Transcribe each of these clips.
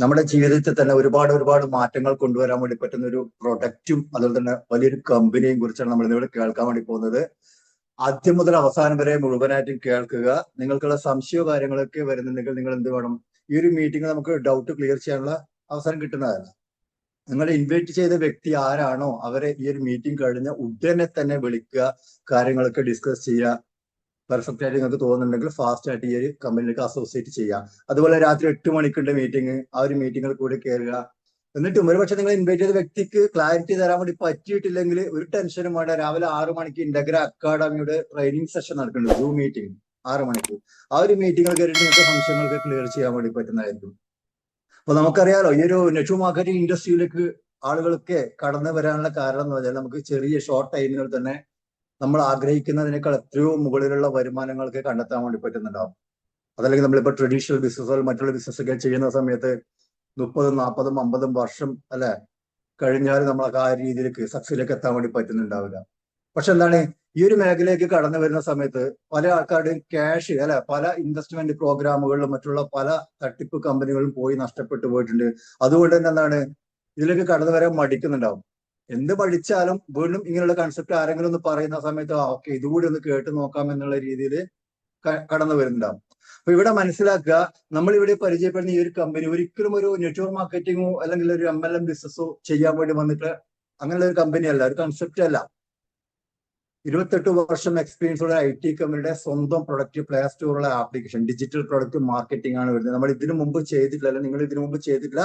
നമ്മുടെ ജീവിതത്തിൽ തന്നെ ഒരുപാട് ഒരുപാട് മാറ്റങ്ങൾ കൊണ്ടുവരാൻ വേണ്ടി പറ്റുന്ന ഒരു പ്രൊഡക്റ്റും അതുപോലെ തന്നെ വലിയൊരു കമ്പനിയും കുറിച്ചാണ് നമ്മൾ ഇന്നിവിടെ കേൾക്കാൻ വേണ്ടി പോകുന്നത്. ആദ്യം മുതൽ അവസാനം വരെ മുഴുവനായിട്ടും കേൾക്കുക. നിങ്ങൾക്കുള്ള സംശയമോ കാര്യങ്ങളൊക്കെ വരുന്നുണ്ടെങ്കിൽ നിങ്ങൾ എന്ത് വേണം, ഈ ഒരു മീറ്റിംഗ് നമുക്ക് ഡൗട്ട് ക്ലിയർ ചെയ്യാനുള്ള അവസരം കിട്ടുന്നതല്ല. നിങ്ങൾ ഇൻവൈറ്റ് ചെയ്ത വ്യക്തി ആരാണോ അവരെ ഈ ഒരു മീറ്റിംഗ് കഴിഞ്ഞ ഉടനെ തന്നെ വിളിക്കുക, കാര്യങ്ങളൊക്കെ ഡിസ്കസ് ചെയ്യുക. പെർഫെക്റ്റ് ആയിട്ട് നിങ്ങൾക്ക് തോന്നുന്നുണ്ടെങ്കിൽ ഫാസ്റ്റ് ആയിട്ട് ഈ ഒരു കമ്പനിയിലേക്ക് അസോസിയേറ്റ് ചെയ്യുക. അതുപോലെ രാത്രി 8 മണിക്കുണ്ട് മീറ്റിംഗ്, ആ ഒരു മീറ്റിംഗിൽ കൂടി കയറുക. എന്നിട്ടും ഒരുപക്ഷെ നിങ്ങൾ ഇൻവൈറ്റ് ചെയ്ത വ്യക്തിക്ക് ക്ലാരിറ്റി തരാൻ വേണ്ടി പറ്റിയിട്ടില്ലെങ്കിൽ ഒരു ടെൻഷനും വേണ്ട. രാവിലെ 6 മണിക്ക് ഇന്റഗ്ര അക്കാഡമിയുടെ ട്രെയിനിങ് സെഷൻ നടക്കുന്നുണ്ട്, സൂം മീറ്റിംഗ് 6 മണിക്ക്. ആ ഒരു മീറ്റിംഗിൽ കയറിയിട്ട് നിങ്ങൾക്ക് സംശയങ്ങൾക്ക് ക്ലിയർ ചെയ്യാൻ വേണ്ടി പറ്റുന്നതായിരിക്കും. അപ്പൊ നമുക്കറിയാലോ, ഈ ഒരു നെറ്റ്വർക്ക് മാർക്കറ്റിംഗ് ഇൻഡസ്ട്രിയിലേക്ക് ആളുകൾക്ക് കടന്നു വരാനുള്ള കാരണം എന്ന് പറഞ്ഞാൽ നമുക്ക് ചെറിയ ഷോർട്ട് ടൈമിൽ തന്നെ നമ്മൾ ആഗ്രഹിക്കുന്നതിനേക്കാൾ എത്രയോ മുകളിലുള്ള വരുമാനങ്ങൾക്ക് കണ്ടെത്താൻ വേണ്ടി പറ്റുന്നുണ്ടാവും. അതല്ലെങ്കിൽ നമ്മളിപ്പോ ട്രഡീഷണൽ ബിസിനസ്സുകൾ മറ്റുള്ള ബിസിനസ് ഒക്കെ ചെയ്യുന്ന സമയത്ത് 30, 40, 50 വർഷം അല്ലെ കഴിഞ്ഞാൽ നമ്മളൊക്കെ ആ രീതിയിലേക്ക് സക്സസിലേക്ക് എത്താൻ വേണ്ടി പറ്റുന്നുണ്ടാവില്ല. പക്ഷെ എന്താണ്, ഈ ഒരു മേഖലയിലേക്ക് കടന്നു വരുന്ന സമയത്ത് പല ആൾക്കാരുടെയും ക്യാഷ് അല്ലെ പല ഇൻവെസ്റ്റ്മെന്റ് പ്രോഗ്രാമുകളിലും മറ്റുള്ള പല തട്ടിപ്പ് കമ്പനികളും പോയി നഷ്ടപ്പെട്ടു പോയിട്ടുണ്ട്. അതുകൊണ്ട് തന്നെ എന്താണ്, ഇതിലേക്ക് കടന്നു വരാൻ മടിക്കുന്നുണ്ടാവും. എന്ത് പഠിച്ചാലും വീണ്ടും ഇങ്ങനെയുള്ള കൺസെപ്റ്റ് ആരെങ്കിലും ഒന്ന് പറയുന്ന സമയത്ത് ഓക്കെ ഇതുകൂടി ഒന്ന് കേട്ട് നോക്കാം എന്നുള്ള രീതിയിൽ കടന്നു വരുന്നുണ്ടാവും. അപ്പൊ ഇവിടെ മനസ്സിലാക്കുക, നമ്മൾ ഇവിടെ പരിചയപ്പെടുന്ന ഈ ഒരു കമ്പനി ഒരിക്കലും ഒരു നെറ്റ്വർക്ക് മാർക്കറ്റിങ്ങോ അല്ലെങ്കിൽ ഒരു MLM ബിസിനസ്സോ ചെയ്യാൻ വേണ്ടി വന്നിട്ട് അങ്ങനെയുള്ള ഒരു കമ്പനി അല്ല, ഒരു കൺസെപ്റ്റ് അല്ല. 28 വർഷം എക്സ്പീരിയൻസ് ഉള്ള IT കമ്പനിയുടെ സ്വന്തം പ്രൊഡക്റ്റ് പ്ലേ സ്റ്റോറുള്ള ആപ്ലിക്കേഷൻ ഡിജിറ്റൽ പ്രൊഡക്റ്റ് മാർക്കറ്റിംഗ് ആണ് വരുന്നത്. നമ്മൾ ഇതിനു മുമ്പ് ചെയ്തിട്ടില്ല, അല്ലെങ്കിൽ നിങ്ങൾ ഇതിനു മുമ്പ് ചെയ്തിട്ടില്ല.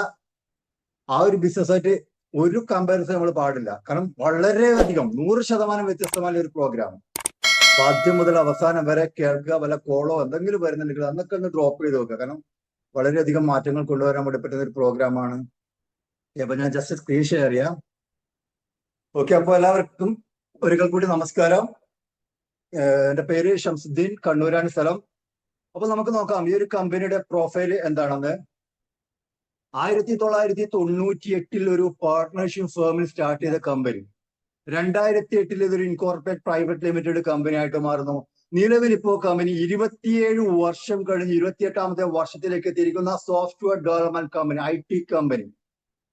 ആ ഒരു ബിസിനസ് ആയിട്ട് ഒരു കമ്പാരിസൺ നമ്മൾ പാടില്ല. കാരണം വളരെയധികം 100% വ്യത്യസ്തമായ ഒരു പ്രോഗ്രാം. ആദ്യം മുതൽ അവസാനം വരെ കേൾക്കുക. വല്ല കോളോ എന്തെങ്കിലും വരുന്നുണ്ടെങ്കിൽ അന്നൊക്കെ ഒന്ന് ഡ്രോപ്പ് ചെയ്ത് നോക്കുക. കാരണം വളരെയധികം മാറ്റങ്ങൾ കൊണ്ടുവരാൻ വേണ്ടി പറ്റുന്ന ഒരു പ്രോഗ്രാമാണ്. അപ്പൊ ഞാൻ ജസ്റ്റ് സ്ക്രീൻ ഷെയർ ചെയ്യാം. ഓക്കെ, അപ്പൊ എല്ലാവർക്കും ഒരിക്കൽ കൂടി നമസ്കാരം. എന്റെ പേര് ഷംസുദ്ദീൻ, കണ്ണൂരാണ് സ്ഥലം. അപ്പൊ നമുക്ക് നോക്കാം ഈ ഒരു കമ്പനിയുടെ പ്രൊഫൈൽ എന്താണെന്ന്. 1998 ഒരു പാർട്ട്ണർഷിപ്പ് ഫേമിൽ സ്റ്റാർട്ട് ചെയ്ത കമ്പനി 2008 ഇതൊരു ഇൻകോർപ്പറേറ്റ് പ്രൈവറ്റ് ലിമിറ്റഡ് കമ്പനി ആയിട്ട് മാറുന്നു. നിലവിൽ ഇപ്പോ കമ്പനി 27 വർഷം കഴിഞ്ഞ് 28ാമത്തെ വർഷത്തിലേക്ക് എത്തിയിരിക്കുന്ന software development company, IT company.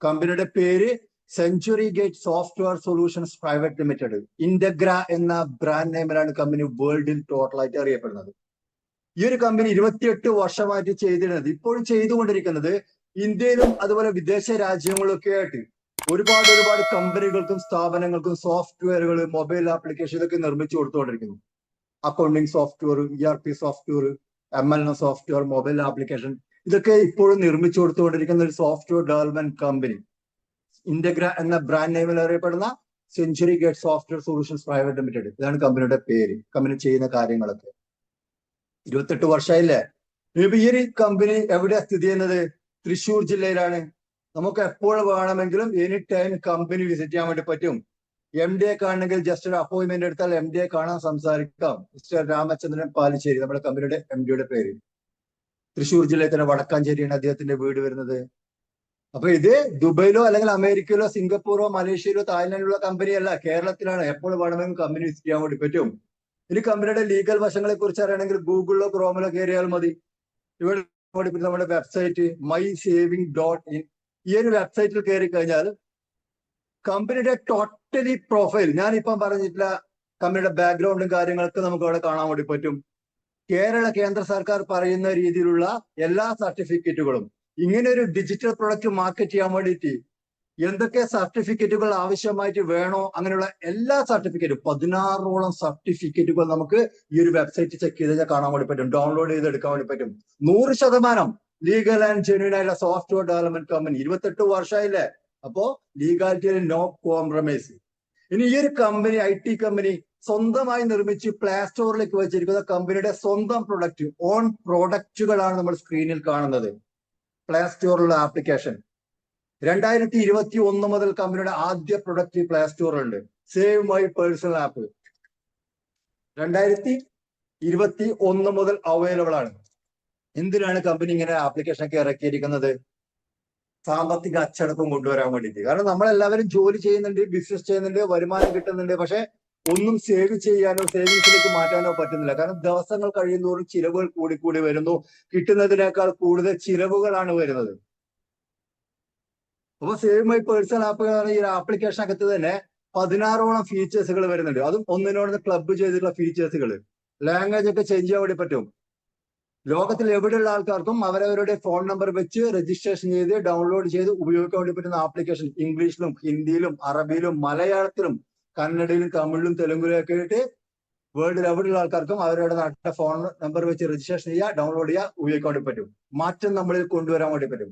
കമ്പനിയുടെ പേര് century gate software solutions private limited. Integra എന്ന ബ്രാൻഡ് നെയിമിലാണ് കമ്പനി വേൾഡിൽ ടോട്ടലായിട്ട് അറിയപ്പെടുന്നത്. ഈ ഒരു കമ്പനി 28 വർഷമായിട്ട് ചെയ്തിരുന്നത്, ഇപ്പോഴും ചെയ്തുകൊണ്ടിരിക്കുന്നത് ഇന്ത്യയിലും അതുപോലെ വിദേശ രാജ്യങ്ങളിലൊക്കെ ആയിട്ട് ഒരുപാട് കമ്പനികൾക്കും സ്ഥാപനങ്ങൾക്കും സോഫ്റ്റ്വെയറുകൾ, മൊബൈൽ ആപ്ലിക്കേഷൻ ഇതൊക്കെ നിർമ്മിച്ചു കൊടുത്തുകൊണ്ടിരിക്കുന്നു. Accounting software, ERP software, MLM software, mobile application ഇതൊക്കെ ഇപ്പോഴും നിർമ്മിച്ചു കൊടുത്തുകൊണ്ടിരിക്കുന്ന ഒരു സോഫ്റ്റ്വെയർ ഡെവലപ്മെന്റ് കമ്പനി. ഇന്റഗ്ര എന്ന ബ്രാൻഡ് നെയിമിൽ അറിയപ്പെടുന്ന century gate software solutions private limited, ഇതാണ് കമ്പനിയുടെ പേര്. കമ്പനി ചെയ്യുന്ന കാര്യങ്ങളൊക്കെ 28 വർഷമായില്ലേ. ഇപ്പൊ ഈ ഒരു കമ്പനി എവിടെയാ സ്ഥിതി ചെയ്യുന്നത്? തൃശ്ശൂർ ജില്ലയിലാണ്. നമുക്ക് എപ്പോൾ വേണമെങ്കിലും എനി ടൈം കമ്പനി വിസിറ്റ് ചെയ്യാൻ വേണ്ടി പറ്റും. MD കാണണമെങ്കിൽ ജസ്റ്റ് ഒരു അപ്പോയിന്റ്മെന്റ് എടുത്താൽ MD കാണാൻ സംസാരിക്കാം. മിസ്റ്റർ രാമചന്ദ്രൻ പാലിശ്ശേരി, നമ്മുടെ കമ്പനിയുടെ MD പേര്. തൃശ്ശൂർ ജില്ലയിൽ തന്നെ വടക്കാഞ്ചേരിയാണ് അദ്ദേഹത്തിന്റെ വീട് വരുന്നത്. അപ്പൊ ഇത് ദുബൈയിലോ അല്ലെങ്കിൽ അമേരിക്കയിലോ സിംഗപ്പൂരോ മലേഷ്യയിലോ തായ്ലാൻഡിലോ കമ്പനിയല്ല, കേരളത്തിലാണ്. എപ്പോൾ വേണമെങ്കിലും കമ്പനി വിസിറ്റ് ചെയ്യാൻ വേണ്ടി പറ്റും. ഇനി കമ്പനിയുടെ ലീഗൽ വശങ്ങളെ കുറിച്ച് അറിയണമെങ്കിൽ ഗൂഗിളിലോ ക്രോമിലോ കയറിയാൽ മതി. ഇവിടെ നമ്മുടെ വെബ്സൈറ്റ് mysaving.in, ഈ ഒരു വെബ്സൈറ്റിൽ കയറി കഴിഞ്ഞാൽ കമ്പനിയുടെ ടോട്ടലി പ്രൊഫൈൽ, ഞാനിപ്പം പറഞ്ഞിട്ടില്ല കമ്പനിയുടെ ബാക്ക്ഗ്രൗണ്ടും കാര്യങ്ങളൊക്കെ നമുക്ക് അവിടെ കാണാൻ വേണ്ടി പറ്റും. കേന്ദ്ര സർക്കാർ പറയുന്ന രീതിയിലുള്ള എല്ലാ സർട്ടിഫിക്കറ്റുകളും, ഇങ്ങനെ ഒരു ഡിജിറ്റൽ പ്രൊഡക്റ്റ് മാർക്കറ്റ് ചെയ്യാൻ വേണ്ടിയിട്ട് എന്തൊക്കെ സർട്ടിഫിക്കറ്റുകൾ ആവശ്യമായിട്ട് വേണോ അങ്ങനെയുള്ള എല്ലാ സർട്ടിഫിക്കറ്റും 16ഓളം സർട്ടിഫിക്കറ്റുകൾ നമുക്ക് ഈ ഒരു വെബ്സൈറ്റ് ചെക്ക് ചെയ്ത് കാണാൻ വേണ്ടി പറ്റും, ഡൗൺലോഡ് ചെയ്ത് എടുക്കാൻ വേണ്ടി പറ്റും. 100% ലീഗൽ ആൻഡ് ജെന്യൂൻ ആയിട്ടുള്ള സോഫ്റ്റ്വെയർ ഡെവലപ്മെന്റ് കമ്പനി. 28 വർഷമായില്ലേ. അപ്പോ ലീഗാലിറ്റിയിൽ നോ കോംപ്രമൈസ്. ഇനി ഈ ഒരു കമ്പനി, IT കമ്പനി സ്വന്തമായി നിർമ്മിച്ച് പ്ലേ സ്റ്റോറിലേക്ക് വെച്ചിരിക്കുന്ന കമ്പനിയുടെ സ്വന്തം പ്രൊഡക്റ്റ്, ഓൺ പ്രോഡക്റ്റുകളാണ് നമ്മൾ സ്ക്രീനിൽ കാണുന്നത്. പ്ലേ സ്റ്റോറിലുള്ള ആപ്ലിക്കേഷൻ 2021 മുതൽ കമ്പനിയുടെ ആദ്യ പ്രൊഡക്റ്റ് പ്ലേ സ്റ്റോറിലുണ്ട്. സേവ് മൈ പേഴ്സണൽ ആപ്പ് 2021 മുതൽ അവൈലബിൾ ആണ്. എന്തിനാണ് കമ്പനി ഇങ്ങനെ ആപ്ലിക്കേഷൻ ഒക്കെ ഇറക്കിയിരിക്കുന്നത്? സാമ്പത്തിക അച്ചടക്കം കൊണ്ടുവരാൻ വേണ്ടിയിട്ട്. കാരണം നമ്മളെല്ലാവരും ജോലി ചെയ്യുന്നുണ്ട്, ബിസിനസ് ചെയ്യുന്നുണ്ട്, വരുമാനം കിട്ടുന്നുണ്ട്. പക്ഷെ ഒന്നും സേവ് ചെയ്യാനോ സേവിങ്സിലേക്ക് മാറ്റാനോ പറ്റുന്നില്ല. കാരണം ദിവസങ്ങൾ കഴിയുന്നതോറും ചിലവുകൾ കൂടി വരുന്നു. കിട്ടുന്നതിനേക്കാൾ കൂടുതൽ ചിലവുകളാണ് വരുന്നത്. അപ്പൊ സേവ് മൈ പേഴ്സണൽ ആപ്പ് ഈ ഒരു ആപ്ലിക്കേഷൻ അകത്ത് തന്നെ 16ഓളം ഫീച്ചേഴ്സുകൾ വരുന്നുണ്ട്. അതും ഒന്നിനോട് ക്ലബ് ചെയ്തിട്ടുള്ള ഫീച്ചേഴ്സുകൾ. ലാംഗ്വേജ് ഒക്കെ ചേഞ്ച് ചെയ്യാൻ വേണ്ടി പറ്റും. ലോകത്തിൽ എവിടെയുള്ള ആൾക്കാർക്കും അവരവരുടെ ഫോൺ നമ്പർ വെച്ച് രജിസ്ട്രേഷൻ ചെയ്ത് ഡൗൺലോഡ് ചെയ്ത് ഉപയോഗിക്കാൻ വേണ്ടി പറ്റുന്ന ആപ്ലിക്കേഷൻ. ഇംഗ്ലീഷിലും ഹിന്ദിയിലും അറബിയിലും മലയാളത്തിലും കന്നഡയിലും തമിഴിലും തെലുങ്കിലും ഒക്കെ ആയിട്ട് വേൾഡിൽ എവിടെയുള്ള ആൾക്കാർക്കും അവരുടെ നാട്ടിലെ ഫോൺ നമ്പർ വെച്ച് രജിസ്ട്രേഷൻ ചെയ്യുക, ഡൗൺലോഡ് ചെയ്യുക, ഉപയോഗിക്കാൻ വേണ്ടി പറ്റും. മാറ്റം നമ്മളിൽ കൊണ്ടുവരാൻ വേണ്ടി പറ്റും.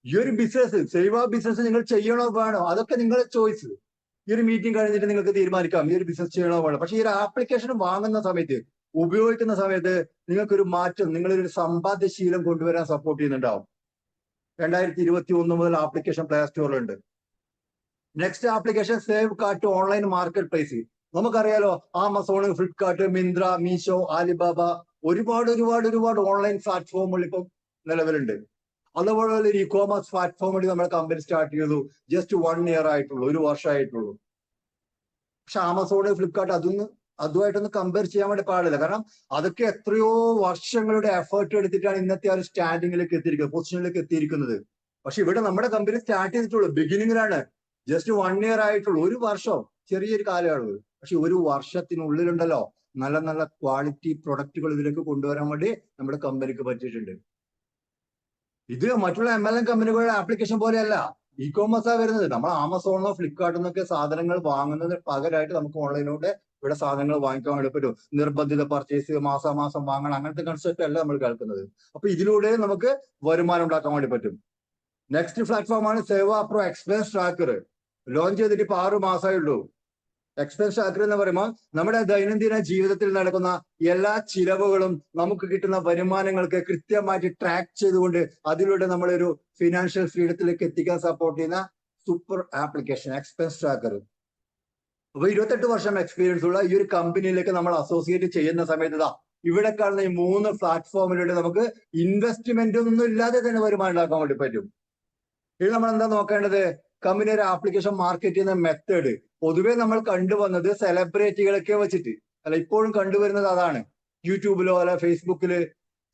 ഈ ഒരു ബിസിനസ്, സേവ ബിസിനസ് നിങ്ങൾ ചെയ്യണോ വേണോ അതൊക്കെ നിങ്ങളുടെ ചോയ്സ്. ഈ ഒരു മീറ്റിംഗ് കഴിഞ്ഞിട്ട് നിങ്ങൾക്ക് തീരുമാനിക്കാം ഈ ഒരു ബിസിനസ് ചെയ്യണോ വേണോ. പക്ഷെ ഈ ഒരു ആപ്ലിക്കേഷൻ വാങ്ങുന്ന സമയത്ത്, ഉപയോഗിക്കുന്ന സമയത്ത് നിങ്ങൾക്കൊരു മാറ്റം, നിങ്ങളൊരു സമ്പാദ്യശീലം കൊണ്ടുവരാൻ സപ്പോർട്ട് ചെയ്യുന്നുണ്ടാവും. 2021 മുതൽ ആപ്ലിക്കേഷൻ പ്ലേ സ്റ്റോറിലുണ്ട്. Next application save cart online market place. നമുക്കറിയാലോ, ആമസോൺ, ഫ്ലിപ്കാർട്ട്, മിന്ത്ര, മീഷോ, ആലിബാബ, ഒരുപാട് ഓൺലൈൻ പ്ലാറ്റ്ഫോമുകൾ ഇപ്പം നിലവിലുണ്ട്. അതുപോലെ ഒരു ഇ കോമേഴ്സ് പ്ലാറ്റ്ഫോം വഴി നമ്മുടെ കമ്പനി സ്റ്റാർട്ട് ചെയ്തു. ജസ്റ്റ് 1 ഇയർ ആയിട്ടുള്ളൂ, 1 വർഷമായിട്ടുള്ളൂ. പക്ഷെ ആമസോൺ, ഫ്ലിപ്കാർട്ട് അതുമായിട്ടൊന്ന് കമ്പയർ ചെയ്യാൻ വേണ്ടി പാടില്ല. കാരണം അതൊക്കെ എത്രയോ വർഷങ്ങളുടെ എഫേർട്ട് എടുത്തിട്ടാണ് ഇന്നത്തെ ആ ഒരു സ്റ്റാൻഡിങ്ങിലേക്ക് എത്തിയിരിക്കുന്നത്, പൊസിഷനിലേക്ക് എത്തിയിരിക്കുന്നത്. പക്ഷെ ഇവിടെ നമ്മുടെ കമ്പനി സ്റ്റാർട്ട് ചെയ്തിട്ടുള്ളൂ, ബിഗിനിങ്ങിലാണ്. ജസ്റ്റ് 1 ഇയർ ആയിട്ടുള്ളൂ, 1 വർഷം, ചെറിയൊരു കാലയളവ്. പക്ഷെ 1 വർഷത്തിനുള്ളിലുണ്ടല്ലോ നല്ല നല്ല ക്വാളിറ്റി പ്രൊഡക്റ്റുകൾ ഇതിലേക്ക് കൊണ്ടുവരാൻ വേണ്ടി നമ്മുടെ കമ്പനിക്ക് പറ്റിയിട്ടുണ്ട്. ഇത് മറ്റുള്ള MLM കമ്പനികളുടെ ആപ്ലിക്കേഷൻ പോലെയല്ല, ഇ കോമേഴ്സാണ് വരുന്നത്. നമ്മൾ ആമസോണോ ഫ്ലിപ്കാർട്ടിൽ നിന്നൊക്കെ സാധനങ്ങൾ വാങ്ങുന്നതിന് പകരമായിട്ട് നമുക്ക് ഓൺലൈനിലൂടെ ഇവിടെ സാധനങ്ങൾ വാങ്ങിക്കാൻ വേണ്ടി പറ്റും. നിർബന്ധിത പർച്ചേസ്, മാസാമാസം വാങ്ങണം, അങ്ങനത്തെ കൺസെപ്റ്റ് അല്ല നമ്മൾ കേൾക്കുന്നത്. അപ്പൊ ഇതിലൂടെ നമുക്ക് വരുമാനം ഉണ്ടാക്കാൻ വേണ്ടി പറ്റും. നെക്സ്റ്റ് പ്ലാറ്റ്ഫോമാണ് സേവ പ്രോ എക്സ്പെൻസ് ട്രാക്കർ. ലോഞ്ച് ചെയ്തിട്ട് ഇപ്പൊ 6 മാസമേ ഉള്ളൂ. എക്സ്പെൻസ് ട്രാക്കർ എന്ന് പറയുമ്പോൾ നമ്മുടെ ദൈനംദിന ജീവിതത്തിൽ നടക്കുന്ന എല്ലാ ചിലവുകളും നമുക്ക് കിട്ടുന്ന വരുമാനങ്ങൾക്ക് കൃത്യമായിട്ട് ട്രാക്ക് ചെയ്തുകൊണ്ട് അതിലൂടെ നമ്മളൊരു ഫിനാൻഷ്യൽ ഫ്രീഡത്തിലേക്ക് എത്തിക്കാൻ സപ്പോർട്ട് ചെയ്യുന്ന സൂപ്പർ ആപ്ലിക്കേഷൻ എക്സ്പെൻസ് ട്രാക്കർ. അപ്പൊ 28 വർഷം എക്സ്പീരിയൻസ് ഉള്ള ഈ ഒരു കമ്പനിയിലേക്ക് നമ്മൾ അസോസിയേറ്റ് ചെയ്യുന്ന സമയത്ത് ഇവിടെ കാണുന്ന ഈ 3 പ്ലാറ്റ്ഫോമിലൂടെ നമുക്ക് ഇൻവെസ്റ്റ്മെന്റ് ഒന്നും ഇല്ലാതെ തന്നെ വരുമാനം ഉണ്ടാക്കാൻ വേണ്ടി പറ്റും. ഇത് നമ്മൾ എന്താ നോക്കേണ്ടത്? കമ്പനി ഒരു ആപ്ലിക്കേഷൻ മാർക്കറ്റ് ചെയ്യുന്ന മെത്തേഡ് പൊതുവെ നമ്മൾ കണ്ടുവന്നത് സെലിബ്രിറ്റികളൊക്കെ വെച്ചിട്ട് അല്ല, ഇപ്പോഴും കണ്ടുവരുന്നത് അതാണ്. യൂട്യൂബിലോ അല്ല ഫേസ്ബുക്കില്,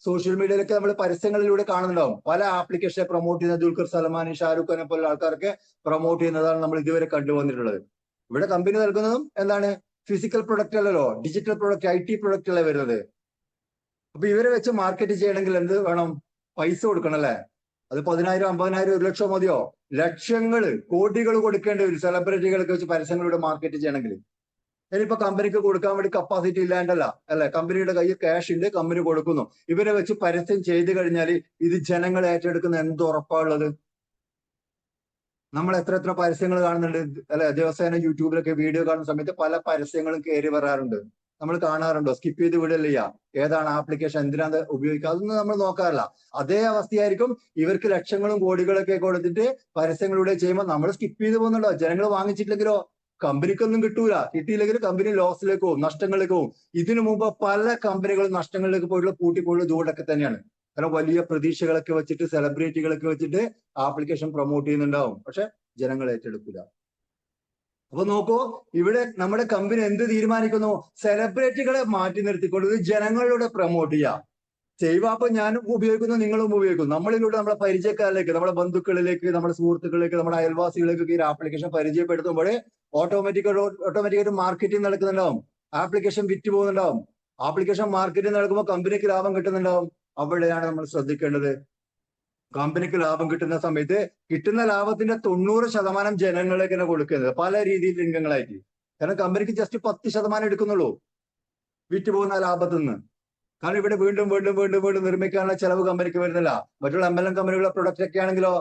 സോഷ്യൽ മീഡിയയിലൊക്കെ നമ്മൾ പരസ്യങ്ങളിലൂടെ കാണുന്നുണ്ടാവും. പല ആപ്ലിക്കേഷനെ പ്രൊമോട്ട് ചെയ്യുന്ന ദുൽഖർ സൽമാൻ, ഷാരൂഖ് ഖാനെ പോലുള്ള ആൾക്കാരൊക്കെ പ്രൊമോട്ട് ചെയ്യുന്നതാണ് നമ്മൾ ഇതുവരെ കണ്ടുവന്നിട്ടുള്ളത്. ഇവിടെ കമ്പനി നൽകുന്നതും എന്താണ്? ഫിസിക്കൽ പ്രൊഡക്റ്റ് അല്ലല്ലോ, ഡിജിറ്റൽ പ്രൊഡക്റ്റ്, IT പ്രൊഡക്റ്റ് അല്ലേ വരുന്നത്. അപ്പൊ ഇവരെ വെച്ച് മാർക്കറ്റ് ചെയ്യണമെങ്കിൽ എന്ത് വേണം? പൈസ കൊടുക്കണം അല്ലെ? അത് 10,000, 50,000, 1 ലക്ഷം മതിയോ? ലക്ഷങ്ങൾ, കോടികൾ കൊടുക്കേണ്ടി വരും സെലിബ്രിറ്റികളൊക്കെ വെച്ച് പരസ്യങ്ങളിലൂടെ മാർക്കറ്റ് ചെയ്യണമെങ്കിൽ. ഇനിയിപ്പോ കമ്പനിക്ക് കൊടുക്കാൻ വേണ്ടി കപ്പാസിറ്റി ഇല്ലാണ്ടല്ല അല്ലെ, കമ്പനിയുടെ കയ്യിൽ ക്യാഷ് ഉണ്ട്, കമ്പനി കൊടുക്കുന്നു. ഇവരെ വെച്ച് പരസ്യം ചെയ്തു കഴിഞ്ഞാൽ ഇത് ജനങ്ങൾ ഏറ്റെടുക്കുന്ന എന്ത് ഉറപ്പാണുള്ളത്? നമ്മൾ എത്ര പരസ്യങ്ങൾ കാണുന്നുണ്ട് അല്ലെ? ദിവസേന യൂട്യൂബിലൊക്കെ വീഡിയോ കാണുന്ന സമയത്ത് പല പരസ്യങ്ങളും കയറി വരാറുണ്ട്. നമ്മൾ കാണാറുണ്ടോ? സ്കിപ്പ് ചെയ്ത് വിടലില്ല. ഏതാണ് ആപ്ലിക്കേഷൻ, എന്തിനാണ് ഉപയോഗിക്കുക, അതൊന്നും നമ്മൾ നോക്കാറില്ല. അതേ അവസ്ഥയായിരിക്കും ഇവർക്ക് ലക്ഷങ്ങളും കോടികളൊക്കെ കൊടുത്തിട്ട് പരസ്യങ്ങളിലൂടെ ചെയ്യുമ്പോൾ നമ്മൾ സ്കിപ്പ് ചെയ്ത് പോകുന്നുണ്ടോ? ജനങ്ങൾ വാങ്ങിച്ചിട്ടില്ലെങ്കിലോ കമ്പനിക്കൊന്നും കിട്ടൂല. കിട്ടിയില്ലെങ്കിൽ കമ്പനി ലോസിലേക്ക് പോകും, നഷ്ടങ്ങളിലേക്ക് പോകും. ഇതിനു മുമ്പ് പല കമ്പനികളും നഷ്ടങ്ങളിലേക്ക് പോയിട്ടുള്ള പൂട്ടിപ്പോയുള്ള ഇതുകൊണ്ടൊക്കെ തന്നെയാണ്. കാരണം വലിയ പ്രതീക്ഷകളൊക്കെ വെച്ചിട്ട് സെലിബ്രിറ്റികളൊക്കെ വെച്ചിട്ട് ആപ്ലിക്കേഷൻ പ്രൊമോട്ട് ചെയ്യുന്നുണ്ടാവും, പക്ഷെ ജനങ്ങൾ ഏറ്റെടുക്കില്ല. അപ്പൊ നോക്കൂ, ഇവിടെ നമ്മുടെ കമ്പനി എന്ത് തീരുമാനിക്കുന്നു? സെലിബ്രിറ്റികളെ മാറ്റി നിർത്തിക്കൊണ്ട് ഇത് ജനങ്ങളിലൂടെ പ്രൊമോട്ട് ചെയ്യാം. സേവാപ്പ് ഞാനും ഉപയോഗിക്കുന്നു, നിങ്ങളും ഉപയോഗിക്കുന്നു. നമ്മളിലൂടെ നമ്മുടെ പരിചയക്കാരിലേക്ക്, നമ്മുടെ ബന്ധുക്കളിലേക്ക്, നമ്മുടെ സുഹൃത്തുക്കളിലേക്ക്, നമ്മുടെ അയൽവാസികളിലേക്ക് ഈ ആപ്ലിക്കേഷൻ പരിചയപ്പെടുത്തുമ്പോൾ ഓട്ടോമാറ്റിക്കായിട്ട് മാർക്കറ്റിംഗ് നടക്കുന്നുണ്ടാവും. ആപ്ലിക്കേഷൻ വിറ്റ് പോകുന്നുണ്ടാവും. ആപ്ലിക്കേഷൻ മാർക്കറ്റിംഗ് നടക്കുമ്പോൾ കമ്പനിക്ക് ലാഭം കിട്ടുന്നുണ്ടാവും. അവിടെയാണ് നമ്മൾ ശ്രദ്ധിക്കേണ്ടത്. കമ്പനിക്ക് ലാഭം കിട്ടുന്ന സമയത്ത് കിട്ടുന്ന ലാഭത്തിന്റെ 90% ജനങ്ങളിലേക്ക് തന്നെ കൊടുക്കുന്നത്, പല രീതിയിൽ രംഗങ്ങളായിട്ട്. കാരണം കമ്പനിക്ക് ജസ്റ്റ് 10% എടുക്കുന്നുള്ളൂ വിറ്റ് പോകുന്ന ലാഭത്തിൽ നിന്ന്. കാരണം ഇവിടെ വീണ്ടും നിർമ്മിക്കാനുള്ള ചെലവ് കമ്പനിക്ക് വരുന്നില്ല. മറ്റുള്ള MLM കമ്പനികളുടെ പ്രൊഡക്റ്റ് ഒക്കെ ആണെങ്കിലോ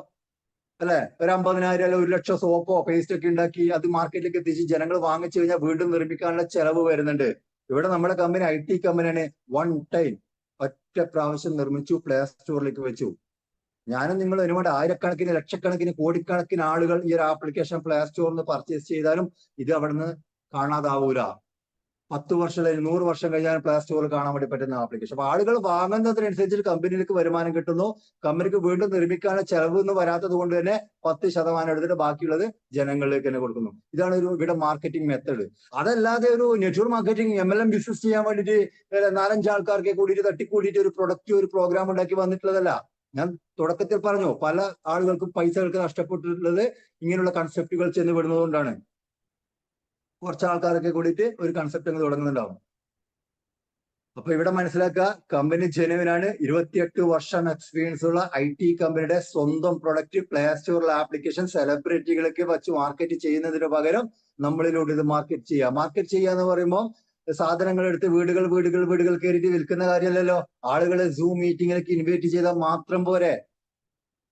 അല്ലെ, ഒരു 50,000 അല്ലെ 1 ലക്ഷം സോപ്പോ പേസ്റ്റ് ഒക്കെ ഉണ്ടാക്കി അത് മാർക്കറ്റിലേക്ക് എത്തിച്ച് ജനങ്ങൾ വാങ്ങിച്ചു കഴിഞ്ഞാൽ വീണ്ടും നിർമ്മിക്കാനുള്ള ചെലവ് വരുന്നുണ്ട്. ഇവിടെ നമ്മുടെ കമ്പനി IT കമ്പനിയാണ്. 1 ടൈം ഒറ്റ പ്രാവശ്യം നിർമ്മിച്ചു, പ്ലേ സ്റ്റോറിലേക്ക് വെച്ചു. ഞാനും നിങ്ങൾ ഒരുപാട് ആയിരക്കണക്കിന്, ലക്ഷക്കണക്കിന്, കോടിക്കണക്കിന് ആളുകൾ ഈ ഒരു ആപ്ലിക്കേഷൻ പ്ലേ സ്റ്റോറിൽ നിന്ന് പർച്ചേസ് ചെയ്താലും ഇത് അവിടുന്ന് കാണാതാവൂല. 10 വർഷം അല്ലെങ്കിൽ 100 വർഷം കഴിഞ്ഞാൽ പ്ലേ സ്റ്റോറിൽ കാണാൻ വേണ്ടി പറ്റുന്ന ആപ്ലിക്കേഷൻ. അപ്പൊ ആളുകൾ വാങ്ങുന്നതിനനുസരിച്ച് കമ്പനിയിലേക്ക് വരുമാനം കിട്ടുന്നു. കമ്പനിക്ക് വീണ്ടും നിർമ്മിക്കാനുള്ള ചെലവൊന്നും വരാത്തത് കൊണ്ട് തന്നെ 10% എടുത്തിട്ട് ബാക്കിയുള്ളത് ജനങ്ങളിലേക്ക് തന്നെ കൊടുക്കുന്നു. ഇതാണ് ഇവിടെ മാർക്കറ്റിംഗ് മെത്തേഡ്. അതല്ലാതെ ഒരു നെറ്റ്വർക്ക് മാർക്കറ്റിംഗ് MLM ബിസിനസ് ചെയ്യാൻ വേണ്ടിയിട്ട് 4-5 ആൾക്കാർക്ക് കൂടിയിട്ട് തട്ടിക്കൂടിയിട്ട് ഒരു പ്രൊഡക്റ്റ്, ഒരു പ്രോഗ്രാം ഉണ്ടാക്കി വന്നിട്ടുള്ളതല്ല. ഞാൻ തുടക്കത്തിൽ പറഞ്ഞു, പല ആളുകൾക്കും പൈസകൾക്ക് നഷ്ടപ്പെട്ടിട്ടുള്ളത് ഇങ്ങനെയുള്ള കൺസെപ്റ്റുകൾ ചെന്ന് വിടുന്നത് കൊണ്ടാണ്. കുറച്ച് ആൾക്കാരൊക്കെ കൂടിയിട്ട് ഒരു കൺസെപ്റ്റ് അങ്ങ് തുടങ്ങുന്നുണ്ടാവും. അപ്പൊ ഇവിടെ മനസ്സിലാക്കുക, കമ്പനി ജെനുവിനാണ്. 28 വർഷം എക്സ്പീരിയൻസ് ഉള്ള IT കമ്പനിയുടെ സ്വന്തം പ്രൊഡക്റ്റ് പ്ലേ സ്റ്റോറിലെ ആപ്ലിക്കേഷൻ സെലിബ്രിറ്റികളൊക്കെ വെച്ച് മാർക്കറ്റ് ചെയ്യുന്നതിന് പകരം നമ്മളിലൂടെ ഇത് മാർക്കറ്റ് ചെയ്യുക. മാർക്കറ്റ് ചെയ്യുക എന്ന് പറയുമ്പോൾ സാധനങ്ങൾ എടുത്ത് വീടുകൾ കയറിയിട്ട് വിൽക്കുന്ന കാര്യമല്ലല്ലോ. ആളുകളെ സൂം മീറ്റിങ്ങിലേക്ക് ഇൻവൈറ്റ് ചെയ്താൽ മാത്രം പോരെ.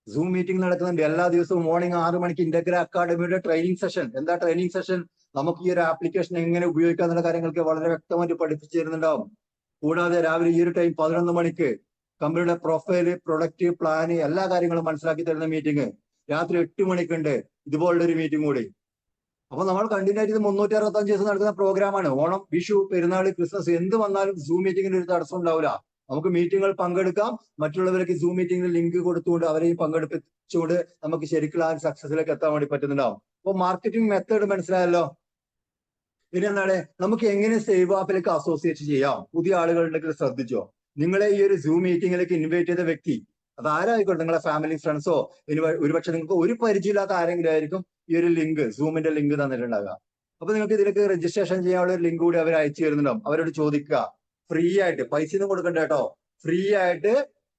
സൂം മീറ്റിംഗ് നടക്കുന്നുണ്ട് എല്ലാ ദിവസവും മോർണിംഗ് 6 മണിക്ക് ഇന്റഗ്ര അക്കാഡമിയുടെ ട്രെയിനിങ് സെഷൻ. എന്താ ട്രെയിനിങ് സെഷൻ? നമുക്ക് ഈ ഒരു ആപ്ലിക്കേഷൻ എങ്ങനെ ഉപയോഗിക്കാം എന്നുള്ള കാര്യങ്ങൾക്ക് വളരെ വ്യക്തമായിട്ട് പഠിപ്പിച്ചു തരുന്നുണ്ടാവും. കൂടാതെ രാവിലെ ഈ ഒരു ടൈം 11 മണിക്ക് കമ്പനിയുടെ പ്രൊഫൈല്, പ്രൊഡക്റ്റ്, പ്ലാന് എല്ലാ കാര്യങ്ങളും മനസ്സിലാക്കി തരുന്ന മീറ്റിംഗ്. രാത്രി 8 മണിക്കുണ്ട് ഇതുപോലുള്ള ഒരു മീറ്റിംഗ് കൂടി. അപ്പൊ നമ്മൾ കണ്ടിന്യൂ ആയിട്ട് 365 ദിവസം നടക്കുന്ന പ്രോഗ്രാമാണ്. ഓണം, വിഷു, പെരുന്നാൾ, ക്രിസ്മസ് എന്ത് വന്നാലും സൂം മീറ്റിംഗിന് ഒരു തടസ്സം ഉണ്ടാവില്ല. നമുക്ക് മീറ്റിങ്ങുകൾ പങ്കെടുക്കാം. മറ്റുള്ളവർക്ക് സൂം മീറ്റിംഗിൽ ലിങ്ക് കൊടുത്തുകൊണ്ട് അവരെയും പങ്കെടുപ്പിച്ചുകൊണ്ട് നമുക്ക് ശരിക്കുള്ള ആ സക്സസിലേക്ക് എത്താൻ വേണ്ടി പറ്റുന്നുണ്ടാവും. അപ്പൊ മാർക്കറ്റിംഗ് മെത്തേഡ് മനസ്സിലായല്ലോ. ഇനി എന്താണ്, നമുക്ക് എങ്ങനെ സേവ് ആപ്പിലേക്ക് അസോസിയേറ്റ് ചെയ്യാം? പുതിയ ആളുകളുണ്ടെങ്കിൽ ശ്രദ്ധിച്ചോ. നിങ്ങളെ ഈ ഒരു സൂം മീറ്റിംഗിലേക്ക് ഇൻവൈറ്റ് ചെയ്ത വ്യക്തി അത് ആരായിക്കോട്ടെ, നിങ്ങളെ ഫാമിലി, ഫ്രണ്ട്സോ, ഇനി ഒരുപക്ഷെ നിങ്ങൾക്ക് ഒരു പരിചയമില്ലാത്ത ആരെങ്കിലും ആയിരിക്കും ഈ ഒരു ലിങ്ക്, സൂമിന്റെ ലിങ്ക് തന്നിട്ടുണ്ടാകുക. അപ്പൊ നിങ്ങൾക്ക് ഇതിലേക്ക് രജിസ്ട്രേഷൻ ചെയ്യാനുള്ള ഒരു ലിങ്ക് കൂടി അവർ അയച്ചു തരുന്നുണ്ടാവും. അവരോട് ചോദിക്കുക, ഫ്രീ ആയിട്ട്, പൈസ ഒന്നും കൊടുക്കണ്ട കേട്ടോ, ഫ്രീ ആയിട്ട്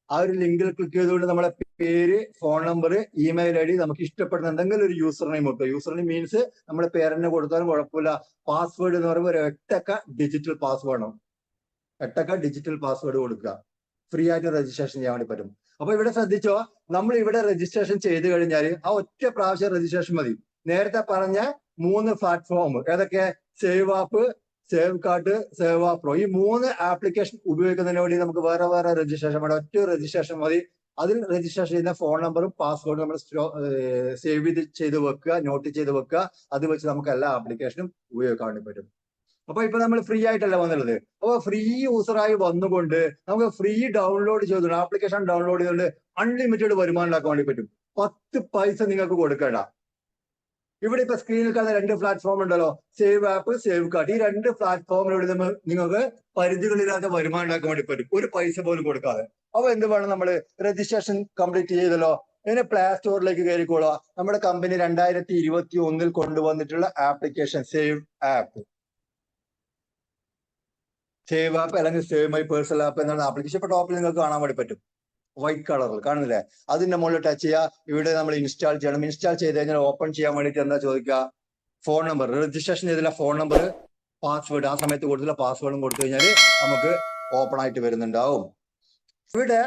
ആ ഒരു ലിങ്കിൽ ക്ലിക്ക് ചെയ്തുകൊണ്ട് നമ്മളെ പേര്, ഫോൺ നമ്പർ, ഇമെയിൽ ID, നമുക്ക് ഇഷ്ടപ്പെടുന്ന എന്തെങ്കിലും ഒരു യൂസർ നെയിം കൊടുക്കുക. യൂസർ നെയിം മീൻസ് നമ്മുടെ പേരന്നെ കൊടുത്താലും കുഴപ്പമില്ല. പാസ്വേഡ് എന്ന് പറയുമ്പോൾ ഒരു 8 അക്ക ഡിജിറ്റൽ പാസ്വേഡ് ആണ്. 8 അക്ക ഡിജിറ്റൽ പാസ്വേഡ് കൊടുക്കുക. ഫ്രീ ആയിട്ട് രജിസ്ട്രേഷൻ ചെയ്യാൻ വേണ്ടി പറ്റും. അപ്പൊ ഇവിടെ ശ്രദ്ധിച്ചോ, നമ്മൾ ഇവിടെ രജിസ്ട്രേഷൻ ചെയ്ത് കഴിഞ്ഞാൽ ആ ഒറ്റ പ്രാവശ്യം രജിസ്ട്രേഷൻ മതി. നേരത്തെ പറഞ്ഞ 3 പ്ലാറ്റ്ഫോം ഏതൊക്കെ? Save app, save card, save app pro. ഈ 3 ആപ്ലിക്കേഷൻ ഉപയോഗിക്കുന്നതിന് വേണ്ടി നമുക്ക് വേറെ വേറെ രജിസ്ട്രേഷൻ വേണം. ഒറ്റ രജിസ്ട്രേഷൻ മതി. അതിൽ രജിസ്ട്രേഷൻ ചെയ്യുന്ന ഫോൺ നമ്പറും പാസ്വേഡും നമ്മൾ സേവ് ചെയ്ത് വെക്കുക, നോട്ട് ചെയ്ത് വെക്കുക. അത് വെച്ച് നമുക്ക് എല്ലാ ആപ്ലിക്കേഷനും ഉപയോഗിക്കാൻ വേണ്ടി പറ്റും. അപ്പൊ ഇപ്പൊ നമ്മൾ ഫ്രീ ആയിട്ടല്ല വന്നുള്ളത്. അപ്പൊ ഫ്രീ യൂസറായി വന്നുകൊണ്ട് നമുക്ക് ഫ്രീ ഡൗൺലോഡ് ചെയ്തുകൊണ്ട് ആപ്ലിക്കേഷൻ ഡൗൺലോഡ് ചെയ്തുകൊണ്ട് അൺലിമിറ്റഡ് വരുമാനം ഉണ്ടാക്കാൻ വേണ്ടി പറ്റും. 10 പൈസ നിങ്ങൾക്ക് കൊടുക്കേണ്ട. ഇവിടെ ഇപ്പൊ സ്ക്രീനിൽ കാണുന്ന 2 പ്ലാറ്റ്ഫോം ഉണ്ടല്ലോ, സേവ് ആപ്പ്, സേവ് കാർഡ്. ഈ 2 പ്ലാറ്റ്ഫോമിലൂടെ നിങ്ങൾക്ക് പരിധികളില്ലാത്ത വരുമാനം ഉണ്ടാക്കാൻ വേണ്ടി പറ്റും, ഒരു പൈസ പോലും കൊടുക്കാതെ. അപ്പൊ എന്ത് വേണം, നമ്മൾ രജിസ്ട്രേഷൻ കംപ്ലീറ്റ് ചെയ്തല്ലോ. ഇനി പ്ലേ സ്റ്റോറിലേക്ക് കയറിക്കോളുക. നമ്മുടെ കമ്പനി 2021 കൊണ്ടുവന്നിട്ടുള്ള application save app. Save app അല്ലെങ്കിൽ സേവ് മൈ പേഴ്സണൽ ആപ്പ് എന്നാണ് ആപ്ലിക്കേഷൻ. ഇപ്പൊ ടോപ്പിൽ നിങ്ങൾക്ക് കാണാൻ വേണ്ടി പറ്റും, വൈറ്റ് കളറിൽ കാണുന്നില്ലേ? അതിന്റെ മുകളിൽ ടച്ച് ചെയ്യുക. ഇവിടെ നമ്മൾ ഇൻസ്റ്റാൾ ചെയ്യണം. ഇൻസ്റ്റാൾ ചെയ്ത് കഴിഞ്ഞാൽ ഓപ്പൺ ചെയ്യാൻ വേണ്ടിയിട്ട് എന്താ ചോദിക്കുക? ഫോൺ നമ്പർ, രജിസ്ട്രേഷൻ ചെയ്തില്ല ഫോൺ നമ്പർ, പാസ്വേഡ് ആ സമയത്ത് കൊടുത്തില്ല പാസ്വേഡും കൊടുത്തു കഴിഞ്ഞാൽ നമുക്ക് ഓപ്പൺ ആയിട്ട് വരുന്നുണ്ടാവും. ഇവിടെ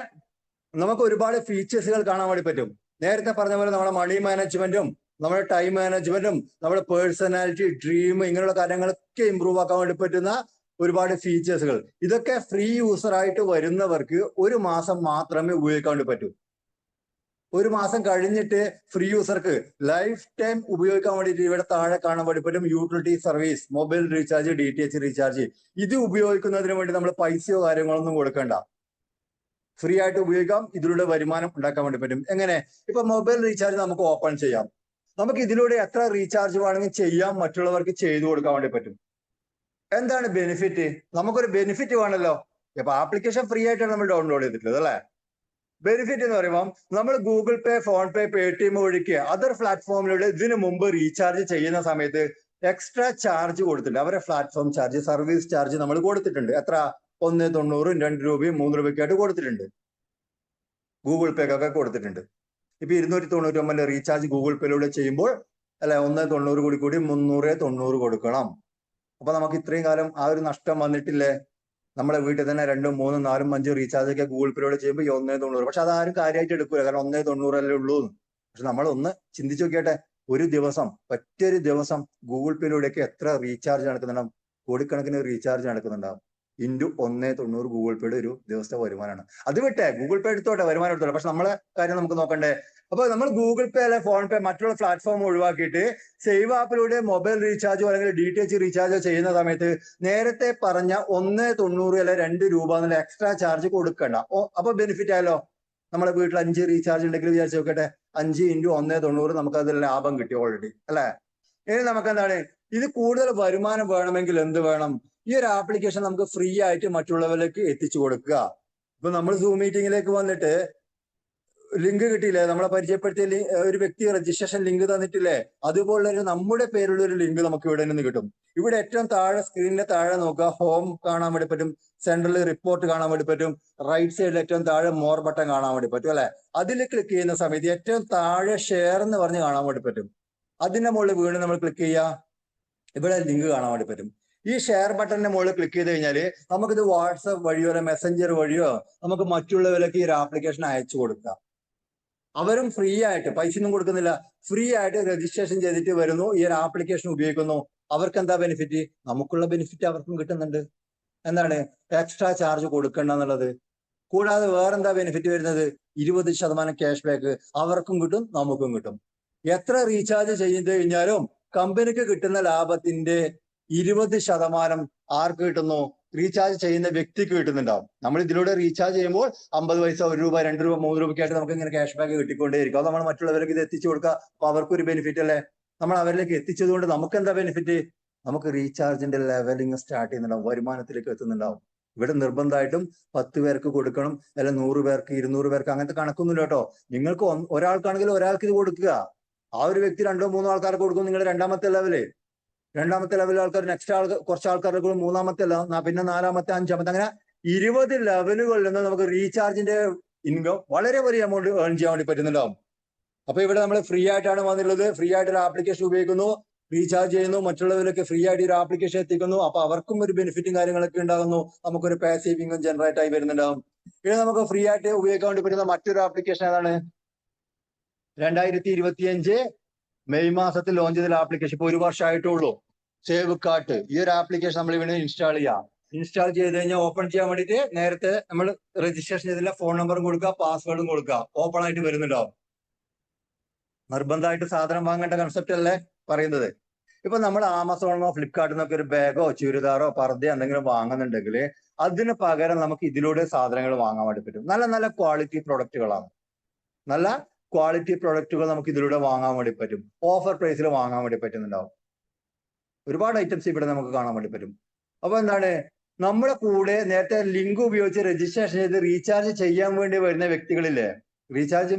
നമുക്ക് ഒരുപാട് ഫീച്ചേഴ്സുകൾ കാണാൻ വേണ്ടി പറ്റും. നേരത്തെ പറഞ്ഞ പോലെ നമ്മുടെ മണി മാനേജ്മെന്റും നമ്മുടെ ടൈം മാനേജ്മെന്റും നമ്മുടെ പേഴ്സണാലിറ്റി, ഡ്രീം, ഇങ്ങനെയുള്ള കാര്യങ്ങളൊക്കെ ഇമ്പ്രൂവ് ആക്കാൻ വേണ്ടി പറ്റുന്ന ഒരുപാട് ഫീച്ചേഴ്സുകൾ. ഇതൊക്കെ ഫ്രീ യൂസർ ആയിട്ട് വരുന്നവർക്ക് 1 മാസം മാത്രമേ ഉപയോഗിക്കാൻ വേണ്ടി പറ്റൂ. 1 മാസം കഴിഞ്ഞിട്ട് ഫ്രീ യൂസർക്ക് ലൈഫ് ടൈം ഉപയോഗിക്കാൻ വേണ്ടിയിട്ട് ഇവിടെ താഴെ കാണാൻ വേണ്ടി പറ്റും utility service, mobile recharge, DTH recharge. ഇത് ഉപയോഗിക്കുന്നതിന് വേണ്ടി നമ്മൾ പൈസയോ കാര്യങ്ങളൊന്നും കൊടുക്കണ്ട. ഫ്രീ ആയിട്ട് ഉപയോഗിക്കാം. ഇതിലൂടെ വരുമാനം ഉണ്ടാക്കാൻ വേണ്ടി പറ്റും. എങ്ങനെ? ഇപ്പൊ മൊബൈൽ റീചാർജ് നമുക്ക് ഓപ്പൺ ചെയ്യാം. നമുക്ക് ഇതിലൂടെ എത്ര റീചാർജ് വേണമെങ്കിൽ ചെയ്യാം, മറ്റുള്ളവർക്ക് ചെയ്തു കൊടുക്കാൻ വേണ്ടി പറ്റും. എന്താണ് ബെനിഫിറ്റ്? നമുക്കൊരു ബെനിഫിറ്റ് വേണമല്ലോ. ഇപ്പൊ ആപ്ലിക്കേഷൻ ഫ്രീ ആയിട്ടാണ് നമ്മൾ ഡൗൺലോഡ് ചെയ്തിട്ടുള്ളത് അല്ലെ. ബെനിഫിറ്റ് എന്ന് പറയുമ്പോൾ നമ്മൾ ഗൂഗിൾ പേ, ഫോൺ പേ, പേടിഎം ഒഴികെ അതർ പ്ലാറ്റ്ഫോമിലൂടെ ഇതിനു മുമ്പ് റീചാർജ് ചെയ്യുന്ന സമയത്ത് എക്സ്ട്രാ ചാർജ് കൊടുത്തിട്ടുണ്ട്. അവരെ പ്ലാറ്റ്ഫോം ചാർജ്, സർവീസ് ചാർജ് നമ്മൾ കൊടുത്തിട്ടുണ്ട്. എത്ര? 1.90, 2 രൂപയും 3 രൂപയ്ക്കായിട്ട് കൊടുത്തിട്ടുണ്ട്. ഗൂഗിൾ പേക്കൊക്കെ കൊടുത്തിട്ടുണ്ട്. ഇപ്പൊ 299 റീചാർജ് ഗൂഗിൾ പേയിലൂടെ ചെയ്യുമ്പോൾ അല്ലെ 1.90 കൂടി 390 കൊടുക്കണം. അപ്പൊ നമുക്ക് ഇത്രയും കാലം ആ ഒരു നഷ്ടം വന്നിട്ടില്ലേ? നമ്മളെ വീട്ടിൽ തന്നെ 2, 3, 4, 5 റീചാർജ് ഒക്കെ ഗൂഗിൾ പേയിലൂടെ ചെയ്യുമ്പോൾ 1.90. പക്ഷെ അതാരും കാര്യമായിട്ട് എടുക്കൂല, കാരണം 1.90 അല്ലേ ഉള്ളൂ. പക്ഷെ നമ്മൾ ഒന്ന് ചിന്തിച്ചു നോക്കിയാട്ടെ, ഒരു ദിവസം, ഒറ്റൊരു ദിവസം ഗൂഗിൾ പേയിലൂടെയൊക്കെ എത്ര റീചാർജ് നടക്കുന്നുണ്ടാവും? കോടിക്കണക്കിന് റീചാർജ് നടക്കുന്നുണ്ടാവും. ഇൻറ്റു 1.90 ഗൂഗിൾ പേയുടെ ഒരു ദിവസത്തെ വരുമാനമാണ്. അത് വിട്ടെ, ഗൂഗിൾ പേ എടുത്തോട്ടെ, വരുമാനം എടുത്തോട്ടെ, പക്ഷെ നമ്മളെ കാര്യം നമുക്ക് നോക്കണ്ടേ? അപ്പൊ നമ്മൾ ഗൂഗിൾ പേ അല്ലെ ഫോൺ പേ മറ്റുള്ള പ്ലാറ്റ്ഫോം ഒഴിവാക്കിയിട്ട് സേവ് ആപ്പിലൂടെ മൊബൈൽ റീചാർജോ അല്ലെങ്കിൽ DTH റീചാർജോ ചെയ്യുന്ന സമയത്ത് നേരത്തെ പറഞ്ഞ 1.90 അല്ലെ 2 രൂപ എന്നുള്ള എക്സ്ട്രാ ചാർജ് കൊടുക്കണ്ട. അപ്പൊ ബെനിഫിറ്റ് ആയല്ലോ. നമ്മളെ വീട്ടിൽ 5 റീചാർജ് ഉണ്ടെങ്കിൽ വിചാരിച്ചു നോക്കട്ടെ, 5 × 1.90 നമുക്ക് അതിൽ ലാഭം കിട്ടി ഓൾറെഡി അല്ലെ. ഇനി നമുക്ക് എന്താണ്, ഇത് കൂടുതൽ വരുമാനം വേണമെങ്കിൽ എന്ത് വേണം? ഈ ഒരു ആപ്ലിക്കേഷൻ നമുക്ക് ഫ്രീ ആയിട്ട് മറ്റുള്ളവരിലേക്ക് എത്തിച്ചു കൊടുക്കുക. ഇപ്പൊ നമ്മൾ സൂം മീറ്റിംഗിലേക്ക് വന്നിട്ട് ലിങ്ക് കിട്ടിയില്ലേ? നമ്മളെ പരിചയപ്പെടുത്തിയ ഒരു വ്യക്തി രജിസ്ട്രേഷൻ ലിങ്ക് തന്നിട്ടില്ലേ? അതുപോലെ ഒരു നമ്മുടെ പേരുള്ള ഒരു ലിങ്ക് നമുക്ക് ഇവിടെ നിന്ന് കിട്ടും. ഇവിടെ ഏറ്റവും താഴെ സ്ക്രീനിന്റെ താഴെ നോക്കുക, ഹോം കാണാൻ വേണ്ടി പറ്റും, സെൻട്രൽ റിപ്പോർട്ട് കാണാൻ വേണ്ടി പറ്റും, റൈറ്റ് സൈഡിൽ ഏറ്റവും താഴെ മോർ ബട്ടൺ കാണാൻ വേണ്ടി പറ്റും അല്ലെ? അതിൽ ക്ലിക്ക് ചെയ്യുന്ന സമയത്ത് ഏറ്റവും താഴെ ഷെയർ എന്ന് പറഞ്ഞ് കാണാൻ വേണ്ടി പറ്റും. അതിന്റെ മുകളിൽ വീണ്ടും നമ്മൾ ക്ലിക്ക് ചെയ്യുക, ഇവിടെ ലിങ്ക് കാണാൻ വേണ്ടി പറ്റും. ഈ ഷെയർ ബട്ടണിന്റെ മുകളിൽ ക്ലിക്ക് ചെയ്ത് കഴിഞ്ഞാൽ നമുക്കിത് വാട്സപ്പ് വഴിയോ മെസ്സഞ്ചർ വഴിയോ നമുക്ക് മറ്റുള്ളവരിലേക്ക് ഈ ഒരു ആപ്ലിക്കേഷൻ അയച്ചു കൊടുക്കാം. അവരും ഫ്രീ ആയിട്ട്, പൈസ ഒന്നും കൊടുക്കുന്നില്ല, ഫ്രീ ആയിട്ട് രജിസ്ട്രേഷൻ ചെയ്തിട്ട് വരുന്നു, ഈ ഒരു ആപ്ലിക്കേഷൻ ഉപയോഗിക്കുന്നു. അവർക്ക് എന്താ ബെനിഫിറ്റ്? നമുക്കുള്ള ബെനിഫിറ്റ് അവർക്കും കിട്ടുന്നുണ്ട്. എന്താണ്? എക്സ്ട്രാ ചാർജ് കൊടുക്കണ്ട എന്നുള്ളത്. കൂടാതെ വേറെന്താ ബെനിഫിറ്റ് വരുന്നത്? 20% ക്യാഷ് ബാക്ക് അവർക്കും കിട്ടും, നമുക്കും കിട്ടും. എത്ര റീചാർജ് ചെയ്ത് കഴിഞ്ഞാലും കമ്പനിക്ക് കിട്ടുന്ന ലാഭത്തിന്റെ 20% ആർക്ക് കിട്ടുന്നു? റീചാർജ് ചെയ്യുന്ന വ്യക്തിക്ക് കിട്ടുന്നുണ്ടാവും. നമ്മൾ ഇതിലൂടെ റീചാർജ് ചെയ്യുമ്പോൾ 50 പൈസ, 1 രൂപ, 2 രൂപ, 3 രൂപയ്ക്കായിട്ട് നമുക്ക് ഇങ്ങനെ ക്യാഷ് ബാക്ക് കിട്ടിക്കൊണ്ടേയിരിക്കും. അത് നമ്മൾ മറ്റുള്ളവർക്ക് ഇത് എത്തിച്ചു കൊടുക്കുക, അപ്പൊ അവർക്കൊരു ബെനിഫിറ്റ് അല്ലേ? നമ്മൾ അവരിലേക്ക് എത്തിച്ചത് കൊണ്ട് നമുക്ക് എന്താ ബെനിഫിറ്റ്? നമുക്ക് റീചാർജിന്റെ ലെവലിംഗ് സ്റ്റാർട്ട് ചെയ്യുന്നുണ്ടാവും, വരുമാനത്തിലേക്ക് എത്തുന്നുണ്ടാവും. ഇവിടെ നിർബന്ധമായിട്ടും 10 പേർക്ക് കൊടുക്കണം, അല്ല 100 പേർക്ക്, 200 പേർക്ക്, അങ്ങനത്തെ കണക്കൊന്നുമില്ല കേട്ടോ. നിങ്ങൾക്ക് ഒരാൾക്കാണെങ്കിൽ ഒരാൾക്ക് ഇത് കൊടുക്കുക. ആ ഒരു വ്യക്തി 2 3 ആൾക്കാർക്ക് കൊടുക്കും. നിങ്ങൾ രണ്ടാമത്തെ ലെവലിൽ ആൾക്കാർ, നെക്സ്റ്റ് കുറച്ച് ആൾക്കാർക്ക്, മൂന്നാമത്തെ പിന്നെ 4-മത്തെ 5-മത്തെ, അങ്ങനെ 20 ലെവലുകളിൽ നിന്ന് നമുക്ക് റീചാർജിന്റെ ഇൻകം വളരെ വലിയ എമൗണ്ട് ഏൺ ചെയ്യാൻ വേണ്ടി പറ്റുന്നുണ്ടാവും. അപ്പൊ ഇവിടെ നമ്മൾ ഫ്രീ ആയിട്ടാണ് വന്നിട്ടുള്ളത്. ഫ്രീ ആയിട്ട് ഒരു ആപ്ലിക്കേഷൻ ഉപയോഗിക്കുന്നു, റീചാർജ് ചെയ്യുന്നു, മറ്റുള്ളവരിലേക്ക് ഫ്രീ ആയിട്ട് ഒരു ആപ്ലിക്കേഷൻ എത്തിക്കുന്നു. അപ്പൊ അവർക്കും ഒരു ബെനിഫിറ്റും കാര്യങ്ങളൊക്കെ ഉണ്ടാകുന്നു, നമുക്കൊരു പാസീവ് ഇൻകം ജനറേറ്റ് ആയി വരുന്നുണ്ടാവും. ഇനി നമുക്ക് ഫ്രീ ആയിട്ട് ഉപയോഗിക്കാൻ വേണ്ടി പറ്റുന്ന മറ്റൊരു ആപ്ലിക്കേഷൻ ഏതാണ്? 2025 മെയ് മാസത്തിൽ ലോഞ്ച് ചെയ്ത ആപ്ലിക്കേഷൻ, ഇപ്പൊ 1 വർഷമായിട്ടുള്ളൂ. സേവ് കാർട്ട്, ഈ ഒരു ആപ്ലിക്കേഷൻ നമ്മൾ ഇവിടെ ഇൻസ്റ്റാൾ ചെയ്യാം. ഇൻസ്റ്റാൾ ചെയ്ത് കഴിഞ്ഞാൽ ഓപ്പൺ ചെയ്യാൻ വേണ്ടിയിട്ട് നേരത്തെ നമ്മൾ രജിസ്ട്രേഷൻ ചെയ്തില്ല, ഫോൺ നമ്പറും കൊടുക്കുക, പാസ്വേഡും കൊടുക്കുക, ഓപ്പൺ ആയിട്ട് വരുന്നുണ്ടാവും. നിർബന്ധമായിട്ട് സാധനം വാങ്ങേണ്ട കൺസെപ്റ്റ് അല്ലേ പറയുന്നത്. ഇപ്പൊ നമ്മൾ ആമസോണിനോ ഫ്ലിപ്കാർട്ടിൽ നിന്നൊക്കെ ഒരു ബാഗോ ചുരിദാറോ പർദ്ദയോ എന്തെങ്കിലും വാങ്ങുന്നുണ്ടെങ്കിൽ അതിന് പകരം നമുക്ക് ഇതിലൂടെ സാധനങ്ങൾ വാങ്ങാൻ വേണ്ടി പറ്റും. നല്ല നല്ല ക്വാളിറ്റി പ്രൊഡക്റ്റുകളാണ്. നല്ല ക്വാളിറ്റി പ്രൊഡക്റ്റുകൾ നമുക്ക് ഇതിലൂടെ വാങ്ങാൻ വേണ്ടി പറ്റും. ഓഫർ പ്രൈസിൽ വാങ്ങാൻ വേണ്ടി പറ്റുന്നുണ്ടാവും. ഒരുപാട് ഐറ്റംസ് ഇവിടെ നമുക്ക് കാണാൻ വേണ്ടി പറ്റും. അപ്പൊ എന്താണ്, നമ്മുടെ കൂടെ നേരത്തെ ലിങ്ക് ഉപയോഗിച്ച് രജിസ്ട്രേഷൻ ചെയ്ത് റീചാർജ് ചെയ്യാൻ വേണ്ടി വരുന്ന വ്യക്തികളില്ലേ,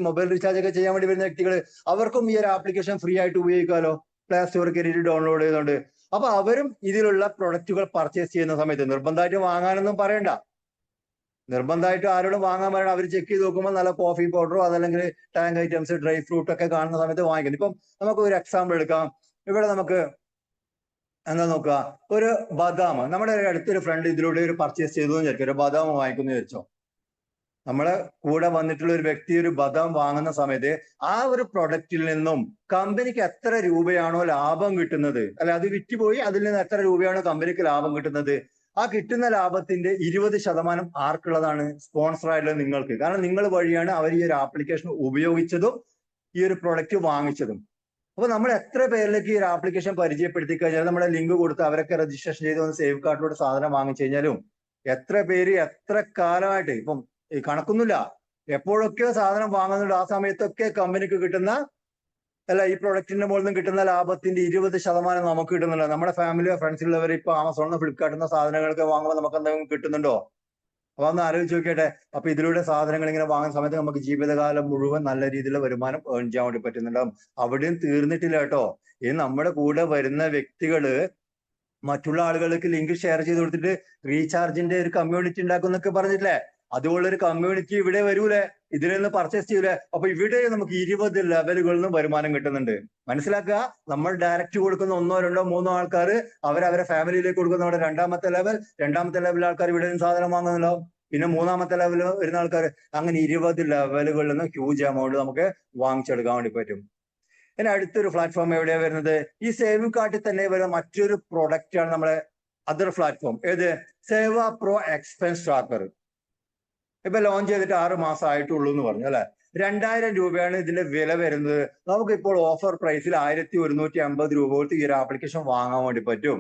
മൊബൈൽ റീചാർജ് ഒക്കെ ചെയ്യാൻ വേണ്ടി വരുന്ന വ്യക്തികൾ, അവർക്കും ഈ ഒരു ആപ്ലിക്കേഷൻ ഫ്രീ ആയിട്ട് ഉപയോഗിക്കാമല്ലോ, പ്ലേ സ്റ്റോർ കയറിയിട്ട് ഡൗൺലോഡ് ചെയ്തുകൊണ്ട്. അപ്പൊ അവരും ഇതിലുള്ള പ്രൊഡക്റ്റുകൾ പർച്ചേസ് ചെയ്യുന്ന സമയത്ത് നിർബന്ധമായിട്ട് വാങ്ങാനൊന്നും പറയണ്ട, നിർബന്ധമായിട്ട് ആരോടും വാങ്ങാൻ പറയണം. അവർ ചെക്ക് ചെയ്ത് നോക്കുമ്പോൾ നല്ല കോഫി പൗഡറോ അതല്ലെങ്കിൽ ടാങ്ക് ഐറ്റംസ്, ഡ്രൈ ഫ്രൂട്ട് ഒക്കെ കാണുന്ന സമയത്ത് വാങ്ങിക്കുന്നു. ഇപ്പം നമുക്ക് ഒരു എക്സാമ്പിൾ എടുക്കാം. ഇവിടെ നമുക്ക് എന്താ നോക്കുക, ഒരു ബദാം, നമ്മുടെ അടുത്തൊരു ഫ്രണ്ട് ഇതിലൂടെ ഒരു പർച്ചേസ് ചെയ്തു എന്ന് വിചാരിക്കും, ഒരു ബദാം വാങ്ങിക്കുന്നു വിചാരിച്ചോ. നമ്മളെ കൂടെ വന്നിട്ടുള്ള ഒരു വ്യക്തി ഒരു ബദാം വാങ്ങുന്ന സമയത്ത് ആ ഒരു പ്രൊഡക്റ്റിൽ നിന്നും കമ്പനിക്ക് എത്ര രൂപയാണോ ലാഭം കിട്ടുന്നത്, അല്ലെ അത് വിറ്റുപോയി, അതിൽ നിന്ന് എത്ര രൂപയാണോ കമ്പനിക്ക് ലാഭം കിട്ടുന്നത്, ആ കിട്ടുന്ന ലാഭത്തിന്റെ 20% ആർക്കുള്ളതാണ്? സ്പോൺസർ ആയിട്ടുള്ള നിങ്ങൾക്ക്. കാരണം നിങ്ങൾ വഴിയാണ് അവർ ഈ ഒരു ആപ്ലിക്കേഷൻ ഉപയോഗിച്ചതും ഈ ഒരു പ്രൊഡക്റ്റ് വാങ്ങിച്ചതും. അപ്പൊ നമ്മൾ എത്ര പേരിലേക്ക് ഈ ഒരു ആപ്ലിക്കേഷൻ പരിചയപ്പെടുത്തി കഴിഞ്ഞാൽ, നമ്മുടെ ലിങ്ക് കൊടുത്ത് അവരൊക്കെ രജിസ്ട്രേഷൻ ചെയ്ത് വന്ന് സേവ് കാർഡിലൂടെ സാധനം വാങ്ങിച്ചു കഴിഞ്ഞാലും എത്ര പേര് എത്ര കാലമായിട്ട്, ഇപ്പം ഈ കണക്കൊന്നുമില്ല, എപ്പോഴൊക്കെയോ സാധനം വാങ്ങുന്നുണ്ട്, ആ സമയത്തൊക്കെ കമ്പനിക്ക് കിട്ടുന്ന, അല്ല ഈ പ്രൊഡക്റ്റിന്റെ മുകളിൽ നിന്ന് കിട്ടുന്ന ലാഭത്തിന്റെ 20% നമുക്ക് കിട്ടുന്നുണ്ടോ? നമ്മുടെ ഫാമിലിയോ ഫ്രണ്ട്സിലുള്ളവർ ഇപ്പൊ ആമസോണിൽ ഫ്ലിപ്കാർട്ടിൽ സാധനങ്ങളൊക്കെ വാങ്ങുമ്പോൾ നമുക്ക് എന്തെങ്കിലും കിട്ടുന്നുണ്ടോ? അപ്പൊ ഒന്ന് ആലോചിച്ച് നോക്കിയട്ടെ. അപ്പൊ ഇതിലൂടെ സാധനങ്ങൾ ഇങ്ങനെ വാങ്ങുന്ന സമയത്ത് നമുക്ക് ജീവിതകാലം മുഴുവൻ നല്ല രീതിയിലുള്ള വരുമാനം ഏൺ ചെയ്യാൻ വേണ്ടി പറ്റുന്നുണ്ടാവും. അവിടെയും തീർന്നിട്ടില്ല കേട്ടോ. ഈ നമ്മുടെ കൂടെ വരുന്ന വ്യക്തികള് മറ്റുള്ള ആളുകൾക്ക് ലിങ്ക് ഷെയർ ചെയ്ത് കൊടുത്തിട്ട് റീചാർജിന്റെ ഒരു കമ്മ്യൂണിറ്റി ഉണ്ടാക്കും എന്നൊക്കെ പറഞ്ഞിട്ടില്ലേ? അതുപോലൊരു കമ്മ്യൂണിറ്റി ഇവിടെ വരൂലേ, ഇതിൽ നിന്ന് പർച്ചേസ് ചെയ്യൂലേ? അപ്പൊ ഇവിടെ നമുക്ക് 20 ലെവലുകളിൽ നിന്ന് വരുമാനം കിട്ടുന്നുണ്ട്. മനസ്സിലാക്കുക, നമ്മൾ ഡയറക്റ്റ് കൊടുക്കുന്ന 1 2 3 ആൾക്കാർ അവരവരെ ഫാമിലിയിലേക്ക് കൊടുക്കുന്ന അവിടെ രണ്ടാമത്തെ ലെവൽ ആൾക്കാർ ഇവിടെ നിന്ന് സാധനം വാങ്ങുന്നുണ്ടാവും. പിന്നെ 3-മത്തെ ലെവലിൽ വരുന്ന ആൾക്കാർ, അങ്ങനെ 20 ലെവലുകളിൽ നിന്ന് ഹ്യൂജ് എമൗണ്ട് നമുക്ക് വാങ്ങിച്ചെടുക്കാൻ വേണ്ടി പറ്റും. ഇനി അടുത്തൊരു പ്ലാറ്റ്ഫോം എവിടെയാ വരുന്നത്? ഈ സേവ് കാർട്ടിൽ തന്നെ വരുന്ന മറ്റൊരു പ്രൊഡക്റ്റ് ആണ് നമ്മുടെ അതർ പ്ലാറ്റ്ഫോം. ഏത്? സേവ പ്രോ എക്സ്പെൻസ് ട്രാക്കർ. ഇപ്പൊ ലോഞ്ച് ചെയ്തിട്ട് 6 മാസം ആയിട്ടുള്ളൂ എന്ന് പറഞ്ഞു അല്ലെ. 2000 രൂപയാണ് ഇതിന്റെ വില വരുന്നത്. നമുക്കിപ്പോൾ ഓഫർ പ്രൈസിൽ 1150 രൂപ കൊടുത്ത് ഈ ഒരു ആപ്ലിക്കേഷൻ വാങ്ങാൻ വേണ്ടി പറ്റും.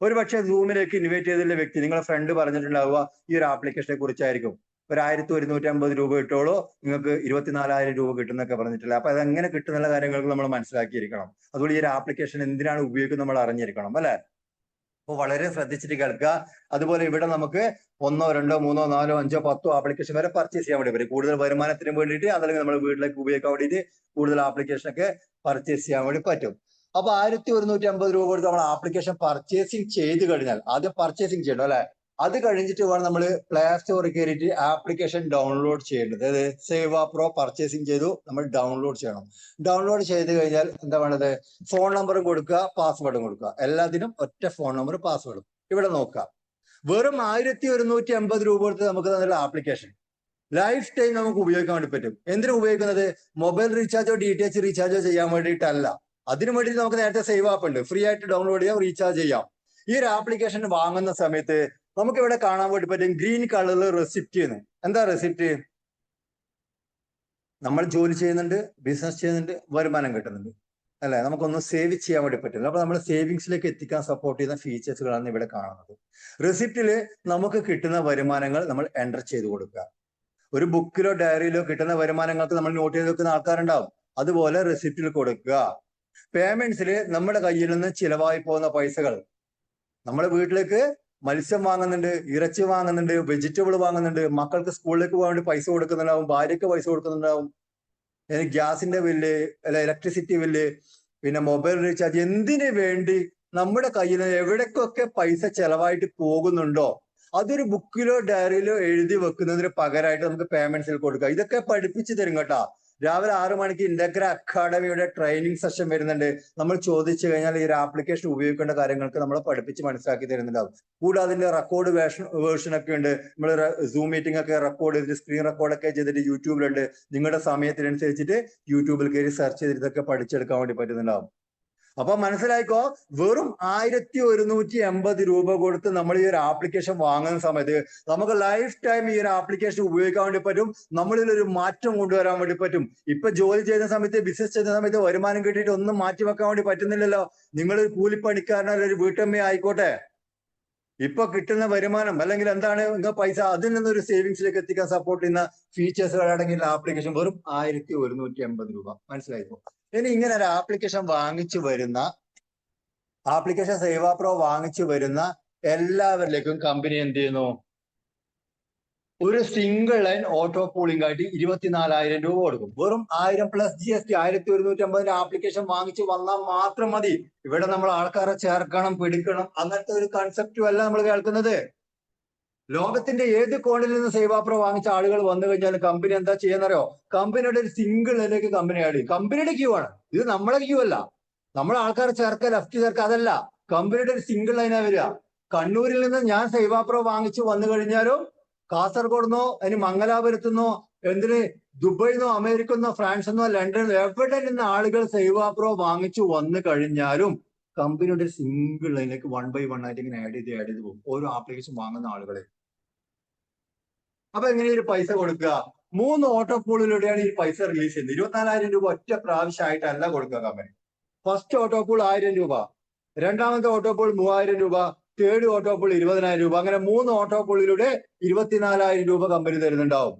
ഒരു പക്ഷേ സൂമിലേക്ക് ഇൻവൈറ്റ് ചെയ്തിട്ടുള്ള വ്യക്തി, നിങ്ങളെ ഫ്രണ്ട് പറഞ്ഞിട്ടുണ്ടാവുക ഈ ഒരു ആപ്ലിക്കേഷനെ കുറിച്ചായിരിക്കും. ഒരു 1150 രൂപ കിട്ടുള്ളൂ, നിങ്ങൾക്ക് 24,000 രൂപ കിട്ടുന്നൊക്കെ പറഞ്ഞിട്ടില്ല. അപ്പൊ അതെങ്ങനെ കിട്ടുന്നുള്ള കാര്യങ്ങൾക്ക് നമ്മൾ മനസ്സിലാക്കിയിരിക്കണം. അതുകൊണ്ട് ഈ ഒരു ആപ്ലിക്കേഷൻ എന്തിനാണ് ഉപയോഗിക്കുന്നത് നമ്മൾ അറിഞ്ഞിരിക്കണം അല്ലെ. അപ്പൊ വളരെ ശ്രദ്ധിച്ചിട്ട് കേൾക്കുക. അതുപോലെ ഇവിടെ നമുക്ക് 1, 2, 3, 4, 5, 10 ആപ്ലിക്കേഷൻ വരെ പർച്ചേസ് ചെയ്യാൻ വേണ്ടി പറ്റും. കൂടുതൽ വരുമാനത്തിന് വേണ്ടിയിട്ട് അതല്ലെങ്കിൽ നമ്മൾ വീട്ടിലേക്ക് ഉപയോഗിക്കാൻ വേണ്ടിയിട്ട് കൂടുതൽ ആപ്ലിക്കേഷൻ ഒക്കെ പർച്ചേസ് ചെയ്യാൻ വേണ്ടി പറ്റും. അപ്പൊ 1150 രൂപ കൊടുത്ത് നമ്മൾ ആപ്ലിക്കേഷൻ പർച്ചേസിങ് ചെയ്ത് കഴിഞ്ഞാൽ, ആദ്യം പർച്ചേസിങ് ചെയ്യണം അല്ലെ, അത് കഴിഞ്ഞിട്ട് വേണം നമ്മൾ പ്ലേ സ്റ്റോറിൽ കയറിയിട്ട് ആപ്ലിക്കേഷൻ ഡൗൺലോഡ് ചെയ്യേണ്ടത്. അതായത് സേവാ പ്രോ പർച്ചേസിങ് ചെയ്തു, നമ്മൾ ഡൗൺലോഡ് ചെയ്യണം. ഡൗൺലോഡ് ചെയ്ത് കഴിഞ്ഞാൽ എന്താ വേണ്ടത്, ഫോൺ നമ്പറും കൊടുക്കുക, പാസ്വേഡും കൊടുക്കുക. എല്ലാത്തിനും ഒറ്റ ഫോൺ നമ്പർ പാസ്വേഡും. ഇവിടെ നോക്കാം, വെറും 1150 രൂപ കൊടുത്ത് നമുക്ക് തന്നിട്ടുള്ള ആപ്ലിക്കേഷൻ ലൈഫ് ടൈം നമുക്ക് ഉപയോഗിക്കാൻ വേണ്ടി പറ്റും. എന്തിനു ഉപയോഗിക്കുന്നത്, മൊബൈൽ റീചാർജോ DTH റീചാർജോ ചെയ്യാൻ വേണ്ടിയിട്ടല്ല. അതിനു വേണ്ടിയിട്ട് നമുക്ക് നേരത്തെ സേവ് ആപ്പ് ഉണ്ട്, ഫ്രീ ആയിട്ട് ഡൗൺലോഡ് ചെയ്യാം, റീചാർജ് ചെയ്യാം. ഈ ഒരു ആപ്ലിക്കേഷൻ വാങ്ങുന്ന സമയത്ത് നമുക്ക് ഇവിടെ കാണാൻ വേണ്ടി പറ്റും ഗ്രീൻ കളറിൽ റെസിപ്റ്റ് എന്ന്. എന്താ റെസിപ്റ്റ്, നമ്മൾ ജോലി ചെയ്യുന്നുണ്ട്, ബിസിനസ് ചെയ്യുന്നുണ്ട്, വരുമാനം കിട്ടുന്നുണ്ട് അല്ലെ, നമുക്കൊന്നും സേവ് ചെയ്യാൻ വേണ്ടി പറ്റില്ല. അപ്പൊ നമ്മൾ സേവിങ്സിലേക്ക് എത്തിക്കാൻ സപ്പോർട്ട് ചെയ്യുന്ന ഫീച്ചേഴ്സുകളാണ് ഇവിടെ കാണുന്നത്. റെസിപ്റ്റില് നമുക്ക് കിട്ടുന്ന വരുമാനങ്ങൾ നമ്മൾ എൻ്റർ ചെയ്ത് കൊടുക്കുക. ഒരു ബുക്കിലോ ഡയറിയിലോ കിട്ടുന്ന വരുമാനങ്ങൾക്ക് നമ്മൾ നോട്ട് ചെയ്ത് വെക്കുന്ന ആൾക്കാരുണ്ടാവും, അതുപോലെ റെസിപ്റ്റിൽ കൊടുക്കുക. പേയ്മെന്റ്സിൽ നമ്മുടെ കയ്യിൽ നിന്ന് ചിലവായി പോകുന്ന പൈസകൾ, നമ്മുടെ വീട്ടിലേക്ക് മത്സ്യം വാങ്ങുന്നുണ്ട്, ഇറച്ചി വാങ്ങുന്നുണ്ട്, വെജിറ്റബിൾ വാങ്ങുന്നുണ്ട്, മക്കൾക്ക് സ്കൂളിലേക്ക് പോകാൻ വേണ്ടി പൈസ കൊടുക്കുന്നുണ്ടാവും, ഭാര്യയ്ക്ക് പൈസ കൊടുക്കുന്നുണ്ടാവും, ഗ്യാസിന്റെ ബില്ല് അല്ല ഇലക്ട്രിസിറ്റി ബില്ല്, പിന്നെ മൊബൈൽ റീചാർജ്, എന്തിനു വേണ്ടി നമ്മുടെ കയ്യിൽ നിന്ന് എവിടേക്കൊക്കെ പൈസ ചെലവായിട്ട് പോകുന്നുണ്ടോ അതൊരു ബുക്കിലോ ഡയറിയിലോ എഴുതി വെക്കുന്നതിന് പകരമായിട്ട് നമുക്ക് പേയ്മെന്റ്സിൽ കൊടുക്കുക. ഇതൊക്കെ പഠിപ്പിച്ചു തരും കേട്ടോ. രാവിലെ 6 മണിക്ക് ഇന്റഗ്ര അക്കാഡമിയുടെ ട്രെയിനിങ് സെഷൻ വരുന്നുണ്ട്. നമ്മൾ ചോദിച്ചു കഴിഞ്ഞാൽ ഈ ഒരു ആപ്ലിക്കേഷൻ ഉപയോഗിക്കേണ്ട കാര്യങ്ങൾക്ക് നമ്മളെ പഠിപ്പിച്ച് മനസ്സിലാക്കി തരുന്നുണ്ടാവും. കൂടാതെ അതിന്റെ റെക്കോർഡ് വേർഷൻ ഒക്കെ ഉണ്ട്. നമ്മൾ സൂം മീറ്റിംഗ് ഒക്കെ റെക്കോർഡ് ചെയ്തിട്ട് സ്ക്രീൻ റെക്കോർഡൊക്കെ ചെയ്തിട്ട് യൂട്യൂബിലുണ്ട്. നിങ്ങളുടെ സമയത്തിനനുസരിച്ചിട്ട് യൂട്യൂബിൽ കയറി സെർച്ച് ചെയ്തിട്ട് ഇതൊക്കെ പഠിച്ചെടുക്കാൻ വേണ്ടി പറ്റുന്നുണ്ടാവും. അപ്പൊ മനസ്സിലായിക്കോ, വെറും 1150 രൂപ കൊടുത്ത് നമ്മൾ ഈ ഒരു ആപ്ലിക്കേഷൻ വാങ്ങുന്ന സമയത്ത് നമുക്ക് ലൈഫ് ടൈം ഈ ഒരു ആപ്ലിക്കേഷൻ ഉപയോഗിക്കാൻ വേണ്ടി പറ്റും. നമ്മളിൽ ഒരു മാറ്റം കൊണ്ടുവരാൻ വേണ്ടി പറ്റും. ഇപ്പൊ ജോലി ചെയ്യുന്ന സമയത്ത്, ബിസിനസ് ചെയ്യുന്ന സമയത്ത് വരുമാനം കിട്ടിയിട്ട് ഒന്നും മാറ്റി വെക്കാൻ വേണ്ടി പറ്റുന്നില്ലല്ലോ. നിങ്ങൾ കൂലിപ്പണിക്കാരനല്ല ഒരു വീട്ടമ്മ ആയിക്കോട്ടെ, ഇപ്പൊ കിട്ടുന്ന വരുമാനം അല്ലെങ്കിൽ എന്താണ് നിങ്ങൾ പൈസ, അതിൽ നിന്നൊരു സേവിങ്സിലേക്ക് എത്തിക്കാൻ സപ്പോർട്ട് ചെയ്യുന്ന ഫീച്ചേഴ്സുകൾ അടങ്ങിയ ആപ്ലിക്കേഷൻ വെറും 1150 രൂപ. മനസ്സിലായിപ്പോ? ഇനി ഇങ്ങനെ ഒരു ആപ്ലിക്കേഷൻ വാങ്ങിച്ചു വരുന്ന, ആപ്ലിക്കേഷൻ സേവാ പ്രോ വാങ്ങിച്ചു വരുന്ന എല്ലാവരിലേക്കും കമ്പനി എന്ത് ചെയ്യുന്നു, ഒരു സിംഗിൾ ലൈൻ ഓട്ടോ പൂളിംഗ് ആയിട്ട് 24,000 രൂപ കൊടുക്കും. വെറും 1000 പ്ലസ് GST 1150 ആപ്ലിക്കേഷൻ വാങ്ങിച്ചു വന്നാൽ മാത്രം മതി. ഇവിടെ നമ്മൾ ആൾക്കാരെ ചേർക്കണം, പിടിക്കണം, അങ്ങനത്തെ ഒരു കൺസെപ്റ്റും അല്ല നമ്മൾ കേൾക്കുന്നത്. ലോകത്തിന്റെ ഏത് കോണിൽ നിന്ന് സേവാ പ്രോ വാങ്ങിച്ച ആളുകൾ വന്നു കഴിഞ്ഞാൽ കമ്പനി എന്താ ചെയ്യുന്നറിയോ, കമ്പനിയുടെ ഒരു സിംഗിൾ ലൈനിലേക്ക് കമ്പനി ആഡ് ചെയ്യും. കമ്പനിയുടെ ക്യൂ ആണ് ഇത്, നമ്മളെ ക്യൂ അല്ല. നമ്മളെ ആൾക്കാരെ ചേർക്കുക, ലെഫ്റ്റ് ചേർക്കുക, അതല്ല. കമ്പനിയുടെ ഒരു സിംഗിൾ ലൈനാ വരിക. കണ്ണൂരിൽ നിന്ന് ഞാൻ സേവാ പ്രോ വാങ്ങിച്ചു വന്നു കഴിഞ്ഞാലും കാസർഗോഡ്ന്നോ ഇനി മംഗലാപുരത്തുനിന്നോ എന്തിന് ദുബൈന്നോ അമേരിക്കന്നോ ഫ്രാൻസിന്നോ ലണ്ടനിന്നോ എവിടെ നിന്ന് ആളുകൾ സേവാ പ്രോ വാങ്ങിച്ചു വന്നു കഴിഞ്ഞാലും കമ്പനിയുടെ സിംഗിൾ ലൈനിലേക്ക് 1 by 1 ആയിട്ട് ഇങ്ങനെ ആഡ് ചെയ്ത് പോകും ഓരോ ആപ്ലിക്കേഷൻ വാങ്ങുന്ന ആളുകളെ. അപ്പൊ എങ്ങനെ ഒരു പൈസ കൊടുക്കുക, 3 ഓട്ടോ പൂളിലൂടെയാണ് ഈ പൈസ റിലീസ് ചെയ്യുന്നത്. 24,000 രൂപ ഒറ്റ പ്രാവശ്യമായിട്ടല്ല കൊടുക്കുക കമ്പനി. ഫസ്റ്റ് ഓട്ടോ പൂൾ 1000 രൂപ, രണ്ടാമത്തെ ഓട്ടോ പൂൾ 3000 രൂപ, തേർഡ് ഓട്ടോ പൂൾ 20,000 രൂപ, അങ്ങനെ 3 ഓട്ടോ പൂളിലൂടെ 24,000 രൂപ കമ്പനി തരുന്നുണ്ടാവും.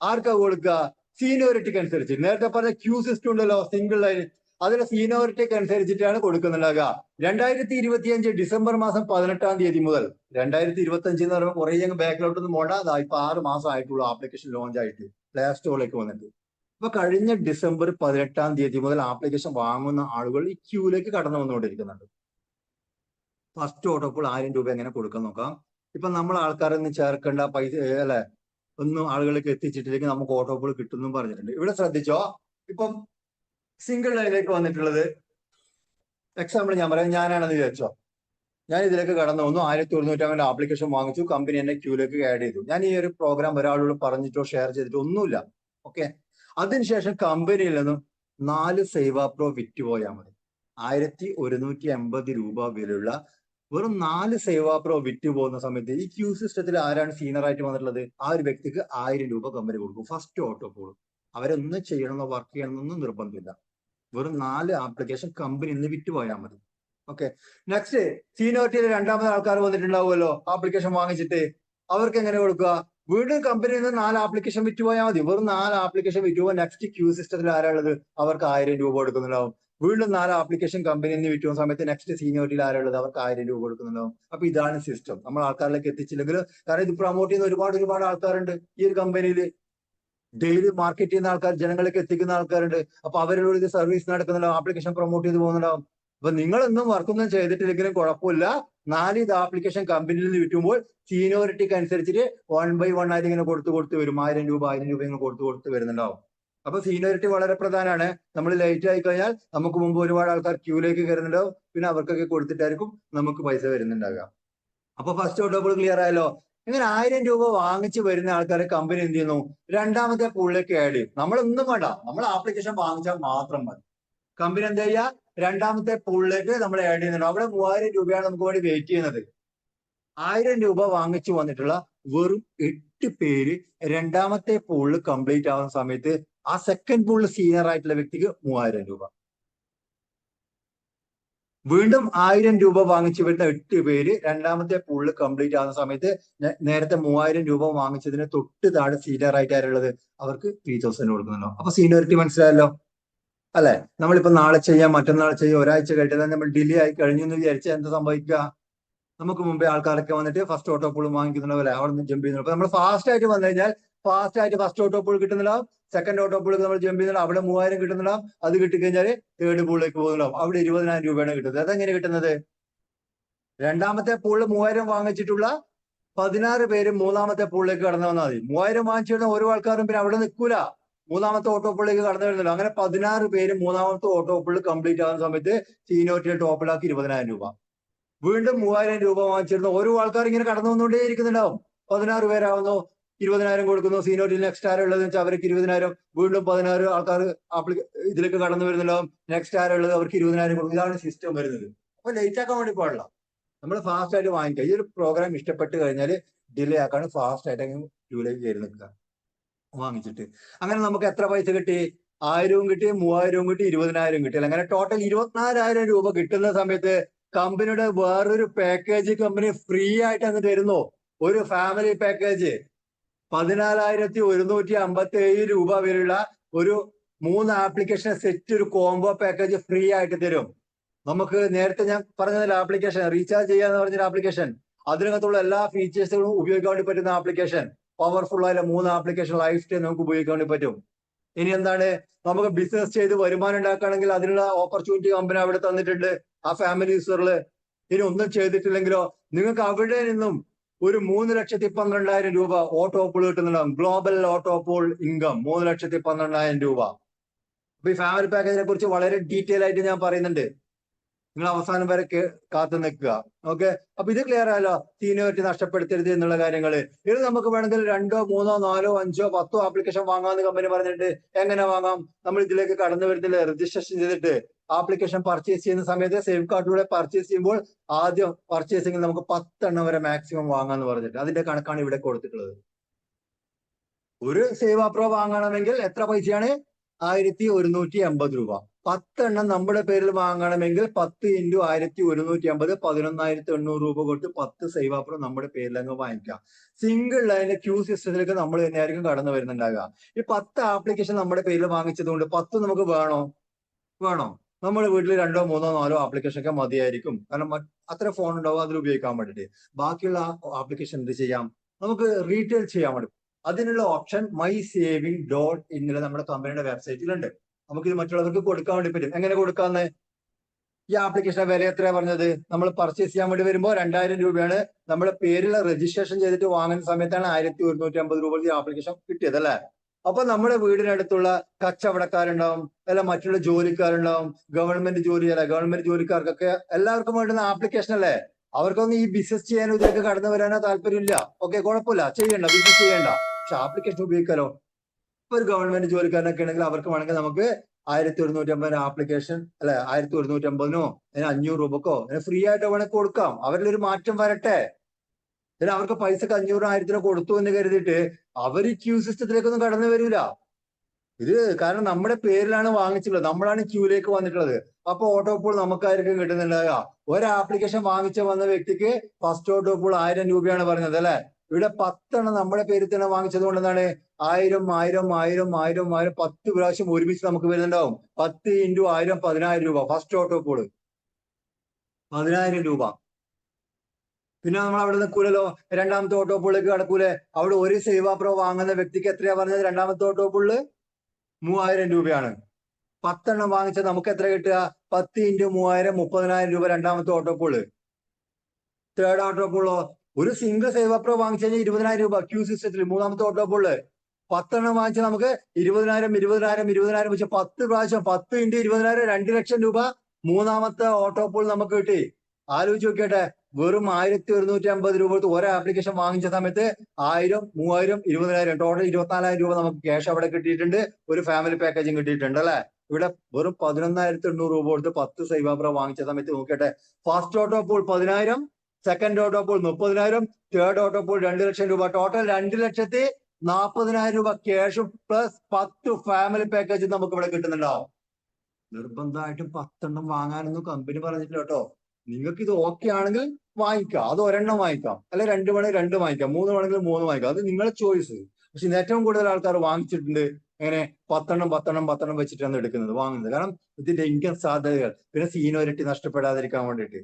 ആർക്കാ കൊടുക്കുക, സീനിയോറിറ്റിക്ക് അനുസരിച്ച്. നേരത്തെ പറഞ്ഞ ക്യൂ സിസ്റ്റം ഉണ്ടല്ലോ സിംഗിൾ ലൈൻ, അതിലെ സീനിയോറിറ്റിക്ക് അനുസരിച്ചിട്ടാണ് കൊടുക്കുന്നുണ്ടാകുക. 2025 ഡിസംബർ മാസം 18-ാം തീയതി മുതൽ, 2025 എന്ന് പറയുമ്പോൾ കുറേ ബാക്കിലോട്ടൊന്നും പോണ്ട, ഇപ്പൊ 6 മാസം ആയിട്ടുള്ളൂ ആപ്ലിക്കേഷൻ ലോഞ്ച് ആയിട്ട് പ്ലേ സ്റ്റോറിലേക്ക് വന്നിട്ട്. അപ്പൊ കഴിഞ്ഞ ഡിസംബർ 18-ാം തീയതി മുതൽ ആപ്ലിക്കേഷൻ വാങ്ങുന്ന ആളുകൾ ഈ ക്യൂലേക്ക് കടന്നു വന്നുകൊണ്ടിരിക്കുന്നുണ്ട്. ഫസ്റ്റ് ഓട്ടോപ്പോൾ 1000 രൂപ എങ്ങനെ കൊടുക്കാൻ നോക്കാം. ഇപ്പൊ നമ്മൾ ആൾക്കാരെ ഒന്ന് ചേർക്കേണ്ട പൈസ അല്ലെ, ഒന്നും ആളുകളിലേക്ക് എത്തിച്ചിട്ടില്ലെങ്കിൽ നമുക്ക് ഓട്ടോപ്പോൾ കിട്ടുന്നു പറഞ്ഞിട്ടുണ്ട്. ഇവിടെ ശ്രദ്ധിച്ചോ, ഇപ്പം സിംഗിൾ ലൈനിലേക്ക് വന്നിട്ടുള്ളത് എക്സാമ്പിൾ ഞാൻ പറയാം, ഞാനാണെന്ന് വിചാരിച്ചോ. ഞാൻ ഇതിലേക്ക് കടന്നു വന്നു, 1150 ആപ്ലിക്കേഷൻ വാങ്ങിച്ചു, കമ്പനി എന്നെ ക്യൂലേക്ക് ആഡ് ചെയ്തു. ഞാൻ ഈ ഒരു പ്രോഗ്രാം ഒരാളോട് പറഞ്ഞിട്ടോ ഷെയർ ചെയ്തിട്ടോ ഒന്നുമില്ല. ഓക്കെ, അതിനുശേഷം കമ്പനിയിൽ നിന്നും 4 സേവാ പ്രോ വിറ്റുപോയാൽ മതി. 1150 രൂപ വിലയുള്ള വെറും 4 സേവാ പ്രോ വിറ്റ് പോകുന്ന സമയത്ത് ഈ ക്യൂ സിസ്റ്റത്തിൽ ആരാണ് സീനിയർ ആയിട്ട് വന്നിട്ടുള്ളത്, ആ ഒരു വ്യക്തിക്ക് 1000 രൂപ കമ്പനി കൊടുക്കും. ഫസ്റ്റ് ഓട്ടോ പോൾ അവരൊന്നും ചെയ്യണമെന്നോ വർക്ക് ചെയ്യണമെന്നൊന്നും നിർബന്ധമില്ല. വെറും 4 ആപ്ലിക്കേഷൻ കമ്പനി ഇന്ന് വിറ്റുപോയാൽ മതി. ഓക്കെ, നെക്സ്റ്റ് സീനിയോറിറ്റിയിൽ രണ്ടാമത് ആൾക്കാർ വന്നിട്ടുണ്ടാവുമല്ലോ ആപ്ലിക്കേഷൻ വാങ്ങിച്ചിട്ട്, അവർക്ക് എങ്ങനെ കൊടുക്കുക, വീണ്ടും കമ്പനിയിൽ നിന്ന് 4 ആപ്ലിക്കേഷൻ വിറ്റുപോയാൽ മതി. വെറും 4 ആപ്ലിക്കേഷൻ വിറ്റുപോകാൻ നെക്സ്റ്റ് ക്യൂ സിസ്റ്റത്തിൽ ആരാളുള്ളത്, അവർക്ക് 1000 രൂപ കൊടുക്കുന്നുണ്ടാവും. വീണ്ടും 4 ആപ്ലിക്കേഷൻ കമ്പനിയിൽ നിന്ന് വിറ്റുന്ന സമയത്ത് നെക്സ്റ്റ് സീനിയോറിറ്റിയിൽ ആരുള്ളത് അവർക്ക് 1000 രൂപ കൊടുക്കുന്നുണ്ടാവും. അപ്പൊ ഇതാണ് സിസ്റ്റം. നമ്മൾ ആൾക്കാരിലേക്ക് എത്തിച്ചില്ലെങ്കിൽ, കാരണം ഇത് പ്രൊമോട്ട് ചെയ്യുന്ന ഒരുപാട് ആൾക്കാരുണ്ട് ഈ ഒരു കമ്പനിയിൽ. ഡെയിലി മാർക്കറ്റ് ചെയ്യുന്ന ആൾക്കാർ, ജനങ്ങളിലേക്ക് എത്തിക്കുന്ന ആൾക്കാരുണ്ട്. അപ്പൊ അവരോട് ഇത് സർവീസ് നടക്കുന്നുണ്ടാവും, ആപ്ലിക്കേഷൻ പ്രൊമോട്ട് ചെയ്ത് പോകുന്നുണ്ടാവും. അപ്പൊ നിങ്ങളൊന്നും വർക്കൊന്നും ചെയ്തിട്ടില്ലെങ്കിലും കുഴപ്പമില്ല. 4 ഇത് ആപ്ലിക്കേഷൻ കമ്പനിയിൽ നിന്ന് വിറ്റുമ്പോൾ സീനിയോറിറ്റിക്ക് അനുസരിച്ചിട്ട് 1 by 1 ആയിട്ട് ഇങ്ങനെ കൊടുത്ത് വരും. 1000 രൂപ ഇങ്ങനെ കൊടുത്ത് വരുന്നുണ്ടാവും. അപ്പൊ സീനിയോറിറ്റി വളരെ പ്രധാനമാണ്. നമ്മൾ ലേറ്റ് ആയി കഴിഞ്ഞാൽ നമുക്ക് മുമ്പ് ഒരുപാട് ആൾക്കാർ ക്യൂലേക്ക് കയറുന്നുണ്ടാവും. പിന്നെ അവർക്കൊക്കെ കൊടുത്തിട്ടായിരിക്കും നമുക്ക് പൈസ വരുന്നുണ്ടാവുക. അപ്പൊ ഫസ്റ്റ് ഓട്ടോപ്പോൾ ക്ലിയർ ആയല്ലോ. ഇങ്ങനെ 1000 രൂപ വാങ്ങിച്ച് വരുന്ന ആൾക്കാരെ കമ്പനി എന്ത് ചെയ്യുന്നു? രണ്ടാമത്തെ പൂളിലേക്ക് ആഡ് ചെയ്യും. നമ്മളൊന്നും വേണ്ട, നമ്മൾ ആപ്ലിക്കേഷൻ വാങ്ങിച്ചാൽ മാത്രം മതി. കമ്പനി എന്താ ചെയ്യുക? രണ്ടാമത്തെ പൂളിലേക്ക് നമ്മൾ ആഡ് ചെയ്യുന്നുണ്ട്. അവിടെ 3000 രൂപയാണ് നമുക്ക് വേണ്ടി വെയിറ്റ് ചെയ്യുന്നത്. 1000 രൂപ വാങ്ങിച്ചു വന്നിട്ടുള്ള വെറും 8 പേര് രണ്ടാമത്തെ പൂളിൽ കംപ്ലീറ്റ് ആവുന്ന സമയത്ത് ആ സെക്കൻഡ് പൂളിൽ സീനിയർ ആയിട്ടുള്ള വ്യക്തിക്ക് 3000 രൂപ. വീണ്ടും 1000 രൂപ വാങ്ങിച്ചു വരുന്ന 8 പേര് രണ്ടാമത്തെ പൂളിൽ കംപ്ലീറ്റ് ആവുന്ന സമയത്ത് നേരത്തെ 3000 രൂപ വാങ്ങിച്ചതിന് തൊട്ട് താഴെ സീനിയർ ആയിട്ട് ആരുള്ളത് അവർക്ക് 3000 കൊടുക്കുന്നുണ്ടോ? അപ്പൊ സീനിയോറിറ്റി മനസ്സിലായല്ലോ അല്ലെ? നമ്മളിപ്പോ നാളെ ചെയ്യാം, മറ്റന്നാൾ ചെയ്യാം, ഒരാഴ്ച കഴിഞ്ഞാൽ നമ്മൾ ഡിലേ ആയി കഴിഞ്ഞു എന്ന് വിചാരിച്ചാൽ എന്താ സംഭവിക്കുക? നമുക്ക് മുമ്പേ ആൾക്കാരൊക്കെ വന്നിട്ട് ഫസ്റ്റ് ഓട്ടോ പൂൾ വാങ്ങിക്കുന്നുണ്ടോ അല്ലെ? അവിടെ നിന്ന് ജമ്പ് ചെയ്യുന്നുണ്ടോ? അപ്പൊ നമ്മൾ ഫാസ്റ്റ് ആയിട്ട് വന്നു കഴിഞ്ഞാൽ ഫാസ്റ്റ് ആയിട്ട് ഫസ്റ്റ് ഓട്ടോ പൂൾ കിട്ടുന്നുണ്ടാവും. സെക്കൻഡ് ഓട്ടോ പൂളിൽ നമ്മൾ ജമ്പ് ചെയ്യുന്നുണ്ടാവും. അവിടെ 3000 കിട്ടുന്നുണ്ടാവും. അത് കിട്ടിക്കഴിഞ്ഞാൽ തേർഡ് പൂളിലേക്ക് പോകുന്നുണ്ടാവും. അവിടെ 20000 രൂപയാണ് കിട്ടുന്നത്. അതെങ്ങനെ കിട്ടുന്നത്? രണ്ടാമത്തെ പൂളിൽ 3000 വാങ്ങിച്ചിട്ടുള്ള 16 പേര് മൂന്നാമത്തെ പൂളിലേക്ക് കടന്നു വന്നാൽ മതി. 3000 വാങ്ങിച്ചിരുന്ന ഓരോ ആൾക്കാരും പിന്നെ അവിടെ നിൽക്കൂല, മൂന്നാമത്തെ ഓട്ടോ പൂളിലേക്ക് കടന്നു വരുന്നില്ല. അങ്ങനെ 16 പേര് മൂന്നാമത്തെ ഓട്ടോ പൂളിൽ കംപ്ലീറ്റ് ആകുന്ന സമയത്ത് സീനിയോറിറ്റിയെ ടോപ്പിലാക്കി 20000 രൂപ. വീണ്ടും 3000 രൂപ വാങ്ങിച്ചിരുന്ന ഓരോ ആൾക്കാർ ഇങ്ങനെ കടന്നു വന്നുകൊണ്ടേ ഇരിക്കുന്നുണ്ടാവും. 16 പേരാവുന്നു, 20000 കൊടുക്കുന്നു. സീനിയോറിറ്റി നെക്സ്റ്റ് ആരുള്ളത് വെച്ചാൽ അവർക്ക് 20000. വീണ്ടും 16 ആൾക്കാർ ഇതിലേക്ക് കടന്നു വരുന്നുണ്ടാവും. നെക്സ്റ്റ് ആരുള്ളത് അവർക്ക് 20000 കൊടുക്കും. ഇതാണ് സിസ്റ്റം വരുന്നത്. അപ്പൊ ലേറ്റ് ആക്കാൻ വേണ്ടി പാടില്ല, നമ്മൾ ഫാസ്റ്റ് ആയിട്ട് വാങ്ങിക്കുക. ഈ ഒരു പ്രോഗ്രാം ഇഷ്ടപ്പെട്ട് കഴിഞ്ഞാൽ ഡിലേ ആക്കാണ്, ഫാസ്റ്റ് ആയിട്ട് ക്യൂലേക്ക് കയറി നിൽക്കുക വാങ്ങിച്ചിട്ട്. അങ്ങനെ നമുക്ക് എത്ര പൈസ കിട്ടി? 1000 കിട്ടി, 3000 കിട്ടി, 20000 കിട്ടി. അങ്ങനെ ടോട്ടൽ 24000 രൂപ കിട്ടുന്ന സമയത്ത് കമ്പനിയുടെ വേറൊരു പാക്കേജ് കമ്പനി ഫ്രീ ആയിട്ട് അങ്ങ് തരുന്നു. ഒരു ഫാമിലി പാക്കേജ് 14157 രൂപ വരെയുള്ള ഒരു 3 ആപ്ലിക്കേഷൻ സെറ്റ്, ഒരു കോംബോ പാക്കേജ് ഫ്രീ ആയിട്ട് തരും. നമുക്ക് നേരത്തെ ഞാൻ പറഞ്ഞതിൽ ആപ്ലിക്കേഷൻ റീചാർജ് ചെയ്യാന്ന് പറഞ്ഞൊരു ആപ്ലിക്കേഷൻ, അതിനകത്തുള്ള എല്ലാ ഫീച്ചേഴ്സുകളും ഉപയോഗിക്കാൻ വേണ്ടി പറ്റുന്ന ആപ്ലിക്കേഷൻ, പവർഫുൾ ആയ 3 ആപ്ലിക്കേഷൻ ലൈഫ് ടൈം നമുക്ക് ഉപയോഗിക്കാൻ വേണ്ടി പറ്റും. ഇനി എന്താണ്? നമുക്ക് ബിസിനസ് ചെയ്ത് വരുമാനം ഉണ്ടാക്കുകയാണെങ്കിൽ അതിനുള്ള ഓപ്പർച്യൂണിറ്റി കമ്പനി അവിടെ തന്നിട്ടുണ്ട് ആ ഫാമിലി യൂസറിൽ. ഇനി ഒന്നും ചെയ്തിട്ടില്ലെങ്കിലോ നിങ്ങൾക്ക് അവിടെ നിന്നും ഒരു 3,12,000 രൂപ ഓട്ടോ പൂൾ കിട്ടുന്നുണ്ടാവും. ഗ്ലോബൽ ഓട്ടോ പൂൾ ഇൻകം 3,12,000 രൂപ. അപ്പൊ ഈ ഫാമിലി പാക്കേജിനെ കുറിച്ച് വളരെ ഡീറ്റെയിൽ ആയിട്ട് ഞാൻ പറയുന്നുണ്ട്. നിങ്ങൾ അവസാനം വരെ കാത്തു നിൽക്കുക. ഓക്കെ, അപ്പൊ ഇത് ക്ലിയർ ആയല്ലോ, സീനിയോറിറ്റി നഷ്ടപ്പെടുത്തരുത് എന്നുള്ള കാര്യങ്ങൾ. ഇത് നമുക്ക് വേണമെങ്കിൽ 2, 3, 4, 5, 10 ആപ്ലിക്കേഷൻ വാങ്ങാമെന്ന് കമ്പനി പറഞ്ഞിട്ട്. എങ്ങനെ വാങ്ങാം? നമ്മൾ ഇതിലേക്ക് കടന്നു വരുന്നില്ല, രജിസ്ട്രേഷൻ ചെയ്തിട്ട് ആപ്ലിക്കേഷൻ പർച്ചേസ് ചെയ്യുന്ന സമയത്ത് സേഫ് കാർഡിലൂടെ പർച്ചേസ് ചെയ്യുമ്പോൾ ആദ്യം പർച്ചേസിംഗിൽ നമുക്ക് 10 എണ്ണം വരെ മാക്സിമം വാങ്ങാന്ന് പറഞ്ഞിട്ട് അതിന്റെ കണക്കാണ് ഇവിടെ കൊടുത്തിട്ടുള്ളത്. ഒരു സേവ് പ്രോ വാങ്ങണമെങ്കിൽ എത്ര പൈസയാണ്? 1180 രൂപ. 10 എണ്ണം നമ്മുടെ പേരിൽ വാങ്ങണമെങ്കിൽ 10 × 1180 11,800 രൂപ കൊടുത്ത് 10 സേവ് പ്രോ നമ്മുടെ പേരിൽ അങ്ങ് വാങ്ങിക്കാം. സിംഗിൾ ലൈനിലെ ക്യൂ സിസ്റ്റത്തിലേക്ക് നമ്മൾ തന്നെയായിരിക്കും കടന്നു വരുന്നുണ്ടാകുക. ഈ 10 ആപ്ലിക്കേഷൻ നമ്മുടെ പേരിൽ വാങ്ങിച്ചത് കൊണ്ട് 10 നമുക്ക് വേണോ? നമ്മുടെ വീട്ടിൽ 2, 3, 4 ആപ്ലിക്കേഷൻ ഒക്കെ മതിയായിരിക്കും. കാരണം അത്ര ഫോൺ ഉണ്ടാവും അതിൽ ഉപയോഗിക്കാൻ വേണ്ടിയിട്ട്. ബാക്കിയുള്ള ആപ്ലിക്കേഷൻ എന്ത് ചെയ്യാം? നമുക്ക് റീറ്റെയിൽ ചെയ്യാൻ വേണ്ടി അതിനുള്ള ഓപ്ഷൻ MySaving.in നമ്മുടെ കമ്പനിയുടെ വെബ്സൈറ്റിലുണ്ട്. നമുക്ക് ഇത് മറ്റുള്ളവർക്ക് കൊടുക്കാൻ വേണ്ടി പറ്റും. എങ്ങനെ കൊടുക്കാന്ന്? ഈ ആപ്ലിക്കേഷൻ വില എത്രയാ പറഞ്ഞത്? നമ്മൾ പർച്ചേസ് ചെയ്യാൻ വേണ്ടി വരുമ്പോൾ 2000 രൂപയാണ്. നമ്മുടെ പേരിൽ രജിസ്ട്രേഷൻ ചെയ്തിട്ട് വാങ്ങുന്ന സമയത്താണ് 1150 രൂപ ഈ ആപ്ലിക്കേഷൻ കിട്ടിയത് അല്ലെ? അപ്പൊ നമ്മുടെ വീടിനടുത്തുള്ള കച്ചവടക്കാരുണ്ടാവും, അല്ല മറ്റുള്ള ജോലിക്കാരുണ്ടാവും, ഗവൺമെന്റ് ജോലിക്കാർക്കൊക്കെ എല്ലാവർക്കും വേണ്ടുന്ന ആപ്ലിക്കേഷൻ അല്ലേ? അവർക്കൊന്നും ഈ ബിസിനസ് ചെയ്യാനോ ഇതിലേക്ക് കടന്നു വരാനോ താല്പര്യമില്ല. ഓക്കെ, കുഴപ്പമില്ല, ചെയ്യണ്ട, ബിസിനസ് ചെയ്യണ്ട, പക്ഷെ ആപ്ലിക്കേഷൻ ഉപയോഗിക്കാലോ. ഇപ്പൊ ഒരു ഗവൺമെന്റ് ജോലിക്കാരനൊക്കെ ആണെങ്കിൽ അവർക്ക് വേണമെങ്കിൽ നമുക്ക് 1150 ആപ്ലിക്കേഷൻ അല്ലെ, 1150നോ 500 രൂപക്കോ ഫ്രീ ആയിട്ട് വേണമെങ്കിൽ കൊടുക്കാം. അവരിലൊരു മാറ്റം വരട്ടെ. പിന്നെ അവർക്ക് പൈസക്ക് 500 1000 കൊടുത്തു എന്ന് കരുതിയിട്ട് അവർ ക്യൂ സിസ്റ്റത്തിലേക്കൊന്നും കടന്നു വരില്ല. ഇത് കാരണം നമ്മുടെ പേരിലാണ് വാങ്ങിച്ചിട്ടുള്ളത്, നമ്മളാണ് ക്യൂലേക്ക് വന്നിട്ടുള്ളത്. അപ്പൊ ഓട്ടോ പൂൾ നമുക്കായിരിക്കും കിട്ടുന്നുണ്ടാകുക. ഒരു ആപ്ലിക്കേഷൻ വാങ്ങിച്ച വന്ന വ്യക്തിക്ക് ഫസ്റ്റ് ഓട്ടോ പൂൾ 1000 രൂപയാണ് പറഞ്ഞത് അല്ലെ? ഇവിടെ 10 നമ്മുടെ പേരിൽ തന്നെ വാങ്ങിച്ചത് കൊണ്ട് എന്താണ് 1000 10 പ്രാവശ്യം ഒരുമിച്ച് നമുക്ക് വരുന്നുണ്ടാവും. 10 × 1000 10,000 രൂപ ഫസ്റ്റ് ഓട്ടോ പോള് 10,000 രൂപ. പിന്നെ നമ്മൾ അവിടെ നിൽക്കൂലല്ലോ, രണ്ടാമത്തെ ഓട്ടോ പൂളിലേക്ക് കടക്കൂലേ? അവിടെ ഒരു സേവാ പ്രോ വാങ്ങുന്ന വ്യക്തിക്ക് എത്രയാ പറഞ്ഞത്? രണ്ടാമത്തെ ഓട്ടോ പൂളില് 3000 രൂപയാണ്. 10 വാങ്ങിച്ചാൽ നമുക്ക് എത്ര കിട്ടുക? 10 × 3000 30,000 രൂപ രണ്ടാമത്തെ ഓട്ടോ പൂള്. തേർഡ് ഓട്ടോ പൂളോ ഒരു സിംഗിൾ സേവാ പ്രോ വാങ്ങിച്ചു കഴിഞ്ഞാൽ 20,000 രൂപ ക്യൂ സിസ്റ്റത്തിൽ മൂന്നാമത്തെ ഓട്ടോ പൂള്. 10 വാങ്ങിച്ചാൽ നമുക്ക് 20,000 വെച്ച് 10 പ്രാവശ്യം 10 × 20,000 2 ലക്ഷം രൂപ മൂന്നാമത്തെ ഓട്ടോ പൂൾ നമുക്ക് കിട്ടി. ആലോചിച്ച് നോക്കിയട്ടെ, വെറും 1150 രൂപ കൊടുത്ത് ഒരു ആപ്ലിക്കേഷൻ വാങ്ങിച്ച സമയത്ത് 1000 3000 20,000 ടോട്ടൽ 24,000 രൂപ നമുക്ക് ക്യാഷ് അവിടെ കിട്ടിയിട്ടുണ്ട്. ഒരു ഫാമിലി പാക്കേജും കിട്ടിയിട്ടുണ്ട് അല്ലെ. ഇവിടെ വെറും 11,800 രൂപ കൊടുത്ത് 10 സേവാ പ്രോ വാങ്ങിച്ച സമയത്ത് നോക്കിയട്ടെ, first auto pool 10,000, second auto pool 30,000, third auto pool 2 ലക്ഷം രൂപ, ടോട്ടൽ 2,40,000 രൂപ ക്യാഷും പ്ലസ് 10 ഫാമിലി പാക്കേജും നമുക്ക് ഇവിടെ കിട്ടുന്നുണ്ടാവും. നിർബന്ധമായിട്ടും 10 വാങ്ങാനൊന്നും കമ്പനി പറഞ്ഞിട്ടില്ല കേട്ടോ. നിങ്ങൾക്ക് ഇത് ഓക്കെ ആണെങ്കിൽ വാങ്ങിക്കാം, അത് ഒരെണ്ണം വാങ്ങിക്കാം, അല്ലെ 2 വേണമെങ്കിൽ 2 വാങ്ങിക്കാം, 3 വേണമെങ്കിൽ 3 വാങ്ങിക്കാം, അത് നിങ്ങളുടെ ചോയ്സ്. പക്ഷെ ഇന്ന് ഏറ്റവും കൂടുതൽ ആൾക്കാർ വാങ്ങിച്ചിട്ടുണ്ട് എങ്ങനെ 10 വെച്ചിട്ടാണ് എടുക്കുന്നത് വാങ്ങുന്നത്. കാരണം ഇതിന്റെ ഇൻകം സാധ്യതകൾ, പിന്നെ സീനിയോറിറ്റി നഷ്ടപ്പെടാതിരിക്കാൻ വേണ്ടിയിട്ട്.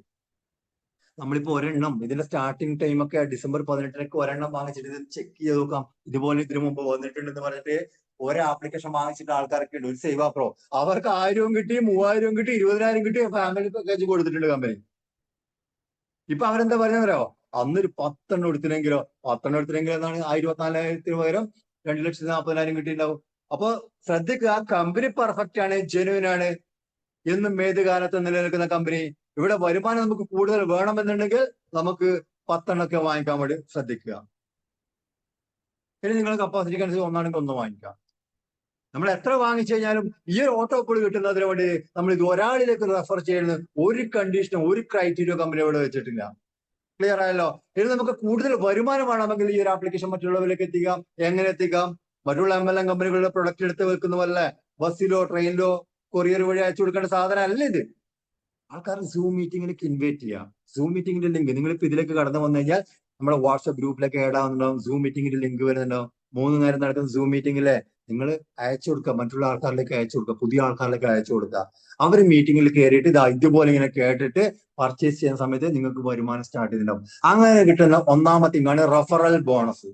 നമ്മളിപ്പോ ഒരെണ്ണം ഇതിന്റെ സ്റ്റാർട്ടിങ് ടൈം ഒക്കെ ഡിസംബർ 18 ഒരെണ്ണം വാങ്ങിച്ചിട്ട് ഇത് ചെക്ക് ചെയ്ത് നോക്കാം, ഇതുപോലെ ഇതിനു മുമ്പ് വന്നിട്ടുണ്ടെന്ന് പറഞ്ഞിട്ട് ഒരു ആപ്ലിക്കേഷൻ വാങ്ങിച്ചിട്ട് ആൾക്കാർക്ക് ഉണ്ട്. ഒരു സേവാ പ്രോ അവർക്ക് 1000 കിട്ടി, 3000 കിട്ടി, 20,000 കിട്ടി, ഫാമിലി പാക്കേജ് കൊടുത്തിട്ടുണ്ട് കമ്പനി. ഇപ്പൊ അവരെന്താ പറയുന്നതോ, അന്നൊരു 10 എടുത്തില്ലെങ്കിലോ, 10 എടുത്തില്ലെങ്കിൽ എന്നാണ് 24,000 പകരം 2,40,000 കിട്ടിയിട്ടുണ്ടാവും. അപ്പൊ ശ്രദ്ധിക്കുക, കമ്പനി പെർഫെക്റ്റ് ആണ്, ജെനുവിൻ ആണ്, എന്നും ഏത് കാലത്ത് നിലനിൽക്കുന്ന കമ്പനി. ഇവിടെ വരുമാനം നമുക്ക് കൂടുതൽ വേണമെന്നുണ്ടെങ്കിൽ നമുക്ക് 10 വാങ്ങിക്കാൻ വേണ്ടി ശ്രദ്ധിക്കുക. ഇനി നിങ്ങളുടെ കപ്പാസിറ്റിക്ക് അനുസരിച്ച് ഒന്നാണെങ്കിൽ 1 വാങ്ങിക്കാം. നമ്മൾ എത്ര വാങ്ങിച്ചു കഴിഞ്ഞാലും ഈ ഒരു ഓട്ടോ പൂൾ കിട്ടുന്നതിന് വേണ്ടി നമ്മൾ ഇത് ഒരാളിലേക്ക് റെഫർ ചെയ്യുന്ന ഒരു കണ്ടീഷനും ഒരു ക്രൈറ്റീരിയ കമ്പനി ഇവിടെ വെച്ചിട്ടില്ല. ക്ലിയർ ആയല്ലോ. ഇനി നമുക്ക് കൂടുതൽ വരുമാനം വേണമെങ്കിൽ ഈ ഒരു ആപ്ലിക്കേഷൻ മറ്റുള്ളവരിലേക്ക് എത്തിക്കാം. എങ്ങനെ എത്തിക്കാം? മറ്റുള്ള MLM കമ്പനികളുടെ പ്രൊഡക്റ്റ് എടുത്ത് വെക്കുന്നതല്ല, ബസ്സിലോ ട്രെയിനിലോ കൊറിയർ വഴി അയച്ചു കൊടുക്കേണ്ട സാധനം അല്ല ഇത്. ആൾക്കാർ സൂം മീറ്റിംഗിലേക്ക് ഇൻവൈറ്റ് ചെയ്യാം. സൂം മീറ്റിംഗിന്റെ ലിങ്ക് നിങ്ങളിപ്പോ ഇതിലേക്ക് കടന്നു വന്നു കഴിഞ്ഞാൽ നമ്മുടെ വാട്സ്ആപ്പ് ഗ്രൂപ്പിലേക്ക് ആഡ് ആവുന്നുണ്ടാവും, സൂം മീറ്റിംഗിന്റെ ലിങ്ക് വരുന്നുണ്ടാവും. 3 നേരം നടക്കുന്ന സൂം മീറ്റിംഗിലെ നിങ്ങൾ അയച്ചു കൊടുക്കുക, മറ്റുള്ള ആൾക്കാരിലേക്ക് അയച്ചു കൊടുക്കുക, പുതിയ ആൾക്കാരിലേക്ക് അയച്ചു കൊടുക്കുക. അവർ മീറ്റിംഗിൽ കയറിയിട്ട് ഇതുപോലെ ഇങ്ങനെ കേട്ടിട്ട് പർച്ചേസ് ചെയ്യുന്ന സമയത്ത് നിങ്ങൾക്ക് വരുമാനം സ്റ്റാർട്ട് ചെയ്തിട്ടുണ്ടാവും. അങ്ങനെ കിട്ടുന്ന ഒന്നാമത്തെ ഇങ്ങാണ് റെഫറൽ ബോണസ്.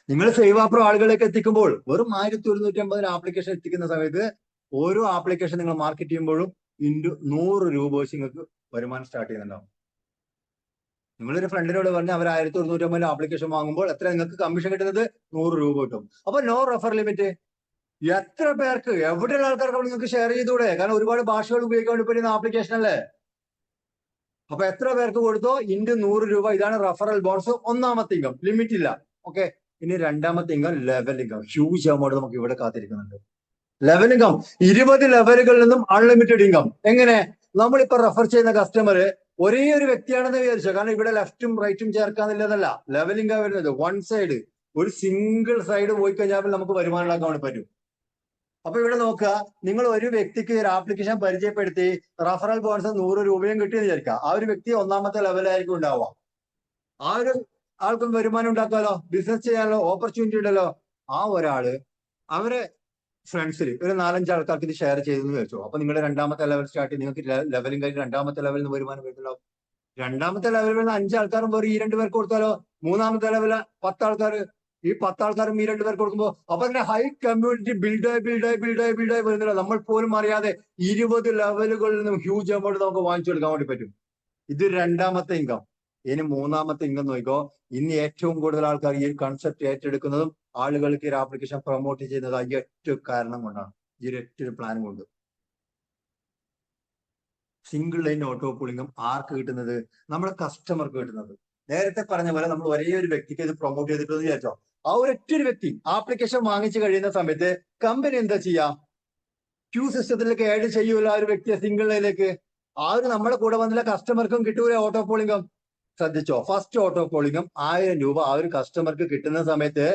നിങ്ങൾ സേവാ പ്രോ ആളുകളിലേക്ക് എത്തിക്കുമ്പോൾ വെറും 1150 ആപ്ലിക്കേഷൻ എത്തിക്കുന്ന സമയത്ത് ഓരോ ആപ്ലിക്കേഷൻ നിങ്ങൾ മാർക്കറ്റ് ചെയ്യുമ്പോഴും ×100 രൂപ വെച്ച് നിങ്ങൾക്ക് വരുമാനം സ്റ്റാർട്ട് ചെയ്യുന്നുണ്ടാവും. നിങ്ങളൊരു ഫ്രണ്ടിനോട് പറഞ്ഞാൽ അവർ 1150 ആപ്ലിക്കേഷൻ വാങ്ങുമ്പോൾ എത്ര നിങ്ങൾക്ക് കമ്മീഷൻ കിട്ടുന്നത്? 100 രൂപ കിട്ടും. അപ്പൊ നോ റെഫർ ലിമിറ്റ്. എത്ര പേർക്ക്, എവിടെയുള്ള ആൾക്കാർക്ക് നിങ്ങൾക്ക് ഷെയർ ചെയ്തുകൂടെ? കാരണം ഒരുപാട് ഭാഷകൾ ഉപയോഗിക്കാൻ വേണ്ടി പറ്റുന്ന ആപ്ലിക്കേഷൻ അല്ലേ. അപ്പൊ എത്ര പേർക്ക് കൊടുത്തോ ×100 രൂപ. ഇതാണ് റെഫറൽ ബോണസ്. ഒന്നാമത്തെ ഇൻകം, ലിമിറ്റ് ഇല്ല. ഓക്കെ. ഇനി രണ്ടാമത്തെ income level income. Huge amount നമുക്ക് ഇവിടെ കാത്തിരിക്കുന്നുണ്ട്. ലെവൽ ഇൻകം 20 ലെവലുകളിൽ നിന്നും അൺലിമിറ്റഡ് ഇൻകം. എങ്ങനെ? നമ്മളിപ്പോ റെഫർ ചെയ്യുന്ന കസ്റ്റമർ ഒരേ ഒരു വ്യക്തിയാണെന്ന് വിചാരിച്ചോ. കാരണം ഇവിടെ ലെഫ്റ്റും റൈറ്റും ചേർക്കാന്നില്ലതല്ല ലെവൽ ഇൻകം വരുന്നത്. വൺ സൈഡ്, ഒരു സിംഗിൾ സൈഡ് പോയി കഴിഞ്ഞാൽ നമുക്ക് വരുമാനം ഉണ്ടാക്കാൻ വേണ്ടി പറ്റും. അപ്പൊ ഇവിടെ നോക്കുക, നിങ്ങൾ ഒരു വ്യക്തിക്ക് ഒരു ആപ്ലിക്കേഷൻ പരിചയപ്പെടുത്തി റഫറൽ ബോണസ് 100 രൂപയും കിട്ടിയെന്ന് വിചാരിക്കുക. ആ ഒരു വ്യക്തി ഒന്നാമത്തെ ലെവലായിരിക്കും ഉണ്ടാവുക. ആ ഒരു ആൾക്കും വരുമാനം ഉണ്ടാക്കാമല്ലോ, ബിസിനസ് ചെയ്യാനല്ലോ, ഓപ്പർച്യൂണിറ്റി ഉണ്ടല്ലോ. ആ ഒരാള് അവരെ ഫ്രണ്ട്സിൽ ഒരു 4-5 ആൾക്കാർക്ക് ഇത് ഷെയർ ചെയ്തെന്ന് വെച്ചോ. അപ്പൊ നിങ്ങളുടെ രണ്ടാമത്തെ ലെവൽ സ്റ്റാർട്ട് ചെയ്ത് നിങ്ങൾക്ക് ലെവലും കഴിഞ്ഞ് രണ്ടാമത്തെ ലെവലിൽ നിന്ന് വരുമാനം വരുന്നുണ്ടാവും. രണ്ടാമത്തെ ലെവലിൽ വരുന്ന 5 ആൾക്കാരും വേറെ ഈ 2 പേർക്ക് കൊടുത്താലോ. മൂന്നാമത്തെ ലെവല് 10 ആൾക്കാർ, ഈ 10 ആൾക്കാരും ഈ 2 പേർക്ക് കൊടുക്കുമ്പോൾ അപ്പൊ അങ്ങനെ ഹൈ കമ്മ്യൂണിറ്റി ബിൽഡായി വരുന്നില്ല. നമ്മൾ പോലും അറിയാതെ 20 ലെവലുകളിൽ നിന്നും ഹ്യൂജ് എമൗണ്ട് നമുക്ക് വാങ്ങിച്ചെടുക്കാൻ വേണ്ടി പറ്റും. ഇത് രണ്ടാമത്തെ ഇൻകം. ഇനി മൂന്നാമത്തെ ഇൻകം നോക്കിക്കോ. ഇന്ന് ഏറ്റവും കൂടുതൽ ആൾക്കാർ ഈ ഒരു കൺസെപ്റ്റ് ഏറ്റെടുക്കുന്നതും ആളുകൾക്ക് ഈ ആപ്ലിക്കേഷൻ പ്രൊമോട്ട് ചെയ്യുന്നത് ഈ ഒറ്റ കാരണം കൊണ്ടാണ്, ഈ ഒറ്റ പ്ലാൻ കൊണ്ട്. സിംഗിൾ ലൈൻ ഓട്ടോ പൂളിംഗും ആർക്ക് കിട്ടുന്നത്? നമ്മുടെ കസ്റ്റമർക്ക് കിട്ടുന്നത്. നേരത്തെ പറഞ്ഞ പോലെ നമ്മൾ ഒരേ ഒരു വ്യക്തിക്ക് ഇത് പ്രൊമോട്ട് ചെയ്തിട്ടെന്ന് വിചാരിച്ചോ. ആ ഒരൊറ്റ വ്യക്തി ആപ്ലിക്കേഷൻ വാങ്ങിച്ചു കഴിയുന്ന സമയത്ത് കമ്പനി എന്താ ചെയ്യാം? ക്യൂ സിസ്റ്റത്തിലേക്ക് ആഡ് ചെയ്യൂല ആ ഒരു വ്യക്തിയെ സിംഗിൾ ലൈനിലേക്ക്. ആ ഒരു നമ്മുടെ കൂടെ വന്നില്ല കസ്റ്റമർക്കും കിട്ടൂല ഓട്ടോ പൂളിംഗം. ശ്രദ്ധിച്ചോ, ഫസ്റ്റ് ഓട്ടോ പൂളിംഗം 1000 രൂപ ആ ഒരു കസ്റ്റമർക്ക് കിട്ടുന്ന സമയത്ത്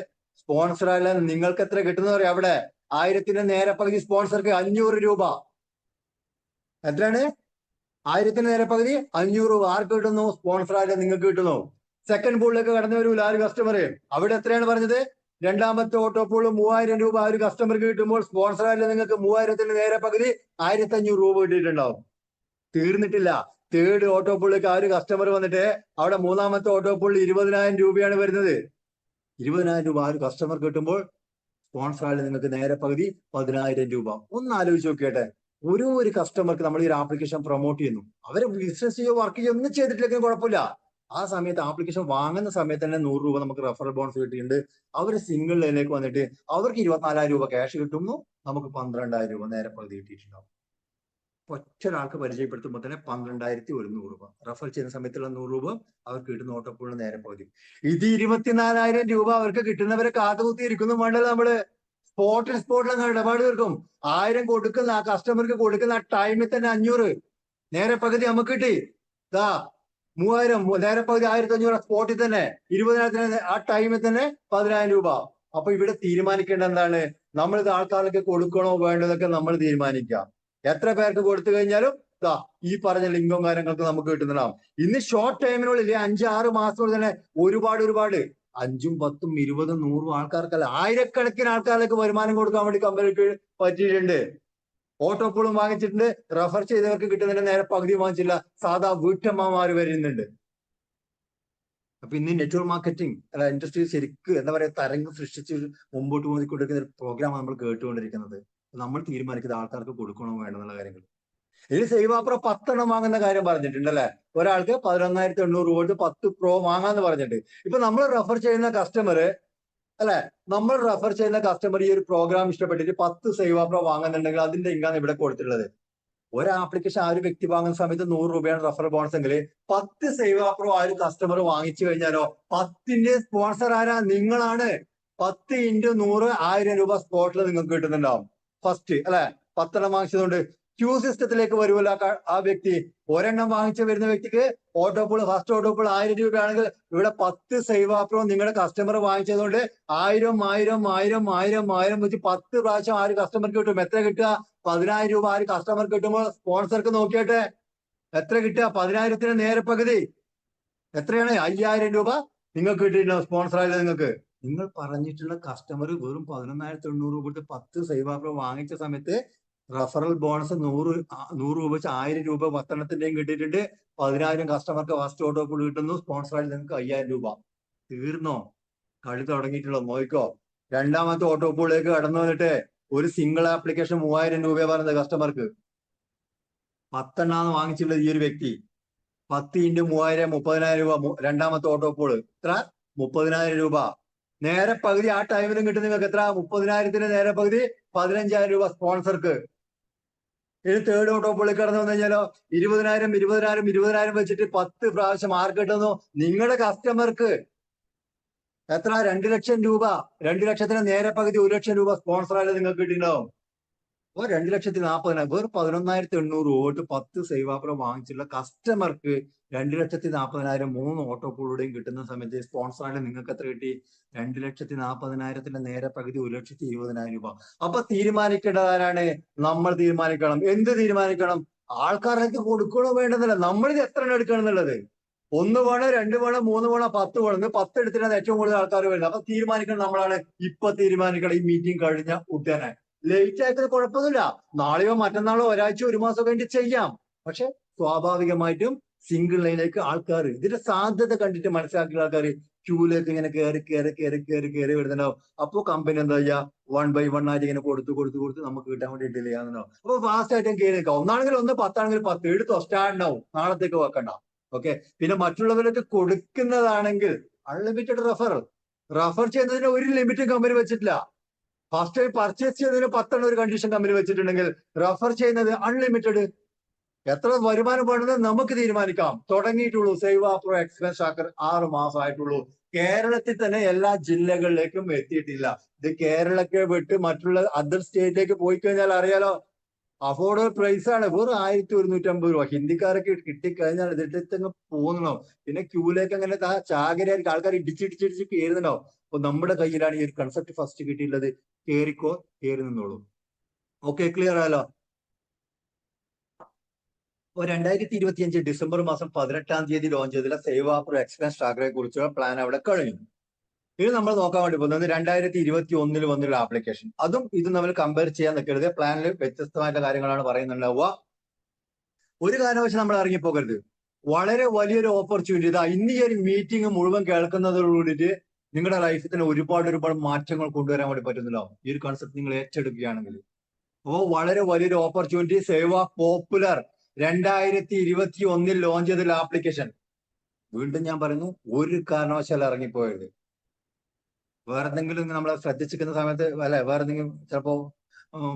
സ്പോൺസർ ആയാലും നിങ്ങൾക്ക് എത്ര കിട്ടുന്ന പറയാം. അവിടെ 1000ന്റെ നേരെ പകുതി സ്പോൺസർക്ക് 500 രൂപ. എത്രയാണ്? 1000ന്റെ നേരെ പകുതി 500 രൂപ ആർക്ക് കിട്ടുന്നു? സ്പോൺസർ ആയാലും നിങ്ങൾക്ക് കിട്ടുന്നു. സെക്കൻഡ് പൂളിലേക്ക് കടന്നു വരൂല ആ ഒരു കസ്റ്റമർ. അവിടെ എത്രയാണ് പറഞ്ഞത്? രണ്ടാമത്തെ ഓട്ടോ പൂൾ 3000 രൂപ ആ ഒരു കസ്റ്റമർക്ക് കിട്ടുമ്പോൾ സ്പോൺസറായിട്ട് നിങ്ങൾക്ക് 3000ത്തിന് നേരെ പകുതി 1500 രൂപ കിട്ടിയിട്ടുണ്ടാവും. തീർന്നിട്ടില്ല. തേർഡ് ഓട്ടോ പൂളിലേക്ക് ആ ഒരു കസ്റ്റമർ വന്നിട്ട് അവിടെ മൂന്നാമത്തെ ഓട്ടോ പൂളിൽ 20,000 രൂപയാണ് വരുന്നത്. 20,000 രൂപ ആ ഒരു കസ്റ്റമർ കിട്ടുമ്പോൾ സ്പോൺസറായിട്ട് നിങ്ങൾക്ക് നേരെ പകുതി 10,000 രൂപ. ഒന്ന് ആലോചിച്ച് നോക്കിയട്ടെ. ഒരു കസ്റ്റമർക്ക് നമ്മൾ ഈ ഒരു ആപ്ലിക്കേഷൻ പ്രൊമോട്ട് ചെയ്യുന്നു, അവരെ ബിസിനസ് ചെയ്യോ വർക്ക് ചെയ്യോ ഒന്നും ചെയ്തിട്ടില്ലെങ്കിൽ കുഴപ്പമില്ല. ആ സമയത്ത് ആപ്ലിക്കേഷൻ വാങ്ങുന്ന സമയത്ത് തന്നെ 100 രൂപ നമുക്ക് റെഫറൽ ബോണസ് കിട്ടിയിട്ടുണ്ട്. അവർ സിംഗിൾ ലൈനിലേക്ക് വന്നിട്ട് അവർക്ക് 24,000 രൂപ ക്യാഷ് കിട്ടുന്നു, നമുക്ക് 12,000 രൂപ നേരെ പകുതി കിട്ടിയിട്ടുണ്ടാവും. ഒറ്റ ഒരാൾക്ക് പരിചയപ്പെടുത്തുമ്പോൾ തന്നെ 12,100 രൂപ റെഫർ ചെയ്യുന്ന സമയത്തുള്ള 100 രൂപ അവർക്ക് കിട്ടുന്ന ഓട്ടോപ്പുള്ള നേരെ പകുതി. ഇത് 24,000 രൂപ അവർക്ക് കിട്ടുന്നവരെ കാത്തുകുത്തി ഇരിക്കുന്നു വേണ്ടല്ലോ. നമ്മള് സ്പോട്ടിൽ ഇടപാട് തീർക്കും. 1000 കൊടുക്കുന്ന ആ കസ്റ്റമർക്ക് കൊടുക്കുന്ന ആ ടൈമിൽ തന്നെ 500 നേരെ പകുതി നമുക്ക് കിട്ടി. 3000 നേരെ പകുതി 1500 സ്പോട്ടിൽ തന്നെ. 20,000 ആ ടൈമിൽ തന്നെ 10,000 രൂപ. അപ്പൊ ഇവിടെ തീരുമാനിക്കേണ്ട എന്താണ്? നമ്മൾ ഇത് ആൾക്കാർക്ക് കൊടുക്കണോ വേണ്ടതൊക്കെ നമ്മൾ തീരുമാനിക്കാം. എത്ര പേർക്ക് കൊടുത്തു കഴിഞ്ഞാലും ഈ പറഞ്ഞ ലിങ്കും കാര്യങ്ങൾക്ക് നമുക്ക് കിട്ടുന്നതാണ്. ഇന്ന് ഷോർട്ട് ടൈമിനുള്ളിൽ 5-6 മാസത്തിനുള്ളിൽ തന്നെ ഒരുപാട് 5ഉം 10ഉം 20ഉം 100ഉം ആൾക്കാർക്കല്ല, ആയിരക്കണക്കിന് ആൾക്കാർക്ക് വരുമാനം കൊടുക്കാൻ വേണ്ടി കമ്പനിക്ക് പറ്റിയിട്ടുണ്ട്. ഓട്ടോപ്പുളും വാങ്ങിച്ചിട്ടുണ്ട്. റെഫർ ചെയ്തവർക്ക് കിട്ടുന്നതിന്റെ നേരെ പകുതി വാങ്ങിച്ചില്ല. സാധാ വീട്ടമ്മമാര് വരുന്നുണ്ട്. അപ്പൊ ഇന്ന് നെറ്റ്വർക്ക് മാർക്കറ്റിംഗ് ഇൻഡസ്ട്രി ശരിക്കും എന്താ പറയാ തരംഗം സൃഷ്ടിച്ച് മുമ്പോട്ട് പോയിക്കൊണ്ടിരിക്കുന്ന ഒരു പ്രോഗ്രാമാണ് നമ്മൾ കേട്ടുകൊണ്ടിരിക്കുന്നത്. നമ്മൾ തീരുമാനിക്കുന്നത് ആൾക്കാർക്ക് കൊടുക്കണോ വേണ്ടെന്നുള്ള കാര്യങ്ങൾ. ഇനി സേവാപ്രോ 10 വാങ്ങുന്ന കാര്യം പറഞ്ഞിട്ടുണ്ടല്ലേ. ഒരാൾക്ക് 11,800 രൂപ 10 പ്രോ വാങ്ങാന്ന് പറഞ്ഞിട്ട്. ഇപ്പൊ നമ്മൾ റെഫർ ചെയ്യുന്ന കസ്റ്റമർ അല്ലെ, നമ്മൾ റെഫർ ചെയ്യുന്ന കസ്റ്റമർ ഈ ഒരു പ്രോഗ്രാം ഇഷ്ടപ്പെട്ടിട്ട് 10 സേവാപ്രോ വാങ്ങുന്നുണ്ടെങ്കിൽ അതിന്റെ ഇൻകം ഇവിടെ കൊടുത്തിട്ടുള്ളത്. ഒരു ആപ്ലിക്കേഷൻ ആ ഒരു വ്യക്തി വാങ്ങുന്ന സമയത്ത് 100 രൂപയാണ് റെഫറൽ ബോണസ് എങ്കിൽ 10 സേവാപ്രോ ആ ഒരു കസ്റ്റമർ വാങ്ങിച്ചു കഴിഞ്ഞാലോ 10ന്റെ സ്പോൺസർ ആരാ? നിങ്ങളാണ്. 10 × 100 1000 രൂപ സ്പോട്ടിൽ നിങ്ങൾക്ക് കിട്ടുന്നുണ്ടാവും. ഫസ്റ്റ് അല്ലെ 10 വാങ്ങിച്ചതുകൊണ്ട് ക്യൂ സിസ്റ്റത്തിലേക്ക് വരുമല്ലോ ആ വ്യക്തി. ഒരെണ്ണം വാങ്ങിച്ചു വരുന്ന വ്യക്തിക്ക് ഓട്ടോപ്പോൾ ഫസ്റ്റ് ഓട്ടോപ്പോൾ 1000 രൂപയാണെങ്കിൽ ഇവിടെ 10 സേവാപ്രോ നിങ്ങളുടെ കസ്റ്റമർ വാങ്ങിച്ചതുകൊണ്ട് 1000 വെച്ച് 10 പ്രാവശ്യം ആ ഒരു കസ്റ്റമർക്ക് കിട്ടും. എത്ര കിട്ടുക? 10,000 രൂപ ആ ഒരു കസ്റ്റമർക്ക് കിട്ടുമ്പോൾ സ്പോൺസർക്ക് നോക്കിയിട്ട് എത്ര കിട്ടുക? 10,000ത്തിന് നേരെ പകുതി എത്രയാണ്? 5,000 രൂപ നിങ്ങൾക്ക് കിട്ടിയിട്ടുണ്ടാവും സ്പോൺസറായത്. നിങ്ങൾ പറഞ്ഞിട്ടുള്ള കസ്റ്റമർ വെറും 11,800 രൂപ 10 സേവാപ്രോ വാങ്ങിച്ച സമയത്ത് റെഫറൽ ബോണസ് 100 രൂപ വെച്ച് 1000 രൂപ 10 കിട്ടിയിട്ടുണ്ട്. 10,000 കസ്റ്റമർക്ക് ഫസ്റ്റ് ഓട്ടോപ്പോൾ കിട്ടുന്നു. സ്പോൺസറായിട്ട് നിങ്ങൾക്ക് 5,000 രൂപ. തീർന്നോ? കളി തുടങ്ങിയിട്ടുള്ളൂ. നോക്കിക്കോ. രണ്ടാമത്തെ ഓട്ടോപ്പോളിലേക്ക് കടന്നു വന്നിട്ട് ഒരു സിംഗിൾ ആപ്ലിക്കേഷൻ 3,000 രൂപ പറഞ്ഞത് കസ്റ്റമർക്ക്. 10 വാങ്ങിച്ചുള്ളത് ഈ ഒരു വ്യക്തി. 10 × 3,000 30,000 രൂപ. രണ്ടാമത്തെ ഓട്ടോപ്പോൾ എത്ര? 30,000 രൂപ. നേരെ പകുതി ആ ടൈമിലും കിട്ടും നിങ്ങൾക്ക് എത്ര? 30,000ത്തിന് നേരെ പകുതി 15,000 രൂപ സ്പോൺസർക്ക്. ഇനി തേർഡ് ഓട്ടോപ്പോളിൽ കടന്നു വന്നു കഴിഞ്ഞാലോ 20,000 വെച്ചിട്ട് 10 പ്രാവശ്യം ആർക്ക് കിട്ടുന്നു? നിങ്ങളുടെ കസ്റ്റമർക്ക് എത്ര? 2 ലക്ഷം രൂപ. 2 ലക്ഷത്തിന് നേരെ പകുതി 1 ലക്ഷം രൂപ സ്പോൺസറായിട്ട് നിങ്ങൾക്ക് കിട്ടിയിട്ടുണ്ടാവും. അപ്പൊ 2,40,000 വെറും 11,800 രൂപ 10 സേവാപ്രോ വാങ്ങിച്ചുള്ള കസ്റ്റമർക്ക് 2,40,000 3 ഓട്ടോപ്പോളുടെയും കിട്ടുന്ന സമയത്ത് സ്പോൺസറായിട്ട് നിങ്ങൾക്ക് എത്ര കിട്ടി? 2,40,000 നേരെ പകുതി 1,20,000 രൂപ. അപ്പൊ തീരുമാനിക്കേണ്ടത് ആരാണ്? നമ്മൾ തീരുമാനിക്കണം. എന്ത് തീരുമാനിക്കണം? ആൾക്കാർക്ക് കൊടുക്കണോ വേണ്ടതല്ല, നമ്മളിത് എത്ര എടുക്കണം എന്നുള്ളത്. 1 വേണം, 2 വേണം, 3 വേണം, 10 വേണം. 10 എടുത്തിട്ടാണ് ഏറ്റവും കൂടുതൽ ആൾക്കാർ വരുന്നത്. അപ്പൊ തീരുമാനിക്കണം നമ്മളാണ്. ഇപ്പൊ തീരുമാനിക്കണം. ഈ മീറ്റിംഗ് കഴിഞ്ഞ ഉടനെ. ലേറ്റ് ആക്കുന്നത് കുഴപ്പമൊന്നുമില്ല. നാളെയോ മറ്റന്നാളോ ഒരാഴ്ച 1 മാസം കഴിഞ്ഞിട്ട് ചെയ്യാം. പക്ഷെ സ്വാഭാവികമായിട്ടും സിംഗിൾ ലൈനിലേക്ക് ആൾക്കാർ ഇതിന്റെ സാധ്യത കണ്ടിട്ട് മനസ്സിലാക്കിയ ആൾക്കാർ ക്യൂലേക്ക് ഇങ്ങനെ കയറി വരുന്നുണ്ടാവും. അപ്പൊ കമ്പനി എന്താ ചെയ്യുക? 1 by 1 ആയിട്ട് ഇങ്ങനെ കൊടുത്ത് നമുക്ക് കിട്ടാൻ വേണ്ടി ഡിലേ ചെയ്യാന്നുണ്ടാവും. അപ്പൊ ഫാസ്റ്റ് ആയിട്ടും കയറി നിൽക്കാം. 1 ആണെങ്കിൽ 1, 10 ആണെങ്കിൽ 10 എടുത്തോ, സ്റ്റാർട്ട് ഉണ്ടാവും. നാളത്തേക്ക് വെക്കണ്ട. ഓക്കെ. പിന്നെ മറ്റുള്ളവർക്ക് കൊടുക്കുന്നതാണെങ്കിൽ അൺലിമിറ്റഡ് റെഫർ ചെയ്യുന്നതിന് ഒരു ലിമിറ്റും കമ്പനി വെച്ചിട്ടില്ല. ഫസ്റ്റ് പർച്ചേസ് ചെയ്തതിന് 10 ഒരു കണ്ടീഷൻ കമ്പനി വെച്ചിട്ടുണ്ടെങ്കിൽ റെഫർ ചെയ്യുന്നത് അൺലിമിറ്റഡ്. എത്ര വരുമാനം വേണമെന്ന് നമുക്ക് തീരുമാനിക്കാം. തുടങ്ങിയിട്ടുള്ളൂ. സേവാപ്രോ എക്സ്പെൻസ് ട്രാക്കർ 6 മാസമായിട്ടുള്ളൂ. കേരളത്തിൽ തന്നെ എല്ലാ ജില്ലകളിലേക്കും എത്തിയിട്ടില്ല. ഇത് കേരളത്തെ വിട്ട് മറ്റുള്ള അതർ സ്റ്റേറ്റിലേക്ക് പോയി കഴിഞ്ഞാൽ അറിയാലോ, അഫോർഡബിൾ പ്രൈസ് ആണ്. വെറും 1,150 രൂപ. ഹിന്ദിക്കാരൊക്കെ കിട്ടിക്കഴിഞ്ഞാൽ ഇതിട്ടങ്ങ് പോകുന്നുണ്ടോ. പിന്നെ ക്യൂലേക്ക് അങ്ങനെ ചാകരയായിരിക്കും. ആൾക്കാർ ഇടിച്ചിടിച്ച് കയറുന്നുണ്ടാവും. അപ്പൊ നമ്മുടെ കയ്യിലാണ് ഈ ഒരു കൺസെപ്റ്റ് ഫസ്റ്റ് കിട്ടിയിട്ടുള്ളത്. കയറി നിന്നോളൂ. ഓക്കെ, ക്ലിയർ ആയല്ലോ? അപ്പോൾ 2025 ഡിസംബർ മാസം 18 ലോഞ്ച് ചെയ്തിട്ടുള്ള സേവ് ആപ്പ് എക്സ്പെൻസ് ട്രാക്കറെ കുറിച്ചുള്ള പ്ലാൻ അവിടെ കഴിഞ്ഞു. ഇത് നമ്മൾ നോക്കാൻ വേണ്ടി പോകുന്നത് 2021 വന്നുള്ള ആപ്ലിക്കേഷൻ. അതും ഇതും നമ്മൾ കമ്പയർ ചെയ്യാൻ നിൽക്കരുത്. പ്ലാനിൽ വ്യത്യസ്തമായിട്ടുള്ള കാര്യങ്ങളാണ് പറയുന്നുണ്ടാവുക. ഒരു കാരണവശാലും നമ്മൾ ഇറങ്ങിപ്പോകരുത്. വളരെ വലിയൊരു ഓപ്പർച്യൂണിറ്റി. ഇതാ ഇന്ന് ഈ ഒരു മീറ്റിംഗ് മുഴുവൻ കേൾക്കുന്നതോടുകൂടിയിട്ട് നിങ്ങളുടെ ലൈഫിൽ തന്നെ ഒരുപാട് മാറ്റങ്ങൾ കൊണ്ടുവരാൻ വേണ്ടി പറ്റുന്നല്ലോ ഈ ഒരു കൺസെപ്റ്റ് നിങ്ങൾ ഏറ്റെടുക്കുകയാണെങ്കിൽ. അപ്പോൾ വളരെ വലിയൊരു ഓപ്പർച്യൂണിറ്റി. സേവ പോപ്പുലർ 2021 ലോഞ്ച് ചെയ്തിട്ടുള്ള ആപ്ലിക്കേഷൻ. വീണ്ടും ഞാൻ പറയുന്നു, ഒരു കാരണവശാലും ഇറങ്ങിപ്പോയത്. വേറെ എന്തെങ്കിലും നമ്മളെ ശ്രദ്ധിച്ചിരിക്കുന്ന സമയത്ത് അല്ലെ, വേറെ എന്തെങ്കിലും ചിലപ്പോ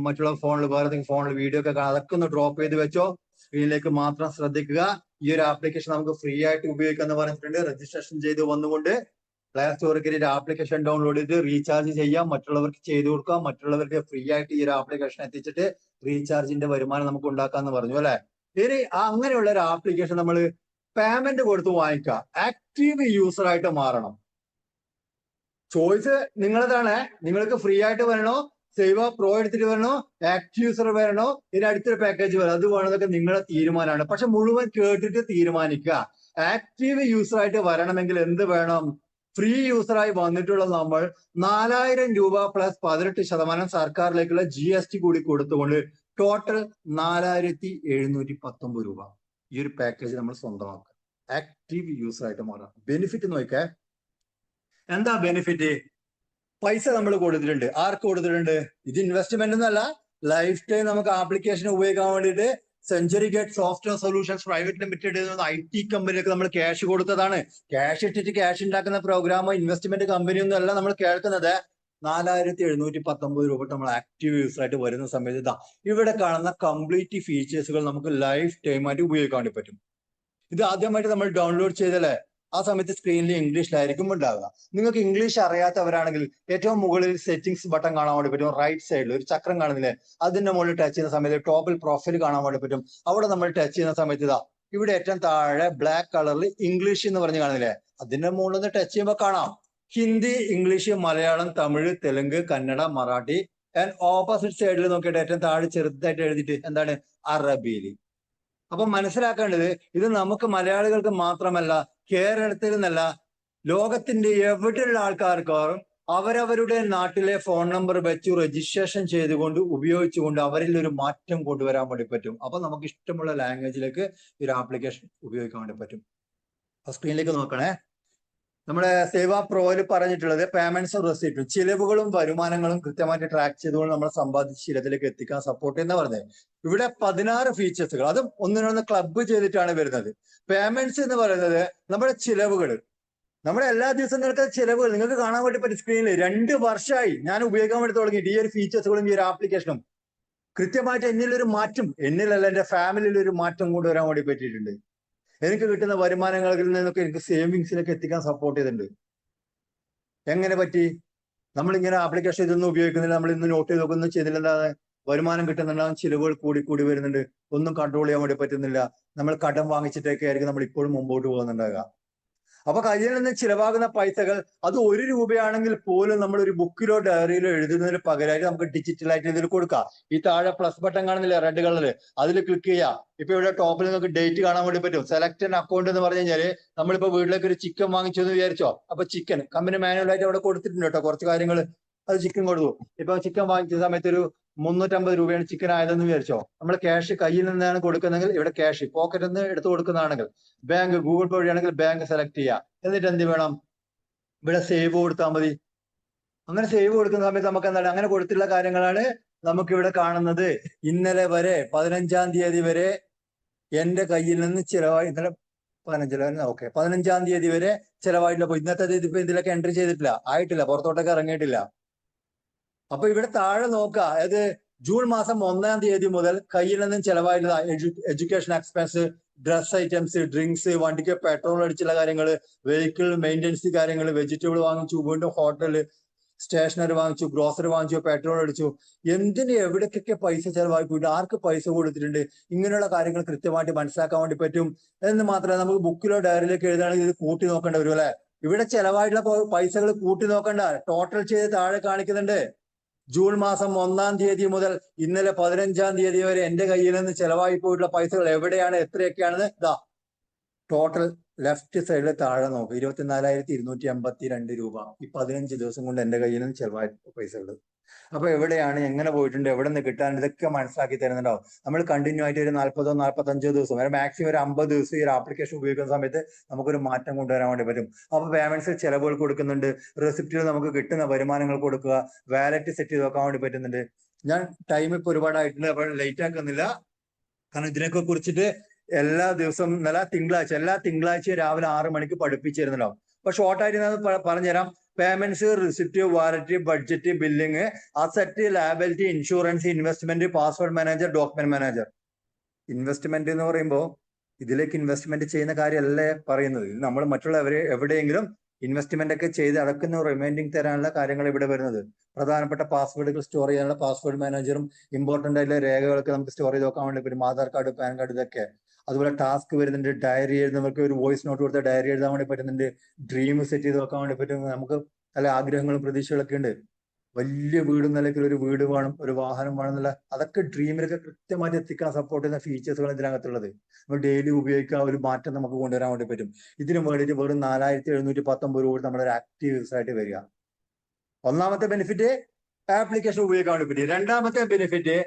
മറ്റുള്ള ഫോണിൽ വേറെ എന്തെങ്കിലും ഫോണിൽ വീഡിയോ ഒക്കെ കാണാം, അതൊക്കെ ഒന്ന് ഡ്രോപ്പ് ചെയ്ത് വെച്ചോ. സ്ക്രീനിലേക്ക് മാത്രം ശ്രദ്ധിക്കുക. ഈ ഒരു ആപ്ലിക്കേഷൻ നമുക്ക് ഫ്രീ ആയിട്ട് ഉപയോഗിക്കാന്ന് പറഞ്ഞിട്ടുണ്ട്. രജിസ്ട്രേഷൻ ചെയ്ത് വന്നുകൊണ്ട് പ്ലേ സ്റ്റോറിൽ കയറി ആപ്ലിക്കേഷൻ ഡൗൺലോഡ് ചെയ്ത് റീചാർജ് ചെയ്യാം, മറ്റുള്ളവർക്ക് ചെയ്തു കൊടുക്കാം, മറ്റുള്ളവർക്ക് ഫ്രീ ആയിട്ട് ഈ ഒരു ആപ്ലിക്കേഷൻ എത്തിച്ചിട്ട് റീചാർജിന്റെ വരുമാനം നമുക്ക് ഉണ്ടാക്കാന്ന് പറഞ്ഞു അല്ലെ. ഇനി അങ്ങനെയുള്ള ഒരു ആപ്ലിക്കേഷൻ നമ്മൾ പേയ്മെന്റ് കൊടുത്ത് വാങ്ങിക്കുക. ആക്റ്റീവ് യൂസർ ആയിട്ട് മാറണം. ചോയ്സ് നിങ്ങളതാണ്. നിങ്ങൾക്ക് ഫ്രീ ആയിട്ട് വരണോ, സേവ പ്രോ എടുത്തിട്ട് വരണോ, ആക്റ്റീവ് യൂസർ വരണോ, ഇതിന് അടുത്തൊരു പാക്കേജ് വരണം, അത് വേണമെന്നൊക്കെ നിങ്ങളുടെ തീരുമാനമാണ്. പക്ഷെ മുഴുവൻ കേട്ടിട്ട് തീരുമാനിക്കുക. ആക്റ്റീവ് യൂസർ ആയിട്ട് വരണമെങ്കിൽ എന്ത് വേണം? ഫ്രീ യൂസറായി വന്നിട്ടുള്ള നമ്മൾ 4000 രൂപ പ്ലസ് 18% സർക്കാരിലേക്കുള്ള GST കൂടി കൊടുത്തുകൊണ്ട് ടോട്ടൽ 4719 രൂപ ഈ ഒരു പാക്കേജ് നമ്മൾ സ്വന്തമാക്കുക. ആക്റ്റീവ് യൂസർ ആയിട്ട് മാറാം. ബെനിഫിറ്റ് നോക്കേ, എന്താ ബെനിഫിറ്റ്? പൈസ നമ്മൾ കൊടുത്തിട്ടുണ്ട്. ആർക്ക് കൊടുത്തിട്ടുണ്ട്? ഇത് ഇൻവെസ്റ്റ്മെന്റ് ഒന്നല്ല, ലൈഫ് ടൈം നമുക്ക് ആപ്ലിക്കേഷൻ ഉപയോഗിക്കാൻ വേണ്ടിയിട്ട് century gate software solutions private limited IT കമ്പനിക്ക് നമ്മൾ ക്യാഷ് കൊടുത്തതാണ്. ക്യാഷ് ഇട്ടിട്ട് ക്യാഷ് ഉണ്ടാക്കുന്ന പ്രോഗ്രാമോ ഇൻവെസ്റ്റ്മെന്റ് കമ്പനിയൊന്നും അല്ല നമ്മൾ കേൾക്കുന്നത്. 4719 രൂപ നമ്മൾ ആക്റ്റീവ് യൂസർ ആയിട്ട് വരുന്ന സമയത്ത് ഇതാ ഇവിടെ കാണുന്ന കംപ്ലീറ്റ് ഫീച്ചേഴ്സുകൾ നമുക്ക് ലൈഫ് ടൈം ആയിട്ട് ഉപയോഗിക്കാൻ വേണ്ടി പറ്റും. ഇത് ആദ്യമായിട്ട് നമ്മൾ ഡൗൺലോഡ് ചെയ്തല്ലേ, ആ സമയത്ത് സ്ക്രീനിൽ ഇംഗ്ലീഷിലായിരിക്കും ഉണ്ടാവുക. നിങ്ങൾക്ക് ഇംഗ്ലീഷ് അറിയാത്തവരാണെങ്കിൽ ഏറ്റവും മുകളിൽ സെറ്റിംഗ്സ് ബട്ടൺ കാണാൻ വേണ്ടി പറ്റും. റൈറ്റ് സൈഡിൽ ഒരു ചക്രം കാണുന്നില്ലേ, അതിന്റെ മുകളിൽ ടച്ച് ചെയ്യുന്ന സമയത്ത് ടോപ്പിൽ പ്രൊഫൈൽ കാണാൻ വേണ്ടി പറ്റും. അവിടെ നമ്മൾ ടച്ച് ചെയ്യുന്ന സമയത്ത് ഇതാ ഇവിടെ ഏറ്റവും താഴെ ബ്ലാക്ക് കളറിൽ ഇംഗ്ലീഷ് എന്ന് പറഞ്ഞ് കാണുന്നില്ലേ, അതിന്റെ മുകളിൽ നിന്ന് ടച്ച് ചെയ്യുമ്പോൾ കാണാം Hindi, English, Malayalam, Tamil, Telugu, Kannada, Marathi. And opposite സൈഡിൽ നോക്കിയിട്ട് ഏറ്റവും താഴെ ചെറുതായിട്ട് എഴുതിയിട്ട് എന്താണ്, അറബിയിൽ. അപ്പൊ മനസ്സിലാക്കേണ്ടത് ഇത് നമുക്ക് മലയാളികൾക്ക് മാത്രമല്ല, കേരളത്തിൽ നിന്നല്ല, ലോകത്തിന്റെ എവിടെയുള്ള ആൾക്കാർക്കും അവരവരുടെ നാട്ടിലെ ഫോൺ നമ്പർ വെച്ച് രജിസ്ട്രേഷൻ ചെയ്തുകൊണ്ട് ഉപയോഗിച്ചുകൊണ്ട് അവരിൽ ഒരു മാറ്റം കൊണ്ടുവരാൻ വേണ്ടി പറ്റും. അപ്പൊ നമുക്ക് ഇഷ്ടമുള്ള ലാംഗ്വേജിലേക്ക് ഈ ഒരു ആപ്ലിക്കേഷൻ ഉപയോഗിക്കാൻ വേണ്ടി പറ്റും. സ്ക്രീനിലേക്ക് നോക്കണേ. നമ്മുടെ സേവ പ്രോയിൽ പറഞ്ഞിട്ടുള്ളത് പേയ്മെന്റ്സും റെസിപ്റ്റും ചിലവുകളും വരുമാനങ്ങളും കൃത്യമായിട്ട് ട്രാക്ക് ചെയ്തുകൊണ്ട് നമ്മൾ സമ്പാദിച്ച ശീലത്തിലേക്ക് എത്തിക്കാൻ സപ്പോർട്ട് ചെയ്യുന്ന പറഞ്ഞത്. ഇവിടെ 16 ഫീച്ചേഴ്സുകൾ, അതും ഒന്നിനൊന്ന് ക്ലബ് ചെയ്തിട്ടാണ് വരുന്നത്. പേയ്മെന്റ്സ് എന്ന് പറയുന്നത് നമ്മുടെ ചിലവുകൾ, നമ്മുടെ എല്ലാ ദിവസവും നടക്കുന്ന ചിലവുകൾ നിങ്ങൾക്ക് കാണാൻ വേണ്ടി പറ്റും സ്ക്രീനിൽ. 2 വർഷമായി ഞാൻ ഉപയോഗിക്കാൻ വേണ്ടി തുടങ്ങിയിട്ട് ഈ ഒരു ഫീച്ചേഴ്സുകളും ഈ ഒരു ആപ്ലിക്കേഷനും കൃത്യമായിട്ട് എന്നിലൊരു മാറ്റം, എന്നിലല്ല എന്റെ ഫാമിലിയിൽ ഒരു മാറ്റം കൊണ്ടുവരാൻ വേണ്ടി പറ്റിയിട്ടുണ്ട്. എനിക്ക് കിട്ടുന്ന വരുമാനങ്ങളിൽ നിന്നൊക്കെ എനിക്ക് സേവിങ്സിലേക്ക് എത്തിക്കാൻ സപ്പോർട്ട് ചെയ്തിട്ടുണ്ട്. എങ്ങനെ പറ്റി? നമ്മളിങ്ങനെ ആപ്ലിക്കേഷൻ ഇതൊന്നും ഉപയോഗിക്കുന്നില്ല, നമ്മൾ ഇന്ന് നോട്ട് ചെയ്ത് നോക്കൊന്നും ചെയ്തില്ലെന്നാണ്. വരുമാനം കിട്ടുന്നുണ്ടാകും, ചിലവുകൾ കൂടി വരുന്നുണ്ട്, ഒന്നും കൺട്രോൾ ചെയ്യാൻ വേണ്ടി പറ്റുന്നില്ല. നമ്മൾ കടം വാങ്ങിച്ചിട്ടൊക്കെ ആയിരിക്കും നമ്മൾ ഇപ്പോഴും മുമ്പോട്ട് പോകുന്നുണ്ടാകുക. അപ്പൊ കയ്യിൽ നിന്ന് ചിലവാകുന്ന പൈസകൾ അത് 1 രൂപയാണെങ്കിൽ പോലും നമ്മൾ ഒരു ബുക്കിലോ ഡയറിയിലോ എഴുതുന്നതിന് പകരമായിട്ട് നമുക്ക് ഡിജിറ്റലായിട്ട് ഇതിൽ കൊടുക്കാം. ഈ താഴെ പ്ലസ് ബട്ടൺ കാണുന്നില്ല റെഡ് കളറിൽ, അതിൽ ക്ലിക്ക് ചെയ്യാം. ഇപ്പൊ ഇവിടെ ടോപ്പിൽ നിങ്ങൾക്ക് ഡേറ്റ് കാണാൻ വേണ്ടി പറ്റും. സെലക്ട് ആൻ അക്കൗണ്ട് എന്ന് പറഞ്ഞു കഴിഞ്ഞാല് നമ്മളിപ്പോ വീട്ടിലേക്ക് ഒരു ചിക്കൻ വാങ്ങിച്ചു എന്ന് വിചാരിച്ചോ, അപ്പൊ ചിക്കൻ കമ്പനി മാനുവലായിട്ട് അവിടെ കൊടുത്തിട്ടുണ്ട് കേട്ടോ കുറച്ച് കാര്യങ്ങൾ. അത് ചിക്കൻ കൊടുത്തു. ഇപ്പൊ ചിക്കൻ വാങ്ങിച്ച സമയത്ത് ഒരു 350 രൂപയാണ് ചിക്കൻ ആയതെന്ന് വിചാരിച്ചോ. നമ്മൾ ക്യാഷ് കയ്യിൽ നിന്നാണ് കൊടുക്കുന്നെങ്കിൽ ഇവിടെ ക്യാഷ്, പോക്കറ്റിൽ നിന്ന് എടുത്ത് കൊടുക്കുന്നതാണെങ്കിൽ ബാങ്ക്, ഗൂഗിൾ പേ വഴിയാണെങ്കിൽ ബാങ്ക് സെലക്ട് ചെയ്യുക. എന്നിട്ട് എന്ത് വേണം, ഇവിടെ സേവ് കൊടുത്താൽ മതി. അങ്ങനെ സേവ് കൊടുക്കുന്ന സമയത്ത് നമുക്ക് എന്താണ്, അങ്ങനെ കൊടുത്തിട്ടുള്ള കാര്യങ്ങളാണ് നമുക്ക് ഇവിടെ കാണുന്നത്. ഇന്നലെ വരെ 15-ാം തീയതി വരെ എന്റെ കയ്യിൽ നിന്ന് ചിലവായി, ഇന്നലെ 15 ഓക്കെ 15-ാം തീയതി വരെ ചിലവായിട്ടില്ല. ഇന്നത്തെ തീയതി ഇപ്പൊ ഇതിലൊക്കെ എൻട്രി ചെയ്തിട്ടില്ല, ആയിട്ടില്ല, പുറത്തോട്ടൊക്കെ ഇറങ്ങിയിട്ടില്ല. അപ്പൊ ഇവിടെ താഴെ നോക്കുക, അത് ജൂൺ മാസം 1-ാം തീയതി മുതൽ കയ്യിൽ നിന്നും ചെലവായിട്ടുള്ള education expense, dress items, drinks, വണ്ടിക്ക് പെട്രോൾ അടിച്ചുള്ള കാര്യങ്ങൾ, വെഹിക്കിൾ മെയിൻ്റെനൻസ് കാര്യങ്ങൾ, വെജിറ്റബിൾ വാങ്ങിച്ചു, വീണ്ടും ഹോട്ടല്, സ്റ്റേഷനറി വാങ്ങിച്ചു, ഗ്രോസറി വാങ്ങിച്ചു, പെട്രോൾ അടിച്ചു, എന്തിന് എവിടേക്കൊക്കെ പൈസ ചെലവാക്കി പോയിട്ട് ആർക്ക് പൈസ കൊടുത്തിട്ടുണ്ട്, ഇങ്ങനെയുള്ള കാര്യങ്ങൾ കൃത്യമായിട്ട് മനസ്സിലാക്കാൻ വേണ്ടി പറ്റും. എന്ന് മാത്രമല്ല നമുക്ക് ബുക്കിലോ ഡയറിയിലേക്ക് എഴുതുകയാണെങ്കിൽ ഇത് കൂട്ടി നോക്കേണ്ടി വരും അല്ലെ. ഇവിടെ ചെലവായിട്ടുള്ള പൈസകൾ കൂട്ടി നോക്കണ്ട, ടോട്ടൽ ചെയ്ത് താഴെ കാണിക്കുന്നുണ്ട്. ജൂൺ മാസം 1-ാം തീയതി മുതൽ ഇന്നലെ 15-ാം തീയതി വരെ എന്റെ കയ്യിൽ നിന്ന് ചെലവായി പോയിട്ടുള്ള പൈസകൾ എവിടെയാണ്, എത്രയൊക്കെയാണെന്ന് ഇതാ ടോട്ടൽ ലെഫ്റ്റ് സൈഡിൽ താഴെ നോക്കുക. 24,282 രൂപ ഈ 15 ദിവസം കൊണ്ട് എന്റെ കയ്യിൽ നിന്ന് ചെലവായ പൈസകൾ. അപ്പൊ എവിടെയാണ്, എങ്ങനെ പോയിട്ടുണ്ട്, എവിടെ നിന്ന് കിട്ടാൻ, ഇതൊക്കെ മനസ്സിലാക്കി തരുന്നുണ്ടാവും. നമ്മൾ കണ്ടിന്യൂ ആയിട്ട് ഒരു 40-45 ദിവസം വരെ മാക്സിമം ഒരു 50 ദിവസം ഈ ഒരു ആപ്ലിക്കേഷൻ ഉപയോഗിക്കുന്ന സമയത്ത് നമുക്കൊരു മാറ്റം കൊണ്ടുവരാൻ വേണ്ടി പറ്റും. അപ്പൊ പേയ്മെന്റ്സ് ചെലവുകൾ കൊടുക്കുന്നുണ്ട്, റെസിപ്റ്റുകൾ നമുക്ക് കിട്ടുന്ന വരുമാനങ്ങൾ കൊടുക്കുക, വാലറ്റ് സെറ്റ് ചെയ്ത് വെക്കാൻ വേണ്ടി പറ്റുന്നുണ്ട്. ഞാൻ ടൈം ഇപ്പൊ ഒരുപാടായിട്ടുണ്ട്, അപ്പോൾ ലേറ്റ് ആക്കുന്നില്ല. കാരണം ഇതിനൊക്കെ കുറിച്ചിട്ട് എല്ലാ ദിവസവും എല്ലാ തിങ്കളാഴ്ചയും രാവിലെ 6 മണിക്ക് പഠിപ്പിച്ചിരുന്നുണ്ടാവും. അപ്പൊ ഷോർട്ടായിട്ട് ഞാൻ പറഞ്ഞുതരാം. Payments, receipt, wallet, budget, billing, asset, liability, insurance, investment, password manager, document manager. Investment എന്ന് പറയുമ്പോൾ ഇതിലേക്ക് ഇൻവെസ്റ്റ്മെന്റ് ചെയ്യുന്ന കാര്യമല്ലേ പറയുന്നത്. നമ്മൾ മറ്റുള്ളവരെ എവിടെയെങ്കിലും ഇൻവെസ്റ്റ്മെന്റ് ഒക്കെ ചെയ്ത് അടക്കുന്ന റിമൈൻഡിങ് തരാനുള്ള കാര്യങ്ങൾ ഇവിടെ വരുന്നത്. പ്രധാനപ്പെട്ട പാസ്വേഡുകൾ സ്റ്റോർ ചെയ്യാനുള്ള പാസ്വേഡ് മാനേജറും ഇമ്പോർട്ടന്റ് ആയിട്ടുള്ള രേഖകളൊക്കെ നമുക്ക് സ്റ്റോർ ചെയ്ത് നോക്കാൻ വേണ്ടി പറ്റും. ആധാർ കാർഡ്, പാൻ കാർഡ്, ഇതൊക്കെ. അതുപോലെ ടാസ്ക് വരുന്നുണ്ട്, ഡയറി എഴുതുന്നവർക്ക് ഒരു വോയിസ് നോട്ട് കൊടുത്ത ഡയറി എഴുതാൻ വേണ്ടി പറ്റുന്നുണ്ട്. ഡ്രീം സെറ്റ് ചെയ്ത് വെക്കാൻ വേണ്ടി പറ്റും. നമുക്ക് നല്ല ആഗ്രഹങ്ങളും പ്രതീക്ഷകളൊക്കെ ഉണ്ട്. വലിയ വീട് നിലയ്ക്ക് ഒരു വീട് വേണം, ഒരു വാഹനം വേണം എന്നുള്ള അതൊക്കെ ഡ്രീമിലൊക്കെ കൃത്യമായിട്ട് എത്തിക്കാൻ സപ്പോർട്ട് ചെയ്യുന്ന ഫീച്ചേഴ്സുകൾ ഇതിനകത്തുള്ളത്. നമ്മൾ ഡെയിലി ഉപയോഗിക്കാൻ ഒരു മാറ്റം നമുക്ക് കൊണ്ടുവരാൻ വേണ്ടി പറ്റും. ഇതിന് വേണ്ടിയിട്ട് വെറും 4,719 രൂപ നമ്മളൊരു ആക്റ്റീവ് യൂസർ ആയിട്ട് വരിക. ഒന്നാമത്തെ ബെനിഫിറ്റ് ആപ്ലിക്കേഷൻ ഉപയോഗിക്കാൻ വേണ്ടി പറ്റും. രണ്ടാമത്തെ benefit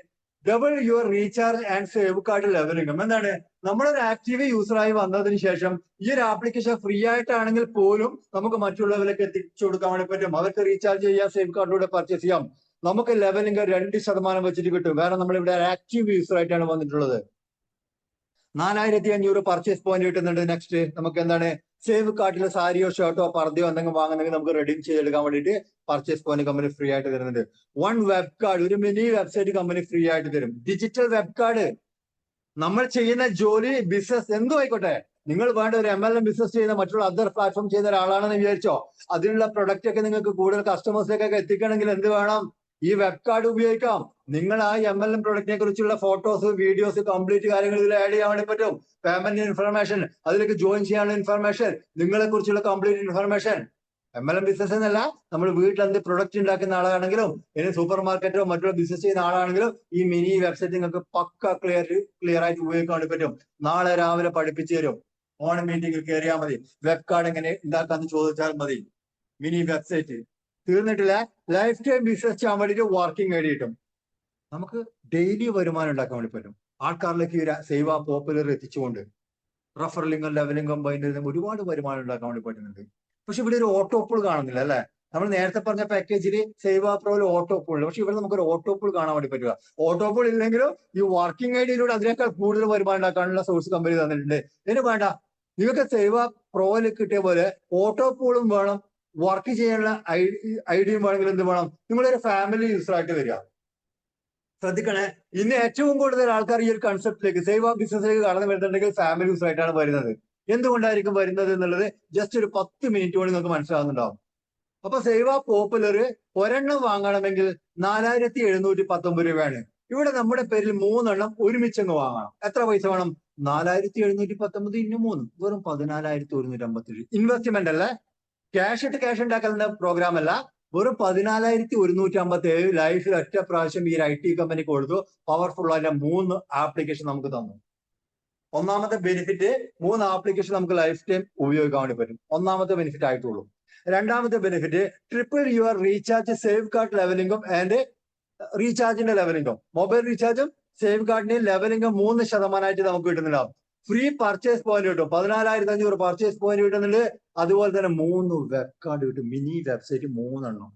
double your recharge and save card levelling. എന്താണ്, നമ്മളൊരു ആക്റ്റീവ് യൂസറായി വന്നതിന് ശേഷം ഈ ഒരു ആപ്ലിക്കേഷൻ ഫ്രീ ആയിട്ടാണെങ്കിൽ പോലും നമുക്ക് മറ്റുള്ളവരിലേക്ക് എത്തിച്ചു കൊടുക്കാൻ വേണ്ടി പറ്റും. അവർക്ക് റീചാർജ് ചെയ്യാം, സേവ് കാർഡിലൂടെ പർച്ചേസ് ചെയ്യാം. നമുക്ക് ലെവലിംഗ് 2% വെച്ചിട്ട് കിട്ടും. കാരണം നമ്മളിവിടെ ആക്റ്റീവ് യൂസർ ആയിട്ടാണ് വന്നിട്ടുള്ളത്. 4,500 പർച്ചേസ് പോയിന്റ് കിട്ടുന്നുണ്ട്. നെക്സ്റ്റ് നമുക്ക് എന്താണ്, സേവ് കാർഡിൽ സാരിയോ ഷർട്ടോ പർദ്ദയോ എന്തെങ്കിലും വാങ്ങുന്നെങ്കിൽ നമുക്ക് റെഡീം ചെയ്തെടുക്കാൻ വേണ്ടിയിട്ട് പർച്ചേസ് പോയിന്റ് കമ്പനി ഫ്രീ ആയിട്ട് തരുന്നുണ്ട്. 1 വെബ് കാർഡ്, ഒരു മിനി വെബ്സൈറ്റ് കമ്പനി ഫ്രീ ആയിട്ട് തരും. ഡിജിറ്റൽ വെബ് കാർഡ്, നമ്മൾ ചെയ്യുന്ന ജോലി, ബിസിനസ് എന്തും ആയിക്കോട്ടെ, നിങ്ങൾ വേണ്ട ഒരു MLM ബിസിനസ് ചെയ്യുന്ന മറ്റുള്ള അതർ പ്ലാറ്റ്ഫോം ചെയ്യുന്ന ഒരാളാണെന്ന് വിചാരിച്ചോ, അതിനുള്ള പ്രൊഡക്റ്റ് ഒക്കെ നിങ്ങൾക്ക് കൂടുതൽ കസ്റ്റമേഴ്സിലേക്കൊക്കെ എത്തിക്കണമെങ്കിൽ എന്ത് വേണം, ഈ വെബ് കാർഡ് ഉപയോഗിക്കാം. നിങ്ങൾ ആ MLM പ്രൊഡക്റ്റിനെ കുറിച്ചുള്ള ഫോട്ടോസ്, വീഡിയോസ്, കംപ്ലീറ്റ് കാര്യങ്ങൾ ഇതിൽ ആഡ് ചെയ്യാൻ വേണ്ടി പറ്റും. പേയ്മെന്റ് ഇൻഫർമേഷൻ, അതിലേക്ക് ജോയിൻ ചെയ്യാനുള്ള ഇൻഫർമേഷൻ, നിങ്ങളെ കുറിച്ചുള്ള കംപ്ലീറ്റ് ഇൻഫർമേഷൻ. MLM ബിസിനസ് എന്നല്ല, നമ്മൾ വീട്ടിൽ എന്ത് പ്രൊഡക്റ്റ് ഉണ്ടാക്കുന്ന ആളാണെങ്കിലും ഇനി സൂപ്പർ മാർക്കറ്റോ മറ്റുള്ള ബിസിനസ് ചെയ്യുന്ന ആളാണെങ്കിലും ഈ മിനി വെബ്സൈറ്റ് നിങ്ങൾക്ക് പക്ക ക്ലിയർ ആയിട്ട് ഉപയോഗിക്കാൻ വേണ്ടി പറ്റും. നാളെ രാവിലെ പഠിപ്പിച്ചു തരും. ഓൺ മീറ്റിംഗിൽ കയറിയാൽ മതി. വെബ് കാർഡ് എങ്ങനെ ഉണ്ടാക്കാന്ന് ചോദിച്ചാൽ മതി. മിനി വെബ്സൈറ്റ് തീർന്നിട്ടില്ല. ലൈഫ് ടൈം ബിസിനസ് ചെയ്യാൻ വേണ്ടിയിട്ട് വർക്കിംഗ് ഐഡി കിട്ടും. നമുക്ക് ഡെയിലി വരുമാനം ഉണ്ടാക്കാൻ വേണ്ടി പറ്റും. ആൾക്കാരിലേക്ക് സേവ പോപ്പുലർ എത്തിച്ചുകൊണ്ട് റഫറലിംഗും ലെവലിംഗും ബൈൻഡിങ്ങും ഒരുപാട് വരുമാനം ഉണ്ടാക്കാൻ വേണ്ടി പറ്റുന്നുണ്ട്. പക്ഷെ ഇവിടെ ഒരു ഓട്ടോപ്പോൾ കാണുന്നില്ല അല്ലെ. നമ്മൾ നേരത്തെ പറഞ്ഞ പാക്കേജിൽ സേവ പ്രോയിൽ ഓട്ടോപ്പോൾ ഉണ്ട്. പക്ഷെ ഇവിടെ നമുക്കൊരു ഓട്ടോപ്പോൾ കാണാൻ വേണ്ടി പറ്റുക. ഓട്ടോപ്പോൾ ഇല്ലെങ്കിലും ഈ വർക്കിംഗ് ഐഡിയിലൂടെ അതിനേക്കാൾ കൂടുതൽ വരുമാനം ഉണ്ടാക്കാനുള്ള സോഴ്സ് കമ്പനി തന്നിട്ടുണ്ട്. ഇതിന് വേണ്ട, നിങ്ങൾക്ക് സേവ പ്രോയിൽ കിട്ടിയ പോലെ ഓട്ടോപ്പോളും വേണം, വർക്ക് ചെയ്യാനുള്ള ഐഡിയും വേണമെങ്കിൽ എന്ത് വേണം, നിങ്ങളൊരു ഫാമിലി യൂസർ ആയിട്ട് വരിക. ശ്രദ്ധിക്കണേ, ഇന്ന് ഏറ്റവും കൂടുതൽ ആൾക്കാർ ഈ ഒരു കൺസെപ്റ്റിലേക്ക് സേവ ബിസിനസ്സിലേക്ക് കടന്നു വരുന്നുണ്ടെങ്കിൽ ഫാമിലി യൂസർ ആയിട്ടാണ് വരുന്നത്. എന്തുകൊണ്ടായിരിക്കും വരുന്നത് എന്നുള്ളത് ജസ്റ്റ് ഒരു 10 മിനിറ്റ് കൊണ്ട് നിങ്ങൾക്ക് മനസ്സിലാവുന്നുണ്ടാവും. അപ്പൊ സേവ പോപ്പുലർ ഒരെണ്ണം വാങ്ങണമെങ്കിൽ 4,719 രൂപയാണ്. ഇവിടെ നമ്മുടെ പേരിൽ 3 എണ്ണം ഒരുമിച്ചങ്ങ് വാങ്ങണം. എത്ര പൈസ വേണം? 4,719 ഇന്ന് 3 വെറും 14,157. ഇൻവെസ്റ്റ്മെന്റ് അല്ലേ, ക്യാഷ് ഇട്ട് ക്യാഷ് ഉണ്ടാക്കുന്ന പ്രോഗ്രാം അല്ല. വെറും 14,157 ലൈഫിൽ ഒറ്റ പ്രാവശ്യം ഈ IT കമ്പനി കൊടുത്തു. പവർഫുൾ ആയ 3 ആപ്ലിക്കേഷൻ നമുക്ക് തന്നു. ഒന്നാമത്തെ ബെനിഫിറ്റ് 3 ആപ്ലിക്കേഷൻ നമുക്ക് ലൈഫ് ടൈം ഉപയോഗിക്കാൻ വേണ്ടി പറ്റും. ഒന്നാമത്തെ ബെനിഫിറ്റ് ആയിട്ടുള്ളൂ. രണ്ടാമത്തെ benefit triple your recharge, save card ലെവലിംഗും ആൻഡ് റീചാർജിന്റെ ലെവലിംഗും. മൊബൈൽ റീചാർജും സേവ് കാർഡിന്റെയും ലെവലിംഗും 3% നമുക്ക് കിട്ടുന്നുണ്ടാവും. ഫ്രീ പർച്ചേസ് പോയിന്റ് കിട്ടും. 14,500 പർച്ചേസ് പോയിന്റ് കിട്ടുന്നുണ്ട്. അതുപോലെ തന്നെ 3 വെബ് കാർഡ് കിട്ടും. മിനി വെബ്സൈറ്റ് 3 എണ്ണം,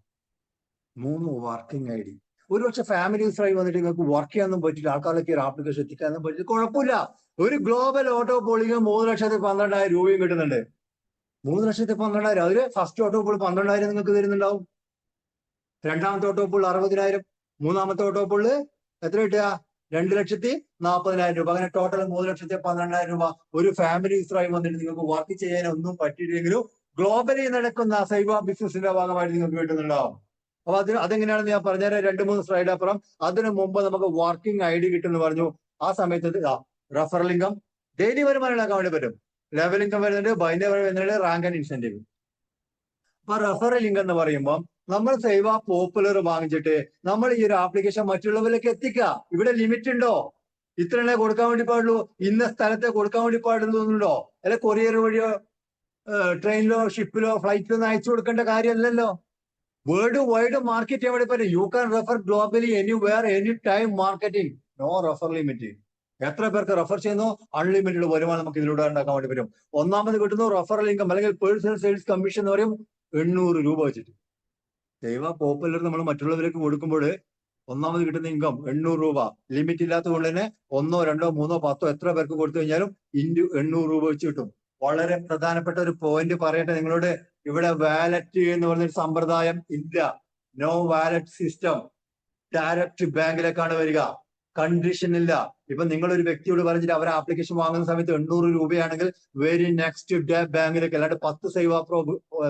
3 വർക്കിംഗ് ഐഡി. ഒരുപക്ഷെ ഫാമിലി യൂസറായി വന്നിട്ട് നിങ്ങൾക്ക് വർക്ക് ചെയ്യാനൊന്നും പറ്റില്ല, ആൾക്കാരിലേക്ക് ഒരു ആപ്ലിക്കേഷൻ എത്തിക്കാനൊന്നും പറ്റില്ല, കുഴപ്പമില്ല. ഒരു ഗ്ലോബൽ ഓട്ടോ പോളിംഗ് 3,12,000 രൂപയും കിട്ടുന്നുണ്ട്. 3,12,000. അതില് ഫസ്റ്റ് ഓട്ടോ പോൾ 12,000 നിങ്ങൾക്ക് തരുന്നുണ്ടാവും. രണ്ടാമത്തെ ഓട്ടോ പോൾ 60,000. മൂന്നാമത്തെ ഓട്ടോ പോളില് എത്ര കിട്ടുക? 2,40,000 രൂപ. അങ്ങനെ ടോട്ടൽ 3,12,000 രൂപ. ഒരു ഫാമിലി യൂസറായി വന്നിട്ട് നിങ്ങൾക്ക് വർക്ക് ചെയ്യാൻ ഒന്നും പറ്റിയില്ലെങ്കിലും ഗ്ലോബലി നടക്കുന്ന സൈബ ബിസിനസിന്റെ ഭാഗമായിട്ട് നിങ്ങൾക്ക് കിട്ടുന്നുണ്ടാവും. അപ്പൊ അതെങ്ങനെയാണെന്ന് ഞാൻ പറഞ്ഞുതരാം. 2-3 സ്ലൈഡ് അപ്പുറം. അതിനു മുമ്പ് നമുക്ക് വർക്കിംഗ് ഐഡി കിട്ടുമെന്ന് പറഞ്ഞു. ആ സമയത്ത് റഫറൽ ഇൻകം, ഡെയിലി വരുമാനം ഉണ്ടാക്കാൻ വേണ്ടി പറ്റും. ലെവൽ ഇൻകം വരുന്നുണ്ട്, ബൈൻഡ് വരുന്നുണ്ട്, റാങ്ക് ആൻഡ് ഇൻസെന്റീവ്. അപ്പൊ റെഫറൽ ലിങ്ക് എന്ന് പറയുമ്പോൾ നമ്മൾ സേവ പോപ്പുലർ വാങ്ങിച്ചിട്ട് നമ്മൾ ഈ ഒരു ആപ്ലിക്കേഷൻ മറ്റുള്ളവരിലേക്ക് എത്തിക്കുക. ഇവിടെ ലിമിറ്റ് ഉണ്ടോ? ഇത്രേ കൊടുക്കാൻ വേണ്ടി പാടുള്ളൂ, ഇന്ന സ്ഥലത്തെ കൊടുക്കാൻ വേണ്ടി പാടുന്നുണ്ടോ? അല്ലെ കൊറിയർ വഴിയോ ട്രെയിനിലോ ഷിപ്പിലോ ഫ്ലൈറ്റിലോ ഒന്നും അയച്ചു കൊടുക്കേണ്ട കാര്യമല്ലല്ലോ. വേൾഡ് വൈഡ് മാർക്കറ്റ് ചെയ്യാൻ വേണ്ടി പറ്റും. You can refer globally anywhere any time marketing, no refer limit. എത്ര പേർക്ക് റെഫർ ചെയ്യുന്നു, അൺലിമിറ്റഡ് വരുമാനം നമുക്ക് ഇതിലൂടെ ഉണ്ടാക്കാൻ വേണ്ടി പറ്റും. ഒന്നാമത് കിട്ടുന്നു റെഫറൽ ഇൻകം അല്ലെങ്കിൽ പേഴ്സണൽ സെയിൽസ് കമ്മീഷൻ എന്ന് പറയും, 800 രൂപ വെച്ചിട്ട്. സേവ പോപ്പുലർ നമ്മൾ മറ്റുള്ളവർക്ക് കൊടുക്കുമ്പോൾ ഒന്നാമത് കിട്ടുന്ന ഇൻകം 800 രൂപ. ലിമിറ്റ് ഇല്ലാത്തത് കൊണ്ട് തന്നെ 1, 2, 3, 10 എത്ര പേർക്ക് കൊടുത്തു കഴിഞ്ഞാലും ഇൻറ്റു 800 രൂപ വെച്ച് കിട്ടും. വളരെ പ്രധാനപ്പെട്ട ഒരു പോയിന്റ് പറയട്ടെ നിങ്ങളോട്. ഇവിടെ വാലറ്റ് എന്ന് പറഞ്ഞൊരു സമ്പ്രദായം ഇല്ല. No wallet system. ഡയറക്റ്റ് ബാങ്കിലേക്കാണ് വരിക. കണ്ടീഷൻ ഇല്ല. ഇപ്പൊ നിങ്ങൾ ഒരു വ്യക്തിയോട് പറഞ്ഞിട്ട് അവർ ആപ്ലിക്കേഷൻ വാങ്ങുന്ന സമയത്ത് 800 രൂപയാണെങ്കിൽ വെരി നെക്സ്റ്റ് ഡേ ബാങ്കിലേക്ക്, അല്ലാണ്ട് 10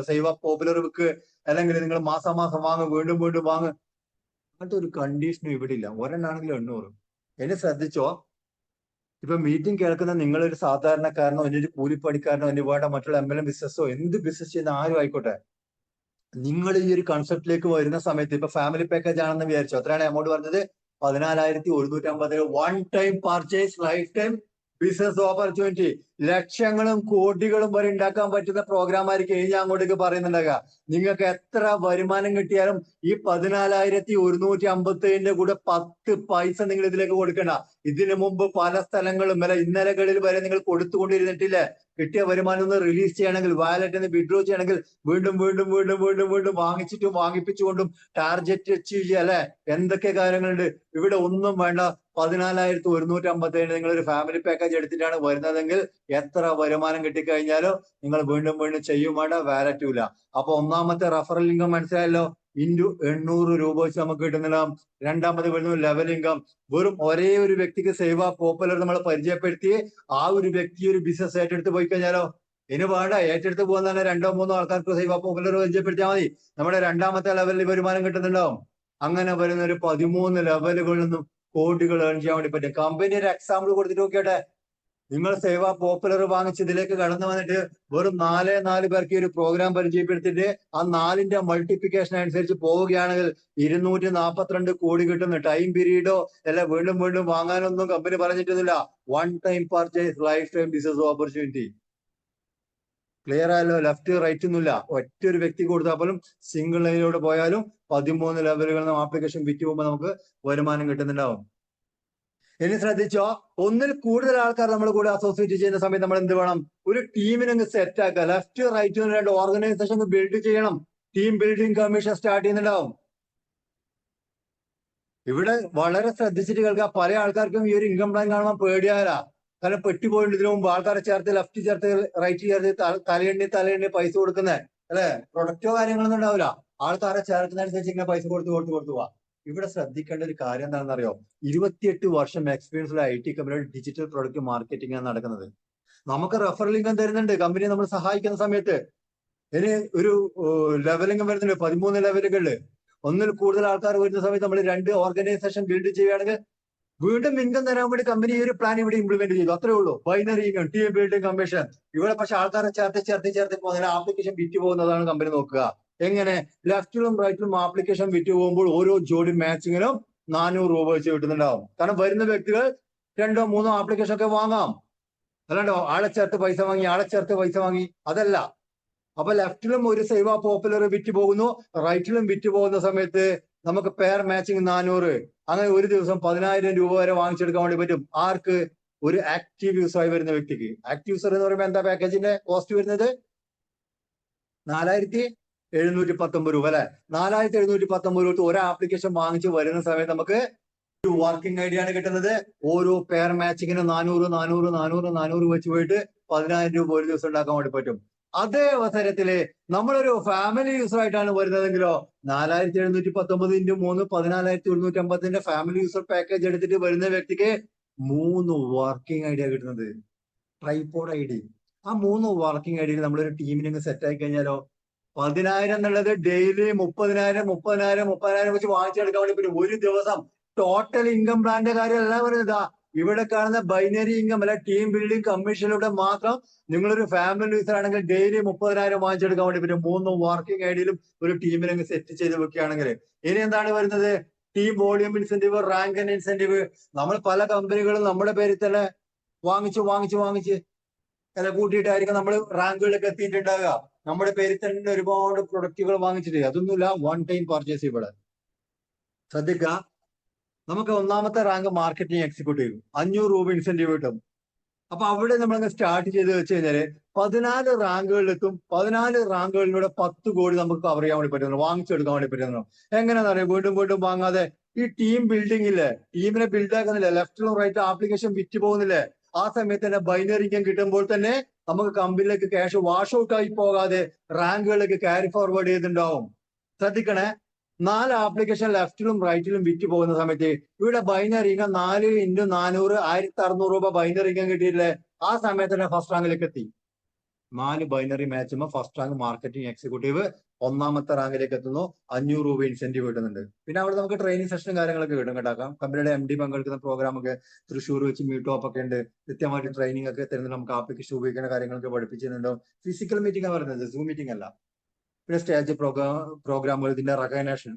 സേവ പോപ്പുലർ ബുക്ക് അല്ലെങ്കിൽ നിങ്ങൾ മാസം വാങ്ങും, വീണ്ടും വീണ്ടും വാങ്ങും, അങ്ങനത്തെ ഒരു കണ്ടീഷനും ഇവിടെ ഇല്ല. ഒരെണ്ണാണെങ്കിലും 800. എന്നെ ശ്രദ്ധിച്ചോ, ഇപ്പൊ മീറ്റിംഗ് കേൾക്കുന്ന നിങ്ങളൊരു സാധാരണക്കാരനോ ഒരു കൂലിപ്പണിക്കാരനോ ഇനി വേണ്ട മറ്റുള്ള MLM ബിസിനസ്സോ എന്ത് ബിസിനസ് ചെയ്യുന്ന ആരും ആയിക്കോട്ടെ, നിങ്ങൾ ഈ ഒരു കൺസെപ്റ്റിലേക്ക് വരുന്ന സമയത്ത് ഇപ്പൊ ഫാമിലി പാക്കേജ് ആണെന്ന് വിചാരിച്ചോ, എത്രയാണ് എമൗണ്ട് പറഞ്ഞത്? 14,150. One time purchase, life time business opportunity. ലക്ഷങ്ങളും കോടികളും വരെ ഉണ്ടാക്കാൻ പറ്റുന്ന പ്രോഗ്രാം ആയിരിക്കും ഞാൻ അങ്ങോട്ടേക്ക് പറയുന്നുണ്ടാകുക. നിങ്ങൾക്ക് എത്ര വരുമാനം കിട്ടിയാലും ഈ 14,157 കൂടെ 10 പൈസ നിങ്ങൾ ഇതിലേക്ക് കൊടുക്കണ്ട. ഇതിനു മുമ്പ് പല സ്ഥലങ്ങളും ഇന്നലകളിൽ വരെ നിങ്ങൾ കൊടുത്തുകൊണ്ടിരുന്നിട്ടില്ലേ? കിട്ടിയ വരുമാനം ഒന്ന് റിലീസ് ചെയ്യണമെങ്കിൽ, വാലറ്റിൽ നിന്ന് വിഡ്രോ ചെയ്യണമെങ്കിൽ വീണ്ടും വീണ്ടും വീണ്ടും വീണ്ടും വീണ്ടും വാങ്ങിച്ചിട്ടും വാങ്ങിപ്പിച്ചുകൊണ്ടും ടാർഗറ്റ് അച്ചീവ് ചെയ്യുക അല്ലെ? എന്തൊക്കെ കാര്യങ്ങളുണ്ട് ഇവിടെ. ഒന്നും വേണ്ട. 14,157 നിങ്ങൾ ഒരു ഫാമിലി പാക്കേജ് എടുത്തിട്ടാണ് വരുന്നതെങ്കിൽ എത്ര വരുമാനം കിട്ടിക്കഴിഞ്ഞാലും നിങ്ങൾ വീണ്ടും വീണ്ടും ചെയ്യും വേണ്ട, വാലറ്റും ഇല്ല. അപ്പൊ ഒന്നാമത്തെ റഫറൽ ഇൻകം മനസ്സിലായല്ലോ, ഇൻറ്റു 800 രൂപ വെച്ച് നമുക്ക് കിട്ടുന്നില്ല. രണ്ടാമത് വരുന്നു ലെവൽ ഇൻകം. വെറും ഒരേ ഒരു വ്യക്തിക്ക് സേവ പോപ്പുലർ നമ്മൾ പരിചയപ്പെടുത്തി ആ ഒരു വ്യക്തി ഒരു ബിസിനസ് ഏറ്റെടുത്ത് പോയി കഴിഞ്ഞാലോ, ഇനി വേണ്ട, ഏറ്റെടുത്ത് പോകാൻ തന്നെ 2 3 ആൾക്കാർക്ക് സേവ പോപ്പുലർ പരിചയപ്പെടുത്തിയാൽ മതി, നമ്മുടെ രണ്ടാമത്തെ ലെവലിൽ വരുമാനം കിട്ടുന്നുണ്ടാവും. അങ്ങനെ വരുന്ന ഒരു 13 ലെവലുകളിൽ നിന്നും കോടികൾ ഏൺ ചെയ്യാൻ വേണ്ടി പറ്റും. കമ്പനി ഒരു എക്സാമ്പിൾ കൊടുത്തിട്ട് നോക്കിയോട്ടെ. നിങ്ങൾ സേവ പോപ്പുലർ വാങ്ങിച്ച് ഇതിലേക്ക് കടന്നു വന്നിട്ട് വെറും 4 പേർക്ക് ഈ ഒരു പ്രോഗ്രാം പരിചയപ്പെടുത്തിയിട്ട് ആ 4ന്റെ മൾട്ടിപ്ലിക്കേഷൻ അനുസരിച്ച് പോവുകയാണെങ്കിൽ 242 കോടി കിട്ടുന്നു. ടൈം പീരീഡോ അല്ല വീണ്ടും വീണ്ടും വാങ്ങാനൊന്നും കമ്പനി പറഞ്ഞിട്ടൊന്നുമില്ല. One time purchase, life time business opportunity. Clear ആയല്ലോ? ലെഫ്റ്റ് റൈറ്റ് ഒന്നുമില്ല. ഒറ്റ ഒരു വ്യക്തി കൊടുത്താൽ പോലും സിംഗിൾ ലൈനിലൂടെ പോയാലും 13 ലെവലുകളിൽ ആപ്ലിക്കേഷൻ വിറ്റ് പോകുമ്പോൾ നമുക്ക് വരുമാനം കിട്ടുന്നുണ്ടാവും. ഇനി ശ്രദ്ധിച്ചോ, ഒന്നിൽ കൂടുതൽ ആൾക്കാർ നമ്മൾ കൂടെ അസോസിയേറ്റ് ചെയ്യുന്ന സമയത്ത് നമ്മൾ എന്ത് വേണം? ഒരു ടീമിനെ സെറ്റ് ആക്കുക. ലെഫ്റ്റ് റൈറ്റ് 2 ഓർഗനൈസേഷൻ ബിൽഡ് ചെയ്യണം. ടീം ബിൽഡിംഗ് കമ്മീഷൻ സ്റ്റാർട്ട് ചെയ്യുന്നുണ്ടാവും. ഇവിടെ വളരെ ശ്രദ്ധിച്ചിട്ട് കേൾക്കുക. പല ആൾക്കാർക്കും ഈ ഒരു ഇൻകം പ്ലാൻ കാണുമ്പോൾ പേടിയാലാ. കാരണം പെട്ടിപ്പോയിട്ട് ഇതിനു മുമ്പ് ആൾക്കാരെ ചേർത്ത് ലെഫ്റ്റ് ചേർത്ത് റൈറ്റ് ചേർത്ത് തലയെണ്ണി പൈസ കൊടുക്കുന്നത് അല്ലെ? പ്രൊഡക്റ്റോ കാര്യങ്ങളൊന്നും ഉണ്ടാവില്ല. ആൾക്കാരെ ചേർക്കുന്നതനുസരിച്ച് ഇങ്ങനെ പൈസ കൊടുത്തു പോവാ. ഇവിടെ ശ്രദ്ധിക്കേണ്ട ഒരു കാര്യം എന്താണെന്ന് അറിയോ? 28 വർഷം എക്സ്പീരിയൻസ് ഉള്ള IT കമ്പനിയുടെ ഡിജിറ്റൽ പ്രൊഡക്റ്റ് മാർക്കറ്റിംഗ് ആണ് നടക്കുന്നത്. നമുക്ക് റെഫറൽ ഇൻകം തരുന്നുണ്ട് കമ്പനി നമ്മൾ സഹായിക്കുന്ന സമയത്ത്. ഇനി ഒരു ലെവൽ ഇൻകം വരുന്നുണ്ട് 13 ലെവലുകളിൽ. ഒന്നിൽ കൂടുതൽ ആൾക്കാർ വരുന്ന സമയത്ത് നമ്മൾ 2 ഓർഗനൈസേഷൻ ബിൽഡ് ചെയ്യുകയാണെങ്കിൽ വീണ്ടും ഇൻകം തരാൻ വേണ്ടി കമ്പനി ഈ ഒരു പ്ലാൻ ഇവിടെ ഇംപ്ലിമെന്റ് ചെയ്തു. അത്രേ ഉള്ളൂ. Binary income, team building commission. ഇവിടെ പക്ഷെ ആൾക്കാരെ ചേർത്ത് പോകുന്ന ആപ്ലിക്കേഷൻ വിറ്റ് പോകുന്നതാണ് കമ്പനി നോക്കുക. എങ്ങനെ? ലെഫ്റ്റിലും റൈറ്റിലും ആപ്ലിക്കേഷൻ വിറ്റ് പോകുമ്പോൾ ഓരോ ജോഡി മാച്ചിങ്ങിനും 400 രൂപ വെച്ച് കിട്ടുന്നുണ്ടാവും. കാരണം വരുന്ന വ്യക്തികൾ 2 3 ആപ്ലിക്കേഷൻ ഒക്കെ വാങ്ങാം. അല്ലാണ്ടോ ആളെ ചേർത്ത് പൈസ വാങ്ങി അതല്ല. അപ്പൊ ലെഫ്റ്റിലും ഒരു സേവ പോപ്പുലർ വിറ്റ് പോകുന്നു, റൈറ്റിലും വിറ്റ് പോകുന്ന സമയത്ത് നമുക്ക് പെയർ മാച്ചിങ് 400. അങ്ങനെ ഒരു ദിവസം 10,000 രൂപ വരെ വാങ്ങിച്ചെടുക്കാൻ വേണ്ടി പറ്റും. ആർക്ക്? ഒരു ആക്റ്റീവ് യൂസറായി വരുന്ന വ്യക്തിക്ക്. ആക്റ്റീവ് യൂസർ എന്ന് പറയുമ്പോൾ എന്താ പാക്കേജിന്റെ കോസ്റ്റ് വരുന്നത്? 4,719 രൂപ അല്ലെ? 4,719 രൂപ ഒരു ആപ്ലിക്കേഷൻ വാങ്ങിച്ച് വരുന്ന സമയത്ത് നമുക്ക് ഒരു വർക്കിംഗ് ഐഡിയ ആണ് കിട്ടുന്നത്. ഓരോ പെയർ മാച്ചിങ്ങിന് 400 വെച്ച് പോയിട്ട് 10,000 രൂപ ഒരു ദിവസം ഉണ്ടാക്കാൻ വേണ്ടി പറ്റും. അതേ അവസരത്തില് നമ്മളൊരു ഫാമിലി യൂസർ ആയിട്ടാണ് വരുന്നതെങ്കിലോ 4,719 × 3 14,150 ഫാമിലി യൂസർ പാക്കേജ് എടുത്തിട്ട് വരുന്ന വ്യക്തിക്ക് 3 വർക്കിംഗ് ഐഡിയ കിട്ടുന്നത്. Tripod ID. ആ 3 വർക്കിംഗ് ഐഡിയയിൽ നമ്മളൊരു ടീമിനെ സെറ്റ് ആയി കഴിഞ്ഞാലോ 10,000 എന്നുള്ളത് ഡെയിലി 30,000 വെച്ച് വാങ്ങിച്ചെടുക്കാൻ വേണ്ടി പറ്റും. ഒരു ദിവസം ടോട്ടൽ ഇൻകം പ്ലാന്റെ കാര്യമല്ല പറയുന്നത്. ഇവിടെ കാണുന്ന ബൈനറി ഇൻകം അല്ല ടീം ബിൽഡിംഗ് കമ്മീഷനിലൂടെ മാത്രം നിങ്ങളൊരു ഫാമിലി യൂസർ ആണെങ്കിൽ ഡെയിലി 30,000 വാങ്ങിച്ചെടുക്കാൻ വേണ്ടി പറ്റും. 3 വർക്കിംഗ് ഐഡിയിലും ഒരു ടീമിനെ സെറ്റ് ചെയ്ത് വെക്കുകയാണെങ്കിൽ. ഇനി എന്താണ് വരുന്നത്? Team volume incentive, rank and incentive. നമ്മൾ പല കമ്പനികളും നമ്മുടെ പേരിൽ തന്നെ വാങ്ങിച്ച് വില കൂട്ടിയിട്ടായിരിക്കും നമ്മൾ റാങ്കുകളിലേക്ക് എത്തിയിട്ടുണ്ടാവുക. നമ്മുടെ പേരിൽ തന്നെ ഒരുപാട് പ്രൊഡക്റ്റുകൾ വാങ്ങിച്ചിട്ട്. അതൊന്നുമില്ല, വൺ ടൈം പർച്ചേസ് ഇവിടെ. ശ്രദ്ധിക്കുക, നമുക്ക് ഒന്നാമത്തെ റാങ്ക് മാർക്കറ്റിംഗ് എക്സിക്യൂട്ടീവ്, 500 രൂപ ഇൻസെന്റീവ് കിട്ടും. അപ്പൊ അവിടെ നമ്മളങ്ങ് സ്റ്റാർട്ട് ചെയ്ത് വെച്ച് കഴിഞ്ഞാല് 14 റാങ്കുകളിലെത്തും. 14 റാങ്കുകളിലൂടെ 10 കോടി നമുക്ക് കവർ ചെയ്യാൻ വേണ്ടി പറ്റുന്നു, വാങ്ങിച്ചെടുക്കാൻ വേണ്ടി പറ്റുന്നു. എങ്ങനെയാണെന്ന് അറിയാം? വീണ്ടും വാങ്ങാതെ ഈ ടീം ബിൽഡിംഗ് ഇല്ലേ, ടീമിനെ ബിൽഡ് ആക്കുന്നില്ലേ, ലെഫ്റ്റിലും റൈറ്റും ആപ്ലിക്കേഷൻ വിറ്റ് പോകുന്നില്ലേ, ആ സമയത്ത് തന്നെ ബൈനറി ഇൻകം കിട്ടുമ്പോൾ തന്നെ നമുക്ക് കമ്പനിയിലേക്ക് ക്യാഷ് വാഷ് ഔട്ട് ആയി പോകാതെ റാങ്കുകളിലേക്ക് ക്യാരി ഫോർവേഡ് ചെയ്തിട്ടുണ്ടാവും. ശ്രദ്ധിക്കണേ, 4 ആപ്ലിക്കേഷൻ ലെഫ്റ്റിലും റൈറ്റിലും വിറ്റ് പോകുന്ന സമയത്ത് ഇവിടെ ബൈനറി ഇൻകം 4 × 400 1600 രൂപ ബൈനറി ഇൻകം കിട്ടിയില്ലേ? ആ സമയത്ത് തന്നെ ഫസ്റ്റ് റാങ്കിലേക്ക് എത്തി. 4 ബൈനറി മാച്ചുമ്പോൾ ഫസ്റ്റ് റാങ്ക് മാർക്കറ്റിംഗ് എക്സിക്യൂട്ടീവ് ഒന്നാമത്തെ റാങ്കിലേക്ക് എത്തുന്നു. 500 രൂപ ഇൻസെന്റീവ് കിട്ടുന്നുണ്ട്. പിന്നെ അവിടെ നമുക്ക് ട്രെയിനിങ് സെഷനും കാര്യങ്ങളൊക്കെ കിട്ടും കേട്ടോ. കമ്പനിയുടെ MD പങ്കെടുക്കുന്ന പ്രോഗ്രാം ഒക്കെ തൃശ്ശൂർ വെച്ച് മീറ്റോപ്പ് ഒക്കെ ഉണ്ട്. കൃത്യമായിട്ട് ട്രെയിനിങ് ഒക്കെ തരുന്നുണ്ട്. നമുക്ക് ആപ്ലിക്കേഷൻ ഉപയോഗിക്കുന്ന കാര്യങ്ങളൊക്കെ പഠിപ്പിച്ചിട്ടുണ്ടാവും. ഫിസിക്കൽ മീറ്റിംഗ് പറയുന്നത്, സൂം മീറ്റിംഗ് അല്ല. പിന്നെ സ്റ്റേജ് പ്രോഗ്രാമുകൾ, ഇതിന്റെ റെക്കഗ്നേഷൻ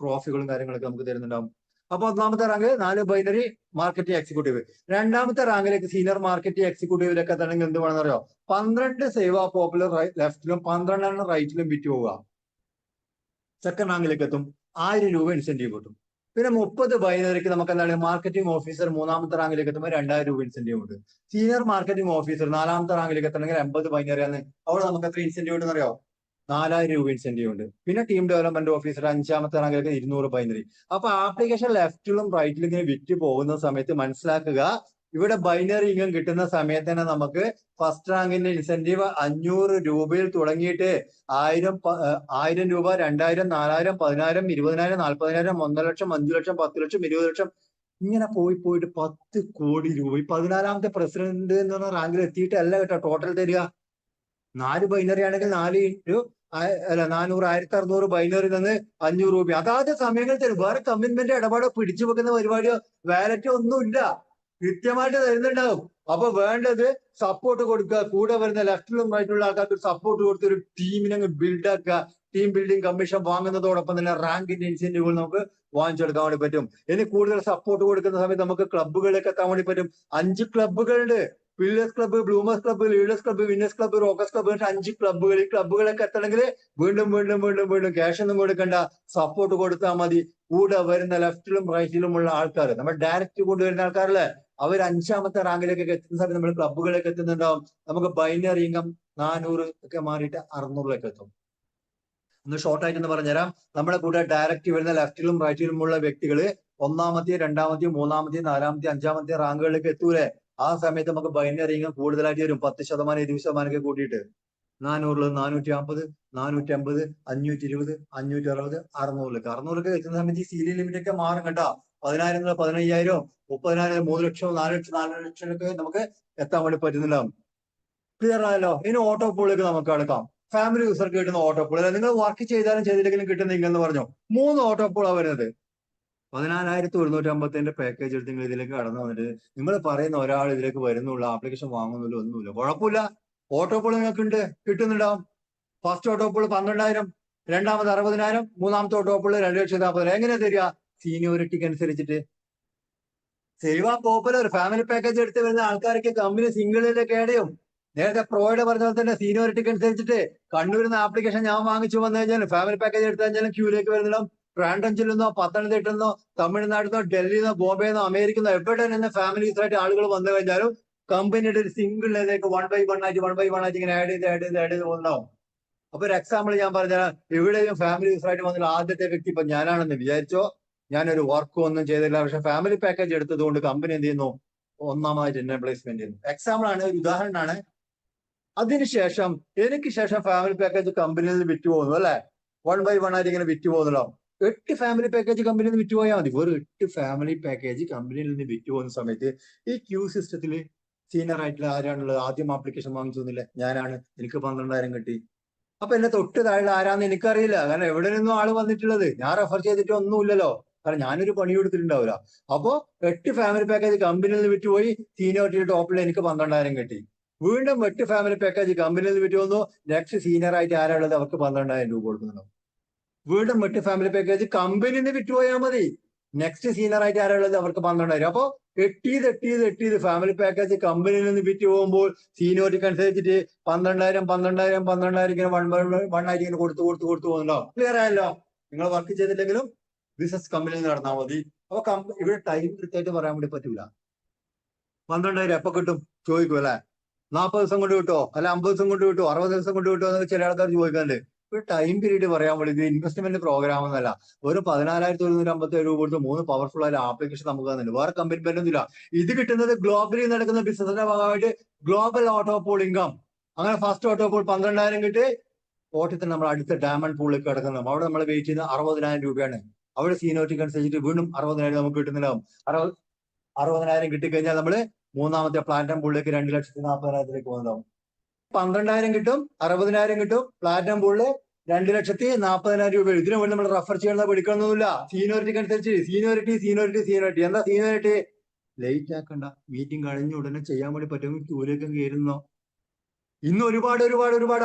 ട്രോഫികളും കാര്യങ്ങളൊക്കെ നമുക്ക് തരുന്നുണ്ടാവും. അപ്പൊ ഒന്നാമത്തെ റാങ്ക് 4 ബൈനറി മാർക്കറ്റിംഗ് എക്സിക്യൂട്ടീവ്. രണ്ടാമത്തെ റാങ്കിലേക്ക് സീനിയർ മാർക്കറ്റിംഗ് എക്സിക്യൂട്ടീവിലൊക്കെ തന്നെ എന്ത് വേണമെന്ന് അറിയോ? 12 സേവ പോപ്പുലർ ലെഫ്റ്റിലും 12 റൈറ്റിലും വിറ്റ് പോവുക. സെക്കൻഡ് റാങ്കിലേക്ക് എത്തും. 1000 രൂപ ഇൻസെന്റീവ് കിട്ടും. പിന്നെ 30 ബൈനറിക്ക് നമുക്ക് എന്താണ് മാർക്കറ്റിംഗ് ഓഫീസർ മൂന്നാമത്തെ റാങ്കിലേക്ക് എത്തുമ്പോൾ 2000 രൂപ ഇൻസെന്റീവ് ഉണ്ട്. സീനിയർ മാർക്കറ്റിംഗ് ഓഫീസർ 4ാമത്തെ റാങ്കിലേക്ക് എത്തണമെങ്കിൽ 80 ബൈനറിയാണ്. അവിടെ നമുക്ക് എത്ര ഇൻസെന്റീവ് ഉണ്ടെന്ന് അറിയോ? 4000 രൂപ ഇൻസെന്റീവ് ഉണ്ട്. പിന്നെ ടീം ഡെവലപ്മെന്റ് ഓഫീസർ 5ാമത്തെ റാങ്കിലേക്ക് 200 ബൈനറി. അപ്പൊ ആപ്ലിക്കേഷൻ ലെഫ്റ്റിലും റൈറ്റിലും ഇങ്ങനെ വിറ്റ് പോകുന്ന സമയത്ത് മനസ്സിലാക്കുക, ഇവിടെ ബൈനറി ഇൻകം കിട്ടുന്ന സമയത്ത് തന്നെ നമുക്ക് ഫസ്റ്റ് റാങ്കിന്റെ ഇൻസെന്റീവ് 500 രൂപയിൽ തുടങ്ങിയിട്ട് 1000 രൂപ, 2000, 4000, 10000, 20000, 40000, 1 ലക്ഷം, 5 ലക്ഷം, 10 ലക്ഷം, 20 ലക്ഷം, ഇങ്ങനെ പോയിട്ട് 10 കോടി രൂപ. ഈ 14ാമത്തെ പ്രസിഡന്റ് എന്ന് പറഞ്ഞ റാങ്കിൽ എത്തിയിട്ടല്ല കേട്ടോ ടോട്ടൽ തരിക. 4 ബൈനറി ആണെങ്കിൽ 4 × 400, 1600 ബൈനറി നിന്ന് 500 രൂപ. അതാത് സമയങ്ങളിൽ തരും. വേറെ കമ്മിറ്റ്മെന്റ് ഇടപാടോ പിടിച്ചു വെക്കുന്ന പരിപാടിയോ വാലറ്റോ ഒന്നുമില്ല, കൃത്യമായിട്ട് തരുന്നുണ്ടാവും. അപ്പൊ വേണ്ടത് സപ്പോർട്ട് കൊടുക്കുക. കൂടെ വരുന്ന ലെഫ്റ്റിലും റൈറ്റിലുള്ള ആൾക്കാർക്ക് സപ്പോർട്ട് കൊടുത്ത് ഒരു ടീമിനെ ബിൽഡ് ആക്കുക. ടീം ബിൽഡിംഗ് കമ്മീഷൻ വാങ്ങുന്നതോടൊപ്പം തന്നെ റാങ്കിന്റെ ഇൻസെന്റീവുകൾ നമുക്ക് വാങ്ങിച്ചെടുക്കാൻ വേണ്ടി പറ്റും. ഇനി കൂടുതൽ സപ്പോർട്ട് കൊടുക്കുന്ന സമയത്ത് നമുക്ക് ക്ലബ്ബുകളിലേക്ക് എത്താൻ വേണ്ടി പറ്റും. 5 ക്ലബ്ബുകളുണ്ട്. Pillars club, bloomers club, leaders club, winners club, rockers club, 5 ക്ലബ്ബുകൾ. ഈ ക്ലബ്ബുകളൊക്കെ എത്തണമെങ്കിൽ വീണ്ടും ക്യാഷ് ഒന്നും കൊടുക്കണ്ട, സപ്പോർട്ട് കൊടുത്താൽ മതി. കൂടെ വരുന്ന ലെഫ്റ്റിലും റൈറ്റിലുമുള്ള ആൾക്കാർ, നമ്മൾ ഡയറക്റ്റ് കൊണ്ടുവരുന്ന ആൾക്കാരല്ലേ, അവർ 5ാമത്തെ റാങ്കിലേക്കൊക്കെ എത്തുന്ന സമയത്ത് നമ്മൾ ക്ലബ്ബുകളിലേക്ക് എത്തുന്നുണ്ടാവും. നമുക്ക് ബൈനറി ഇൻകം 400 ഒക്കെ മാറിയിട്ട് 600ലേക്ക് എത്തും. ഒന്ന് ഷോർട്ടായിട്ട് എന്ന് പറഞ്ഞുതരാം. നമ്മുടെ കൂടെ ഡയറക്റ്റ് വരുന്ന ലെഫ്റ്റിലും റൈറ്റിലുമുള്ള വ്യക്തികൾ 1ാമത്തെയും 2ാമത്തെയും 3ാമത്തെയും 4ാമത്തെയും 5ാമത്തെയും റാങ്കുകളിലേക്ക് എത്തൂലേ? ആ സമയത്ത് നമുക്ക് ബൈനറി ഇൻകം കൂടുതലായിട്ട് വരും. 10%, 20% ഒക്കെ കൂട്ടിയിട്ട് 400, 450, 450, 520, 560, 600ലേക്ക്. 600ലേക്ക് എത്തുന്ന സമയത്ത് ഈ സീലിംഗ് ലിമിറ്റ് ഒക്കെ മാറും കേട്ടോ. 10000, 15000, 30000, 3 ലക്ഷം, 4 ലക്ഷം, 4 ലക്ഷമൊക്കെ നമുക്ക് എത്താൻ വേണ്ടി പറ്റുന്നില്ല. ക്ലിയർ ആയല്ലോ? ഇനി ഓട്ടോ പൂളിലേക്ക് നമുക്ക് എടുക്കാം. ഫാമിലി യൂസർക്ക് കിട്ടുന്ന ഓട്ടോ പൂൾ, നിങ്ങൾ വർക്ക് ചെയ്താലും ചെയ്തില്ലെങ്കിലും കിട്ടുന്ന ഇൻകം എന്ന് പറഞ്ഞു 3 ഓട്ടോ പൂളാണ് വരുന്നത്. 14150 പാക്കേജ് എടുത്ത് നിങ്ങൾ ഇതിലേക്ക് കടന്നു വന്നിട്ട് നിങ്ങൾ പറയുന്ന ഒരാൾ ഇതിലേക്ക് വരുന്നുള്ള, ആപ്ലിക്കേഷൻ വാങ്ങുന്നില്ല, ഒന്നുമില്ല, കുഴപ്പമില്ല. ഓട്ടോ പൂൾ നിങ്ങൾക്ക് ഉണ്ട്, കിട്ടുന്നുണ്ടാവും. ഫസ്റ്റ് ഓട്ടോ പൂൾ 12000, രണ്ടാമത് 60000, മൂന്നാമത്തെ ഓട്ടോ പൂൾ 2,40,000. എങ്ങനെയാ തരിക? സീനിയോറിറ്റിക്ക് അനുസരിച്ചിട്ട്. സേവ പോപ്പുലർ ഫാമിലി പാക്കേജ് എടുത്ത് വരുന്ന ആൾക്കാർക്ക് കമ്പനി സിംഗിളിലേക്ക് ആഡ് ചെയ്യും. നേരത്തെ പ്രോയുടെ പറഞ്ഞ പോലെ തന്നെ സീനിയോറിറ്റിക്ക് അനുസരിച്ചിട്ട് കണ്ണൂരിൽ നിന്ന് ആപ്ലിക്കേഷൻ ഞാൻ വാങ്ങിച്ചു വന്നു കഴിഞ്ഞാൽ ഫാമിലി പാക്കേജ് എടുത്തു കഴിഞ്ഞാലും ക്യൂലേക്ക് വരുന്നുണ്ടാവും. ട്രാൻഡഞ്ചിൽ നിന്നോ, പത്തനംതിട്ടയിൽ നിന്നോ, തമിഴ്നാട്ടിൽ നിന്നോ, ഡൽഹിയിൽ നിന്നോ, ബോംബെയിൽ നിന്നോ, അമേരിക്കയിൽ നിന്നോ, എവിടെ നിന്ന് ഫാമിലീസായിട്ട് ആളുകൾ വന്നു കഴിഞ്ഞാലും കമ്പനിയുടെ ഒരു സിംഗിളിലേക്ക് 1 by 1 ആയിട്ട് ഇങ്ങനെ ആഡ് ചെയ്ത് പോകുന്നുണ്ടാവും. അപ്പൊ ഒരു എക്സാമ്പിൾ ഞാൻ പറഞ്ഞാൽ, എവിടെയും ഫാമിലി യൂസറായിട്ട് വന്നിട്ട് ആദ്യത്തെ വ്യക്തി ഇപ്പൊ ഞാനാണെന്ന് വിചാരിച്ചോ, ഞാനൊരു വർക്കും ഒന്നും ചെയ്തില്ല, പക്ഷെ ഫാമിലി പാക്കേജ് എടുത്തത് കൊണ്ട് കമ്പനി എന്ത് ചെയ്യുന്നു? ഒന്നാമതായിട്ട് എന്നെ പ്ലേസ്മെന്റ് ചെയ്യുന്നു. എക്സാമ്പിൾ ആണ്, ഒരു ഉദാഹരണമാണ്. അതിനുശേഷം എനിക്ക് ശേഷം ഫാമിലി പാക്കേജ് കമ്പനിയിൽ നിന്ന് വിറ്റ് പോകുന്നു അല്ലെ, 1 by 1 ആയിട്ട് ഇങ്ങനെ വിറ്റ് പോകുന്നല്ലോ. 8 ഫാമിലി പാക്കേജ് കമ്പനിയിൽ നിന്ന് വിറ്റ് പോയാൽ മതി. വെറും 8 ഫാമിലി പാക്കേജ് കമ്പനിയിൽ നിന്ന് വിറ്റ് പോകുന്ന സമയത്ത് ഈ ക്യൂ സിസ്റ്റത്തിൽ സീനിയർ ആയിട്ടുള്ള ആരാണുള്ളത്? ആദ്യം ആപ്ലിക്കേഷൻ വാങ്ങിച്ചു തന്നില്ലേ? ഞാനാണ്. എനിക്ക് 12000 കിട്ടി. അപ്പൊ എന്നെ തൊട്ട് താഴെ ആരാന്ന് എനിക്കറിയില്ല, കാരണം എവിടെ നിന്നും ആള് വന്നിട്ടുള്ളത്, ഞാൻ റെഫർ ചെയ്തിട്ട് ഒന്നുമില്ലല്ലോ. കാരണം ഞാനൊരു പണി കൊടുത്തിട്ടുണ്ടാവില്ല. അപ്പോ 8 ഫാമിലി പാക്കേജ് കമ്പനിയിൽ നിന്ന് വിറ്റുപോയി, സീനിയോറിറ്റി ടോപ്പിൽ എനിക്ക് 12,000 കിട്ടി. വീണ്ടും 8 ഫാമിലി പാക്കേജ് കമ്പനിയിൽ നിന്ന് വിറ്റ് വന്നു, നെക്സ്റ്റ് സീനിയർ ആയിട്ട് ആരാളുള്ളത് അവർക്ക് 12,000 രൂപ കൊടുക്കുന്നുണ്ടാവും. വീണ്ടും 8 ഫാമിലി പാക്കേജ് കമ്പനിയിൽ നിന്ന് വിറ്റുപോയാൽ മതി, നെക്സ്റ്റ് സീനിയർ ആയിട്ട് ആരാളുള്ളത് അവർക്ക് 12,000. അപ്പോ എട്ടിയത് ഫാമിലി പാക്കേജ് കമ്പനിയിൽ നിന്ന് വിറ്റ് പോകുമ്പോൾ സീനിയോറിറ്റിക്ക് അനുസരിച്ചിട്ട് 12,000 ഇങ്ങനെ വൺ ആയിട്ട് ഇങ്ങനെ കൊടുത്തു പോകുന്നുണ്ടോ? ക്ലിയർ ആയല്ലോ? നിങ്ങൾ വർക്ക് ചെയ്തില്ലെങ്കിലും ബിസിനസ് കമ്പനിയിൽ നിന്ന് നടന്നാൽ മതി. അപ്പൊ ഇവിടെ ടൈം കൃത്യമായിട്ട് പറയാൻ വേണ്ടി പറ്റൂല. 12,000 എപ്പോ കിട്ടും ചോദിക്കും അല്ലെ? 40 ദിവസം കൊണ്ട് കിട്ടോ, അല്ല 50 ദിവസം കൊണ്ട് കിട്ടോ, 60 ദിവസം കൊണ്ട് കിട്ടോ എന്നൊക്കെ ചില ആൾക്കാർ ചോദിക്കുന്നുണ്ട്. ഒരു ടൈം പീരീഡ് പറയാൻ വേണ്ടി ഇത് ഇൻവെസ്റ്റ്മെന്റ് പ്രോഗ്രാം എന്നല്ല. ഒരു 14,157 രൂപ കൊടുത്ത് 3 പവർഫുൾ ആയ ആപ്ലിക്കേഷൻ നമുക്ക് തന്നിട്ടുണ്ട്. വേറെ കമ്പനി ഒന്നുമില്ല. ഇത് കിട്ടുന്നത് ഗ്ലോബലി നടക്കുന്ന ബിസിനസിന്റെ ഭാഗമായിട്ട് ഗ്ലോബൽ ഓട്ടോപോൾ ഇൻകം. അങ്ങനെ ഫസ്റ്റ് ഓട്ടോപോൾ 12,000 കിട്ടി, ഓട്ടത്തിൽ നമ്മൾ അടുത്ത ഡയമണ്ട് പൂളിൽ കിടക്കുന്നത്. അവിടെ നമ്മൾ വെയിറ്റ് ചെയ്യുന്ന 60,000 രൂപയാണ്. അവിടെ സീനിയോറിറ്റിക്ക് അനുസരിച്ചിട്ട് വീണ്ടും 60,000 നമുക്ക് കിട്ടുന്നുണ്ടാവും. 60,000 കിട്ടിക്കഴിഞ്ഞാൽ നമ്മള് മൂന്നാമത്തെ പ്ലാറ്റിനം പൂളിലേക്ക് 2,40,000 പോകുന്നതാവും. 12,000 കിട്ടും, 60,000 കിട്ടും, പ്ലാറ്റിനം പൂളില് 2,40,000 രൂപ. ഇതിനു വേണ്ടി നമ്മൾ റെഫർ ചെയ്യുന്നത് പഠിക്കണമെന്നില്ല. സീനിയോറിറ്റിക്ക് അനുസരിച്ച് സീനിയോറിറ്റി. എന്താ സീനിയോറിറ്റി? ലേറ്റ് ആക്കണ്ട, മീറ്റിംഗ് കഴിഞ്ഞ ഉടനെ ചെയ്യാൻ വേണ്ടി പറ്റുമെങ്കിൽ ക്യൂലേക്ക് കയറുന്നോ. ഇന്ന് ഒരുപാട്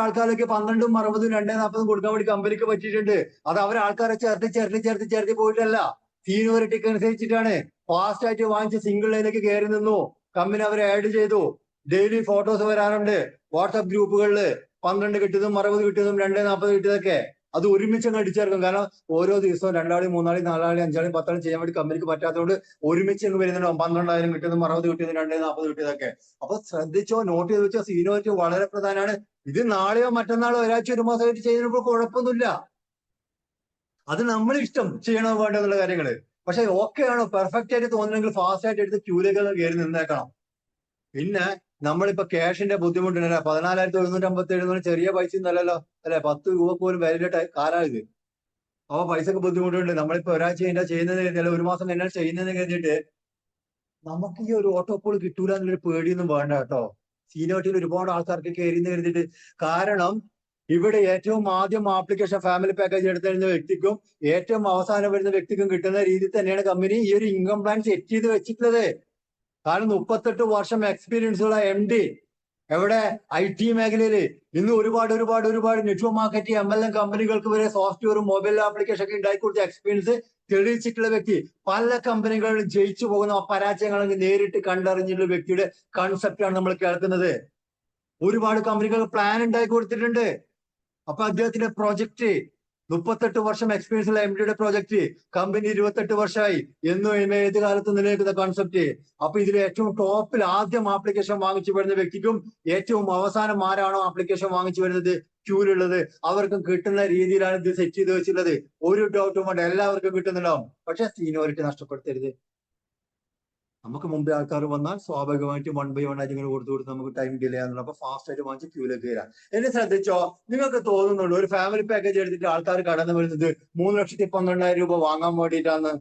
ആൾക്കാർക്ക് 12ഉം 60ഉം 2,40 കൊടുക്കാൻ വേണ്ടി കമ്പനിക്ക് പറ്റിയിട്ടുണ്ട്. അത് അവർ ആൾക്കാരെ ചേർത്തി പോയിട്ടല്ല, സീനിയോറിറ്റിക്ക് അനുസരിച്ചിട്ടാണ്. ഫാസ്റ്റ് ആയിട്ട് വാങ്ങിച്ച് സിംഗിൾ ലൈനിലേക്ക് കയറി നിന്നു, കമ്പനി അവരെ ആഡ് ചെയ്തു. ഡെയിലി ഫോട്ടോസ് വരാറുണ്ട് വാട്സ്ആപ്പ് ഗ്രൂപ്പുകളിൽ. 12 കിട്ടിയതും 60 കിട്ടിയതും 2,40 കിട്ടിയതൊക്കെ അത് ഒരുമിച്ച് അങ്ങ് അടിച്ചേർക്കും. കാരണം ഓരോ ദിവസവും 2 ആളെയും 3 ആളെയും 4 ആളെയും 5 ആളെയും 10 ആളെയും ചെയ്യാൻ വേണ്ടി കമ്പനിക്ക് പറ്റാത്തതുകൊണ്ട് ഒരുമിച്ച് അങ്ങ് വരുന്നുണ്ടാവും. 12,000 കിട്ടിയതും 60 കിട്ടിയതും 2,40 കിട്ടിയതൊക്കെ. അപ്പൊ ശ്രദ്ധിച്ചോ, നോട്ട് ചെയ്ത് വെച്ചോ, സീനിയോറിറ്റി വളരെ പ്രധാനമാണ്. ഇത് നാളെയോ മറ്റന്നാളോ ഒരാഴ്ച ഒരു മാസമായിട്ട് ചെയ്യുന്നപ്പോൾ കുഴപ്പമൊന്നുമില്ല. അത് നമ്മൾ ഇഷ്ടം ചെയ്യണോ വേണ്ടോ എന്നുള്ള കാര്യങ്ങള്. പക്ഷെ ഓക്കെ ആണോ, പെർഫെക്റ്റ് ആയിട്ട് തോന്നുന്നെങ്കിൽ ഫാസ്റ്റ് ആയിട്ട് എടുത്ത് ക്യൂലേക്ക് കയറി നിന്നേക്കണം. പിന്നെ നമ്മളിപ്പോ ക്യാഷിന്റെ ബുദ്ധിമുട്ടുണ്ടല്ലേ, 14,157 ചെറിയ പൈസ ഒന്നല്ലല്ലോ അല്ലെ, 10 രൂപ പോലും വിലയുടെ കാലാണ് ഇത്. അപ്പൊ പൈസക്ക് ബുദ്ധിമുട്ടുണ്ട്. നമ്മളിപ്പോ ഒരാഴ്ച കഴിഞ്ഞാൽ ചെയ്യുന്നത് കഴിഞ്ഞാൽ ഒരു മാസം കഴിഞ്ഞാൽ ചെയ്യുന്നതെന്ന് കഴിഞ്ഞിട്ട് നമുക്ക് ഈ ഒരു ഓട്ടോപോൾ കിട്ടൂല എന്നുള്ളൊരു പേടിയൊന്നും വേണ്ട കേട്ടോ. സീനിയോറിറ്റിയിൽ ഒരുപാട് ആൾക്കാർക്ക് കയറിയെന്ന് കരുതിയിട്ട്. കാരണം ഇവിടെ ഏറ്റവും ആദ്യം ആപ്ലിക്കേഷൻ ഫാമിലി പാക്കേജ് എടുത്തിരുന്ന വ്യക്തിക്കും ഏറ്റവും അവസാനം വരുന്ന വ്യക്തിക്കും കിട്ടുന്ന രീതിയിൽ തന്നെയാണ് കമ്പനി ഈ ഒരു ഇൻകം പ്ലാൻ സെറ്റ് ചെയ്ത് വെച്ചിട്ടുള്ളത്. കാരണം 38 വർഷം എക്സ്പീരിയൻസ് ഉള്ള MD എവിടെ, IT മേഖലയില് ഇന്ന് ഒരുപാട് നെറ്റ്വർക്ക് മാർക്കറ്റ് MLM കമ്പനികൾക്ക് വരെ സോഫ്റ്റ്വെയറും മൊബൈൽ ആപ്ലിക്കേഷൻ ഒക്കെ ഉണ്ടായിക്കൊടുത്ത എക്സ്പീരിയൻസ് തെളിയിച്ചിട്ടുള്ള വ്യക്തി. പല കമ്പനികളിലും ജയിച്ചു പോകുന്ന പരാജയങ്ങൾ നേരിട്ട് കണ്ടറിഞ്ഞിട്ടുള്ള വ്യക്തിയുടെ കൺസെപ്റ്റ് ആണ് നമ്മൾ കേൾക്കുന്നത്. ഒരുപാട് കമ്പനികൾ പ്ലാൻ ഉണ്ടാക്കി കൊടുത്തിട്ടുണ്ട്. അപ്പൊ അദ്ദേഹത്തിന്റെ പ്രോജക്റ്റ് 38 വർഷം എക്സ്പീരിയൻസ് ഉള്ള MDയുടെ പ്രോജക്റ്റ്, കമ്പനി 28 വർഷമായി എന്നും ഏത് കാലത്തും നിലനിൽക്കുന്ന കോൺസെപ്റ്റ്. അപ്പൊ ഇതിൽ ഏറ്റവും ടോപ്പിൽ ആദ്യം ആപ്ലിക്കേഷൻ വാങ്ങിച്ചു വരുന്ന വ്യക്തിക്കും ഏറ്റവും അവസാനം ആരാണോ ആപ്ലിക്കേഷൻ വാങ്ങിച്ചു വരുന്നത് ക്യൂലുള്ളത് അവർക്കും കിട്ടുന്ന രീതിയിലാണ് ഇത് സെറ്റ് ചെയ്ത് വെച്ചിട്ടുള്ളത്. ഒരു ഡൗട്ടും വേണ്ട, എല്ലാവർക്കും കിട്ടുന്നുണ്ടാവും. പക്ഷെ സീനിയോറിറ്റി നഷ്ടപ്പെടുത്തരുത്. നമുക്ക് മുമ്പേ ആൾക്കാർ വന്നാൽ സ്വാഭാവികമായിട്ടും 1 by 1 ആയിട്ട് ഇങ്ങനെ കൊടുത്ത് നമുക്ക് ടൈം ഡിലേ ആകുന്നുണ്ട്. അപ്പൊ ഫാസ്റ്റ് ആയിട്ട് വാങ്ങിച്ച് ക്യൂലേക്ക് വരാം. എന്നെ ശ്രദ്ധിച്ചോ, നിങ്ങൾക്ക് തോന്നുന്നുള്ളൂ ഒരു ഫാമിലി പാക്കേജ് എടുത്തിട്ട് ആൾക്കാർ കടന്നു വരുന്നത് 3,12,000 രൂപ വാങ്ങാൻ വേണ്ടിയിട്ടാന്ന്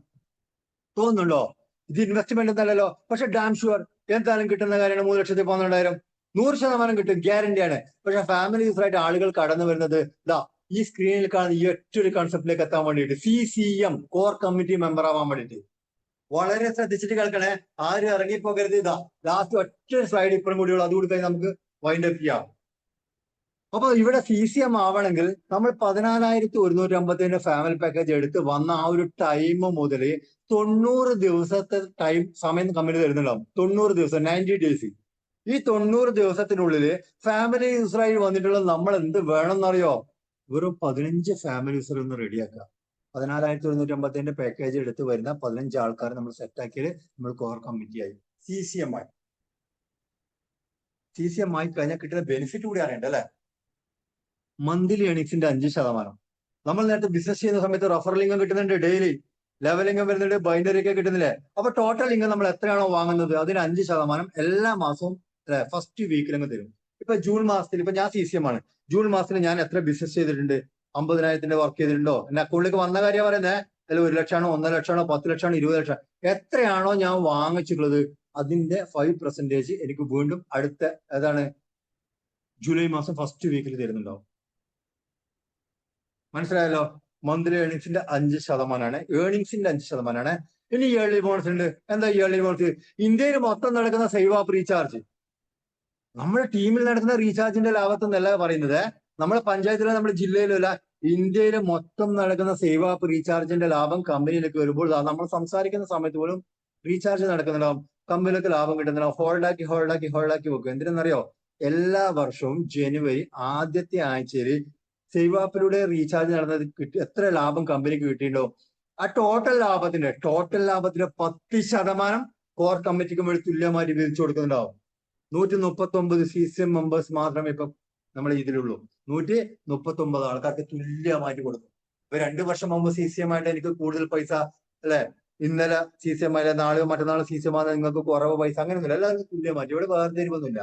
തോന്നുന്നുണ്ടോ? ഇത് ഇൻവെസ്റ്റ്മെന്റ് എന്നല്ലല്ലോ. പക്ഷെ ഡാം ഷുവർ എന്തായാലും കിട്ടുന്ന കാര്യമാണ് 3,12,000. 100% കിട്ടും, ഗ്യാരണ്ടിയാണ്. പക്ഷെ ഫാമിലി യൂസറായിട്ട് ആളുകൾ കടന്നു വരുന്നത് ഈ സ്ക്രീനിൽ കാണുന്ന ഈ ഒറ്റൊരു കൺസെപ്റ്റിലേക്ക് എത്താൻ വേണ്ടിയിട്ട്, CCM കോർ കമ്മിറ്റി മെമ്പർ ആവാൻ വേണ്ടിയിട്ട്. വളരെ ശ്രദ്ധിച്ചിട്ട് കേൾക്കണേ, ആരും ഇറങ്ങിപ്പോകരുത്. ലാസ്റ്റ് ഒറ്റ സ്ലൈഡ് ഇപ്പോഴും കൂടിയുള്ളൂ, അതുകൂടി കഴിഞ്ഞ് നമുക്ക് വൈൻഡ് അപ്പ് ചെയ്യാം. അപ്പൊ ഇവിടെ CCM ആവണമെങ്കിൽ നമ്മൾ 14,157 ഫാമിലി പാക്കേജ് എടുത്ത് വന്ന ആ ഒരു ടൈം മുതൽ 90 ദിവസത്തെ സമയം കമ്പനി തരുന്നുണ്ടാവും. 90 ദിവസം, 90 days. ഈ 90 ദിവസത്തിനുള്ളിൽ ഫാമിലി യൂസറായി വന്നിട്ടുള്ള നമ്മൾ എന്ത് വേണമെന്നറിയോ? വെറും 15 ഫാമിലി യൂസർ ഒന്ന് റെഡിയാക്കുക. 14,157 പാക്കേജ് എടുത്ത് വരുന്ന 15 ആൾക്കാർ നമ്മൾ സെറ്റാക്കിയത് നമ്മൾ കോർ കമ്മിറ്റിയായി. CCM ആയി കഴിഞ്ഞാൽ കിട്ടുന്ന ബെനിഫിറ്റ് കൂടി അറിയണ്ട അല്ലെ. മന്ത്ലി ഏണിങ്സിന്റെ 5%. നമ്മൾ നേരത്തെ ബിസിനസ് ചെയ്യുന്ന സമയത്ത് റഫറൽ ഇൻകം കിട്ടുന്നുണ്ട്, ഡെയിലി ലെവൽ ഇൻകം വരുന്നുണ്ട്, ബൈനറി ഒക്കെ കിട്ടുന്നില്ലേ. അപ്പൊ ടോട്ടൽ ഇൻകം നമ്മൾ എത്രയാണോ വാങ്ങുന്നത് അതിന് 5% എല്ലാ മാസവും ഫസ്റ്റ് വീക്കിലങ്ങ് തരും. ഇപ്പൊ ജൂൺ മാസത്തിൽ, ഇപ്പൊ ഞാൻ CCM ആണ്, ജൂൺ മാസത്തിൽ ഞാൻ എത്ര ബിസിനസ് ചെയ്തിട്ടുണ്ട്, 50,000 വർക്ക് ചെയ്തിട്ടുണ്ടോ, എന്റെ അക്കൗണ്ടിലേക്ക് വന്ന കാര്യം പറയുന്നത്. അതിൽ 1 ലക്ഷമാണോ, 1.5 ലക്ഷമാണോ, 10 ലക്ഷമാണോ, 20 ലക്ഷം, എത്രയാണോ ഞാൻ വാങ്ങിച്ചിട്ടുള്ളത് അതിന്റെ 5% എനിക്ക് വീണ്ടും അടുത്ത ജൂലൈ മാസം ഫസ്റ്റ് വീക്കിൽ തരുന്നുണ്ടാവും. മനസ്സിലായല്ലോ? മന്ത്ലി ഏർണിംഗ്സിന്റെ 5%. ഏർണിംഗ്സിന്റെ 5%. ഇനി ഇയർലി ബോണസ് ഉണ്ട്. എന്താ ഇയർലി ബോണസ്? ഇന്ത്യയിൽ മൊത്തം നടക്കുന്ന സേവ് ആപ്പ് റീചാർജ്, നമ്മുടെ ടീമിൽ നടക്കുന്ന റീചാർജിന്റെ ലാഭത്തിൽ നിന്നല്ല പറയുന്നത്. നമ്മുടെ പഞ്ചായത്തിലോ നമ്മുടെ ജില്ലയിലോ അല്ല, ഇന്ത്യയിൽ മൊത്തം നടക്കുന്ന സേവ് ആപ്പ് റീചാർജിന്റെ ലാഭം കമ്പനിയിലേക്ക് വരുമ്പോൾ നമ്മൾ സംസാരിക്കുന്ന സമയത്ത് പോലും റീചാർജ് നടക്കുന്നുണ്ടാവും, കമ്പനിയിലേക്ക് ലാഭം കിട്ടുന്നുണ്ടാവും. ഹോൾഡാക്കി വെക്കും. എന്തിനെന്നറിയോ? എല്ലാ വർഷവും ജനുവരി ആദ്യത്തെ ആഴ്ചയിൽ സേവ് ആപ്പിലൂടെ റീചാർജ് നടന്നത് എത്ര ലാഭം കമ്പനിക്ക് കിട്ടിയിട്ടുണ്ടോ, ആ ടോട്ടൽ ലാഭത്തിന്റെ 10% കോർ കമ്മിറ്റിക്ക് വേണ്ടി തുല്യമായിട്ട് വിധിച്ചു കൊടുക്കുന്നുണ്ടാവും. 139 CCM മെമ്പേഴ്സ് മാത്രമേ ഇപ്പൊ നമ്മളെ ഇതിലുള്ളൂ. 139 ആൾക്കാർക്ക് തുല്യമായിട്ട് കൊടുക്കും. ഇപ്പൊ 2 വർഷം മുമ്പ് CCM ആയിട്ട് എനിക്ക് കൂടുതൽ പൈസ അല്ലെ, ഇന്നലെ CCM ആയാലും നാളെയോ മറ്റന്നാളോ CCM ആണ് നിങ്ങൾക്ക് കുറവ് പൈസ, അങ്ങനെയൊന്നുമില്ല. എല്ലാവർക്കും തുല്യമായിട്ട്. ഇവിടെ വേർതിരിവൊന്നുമില്ല.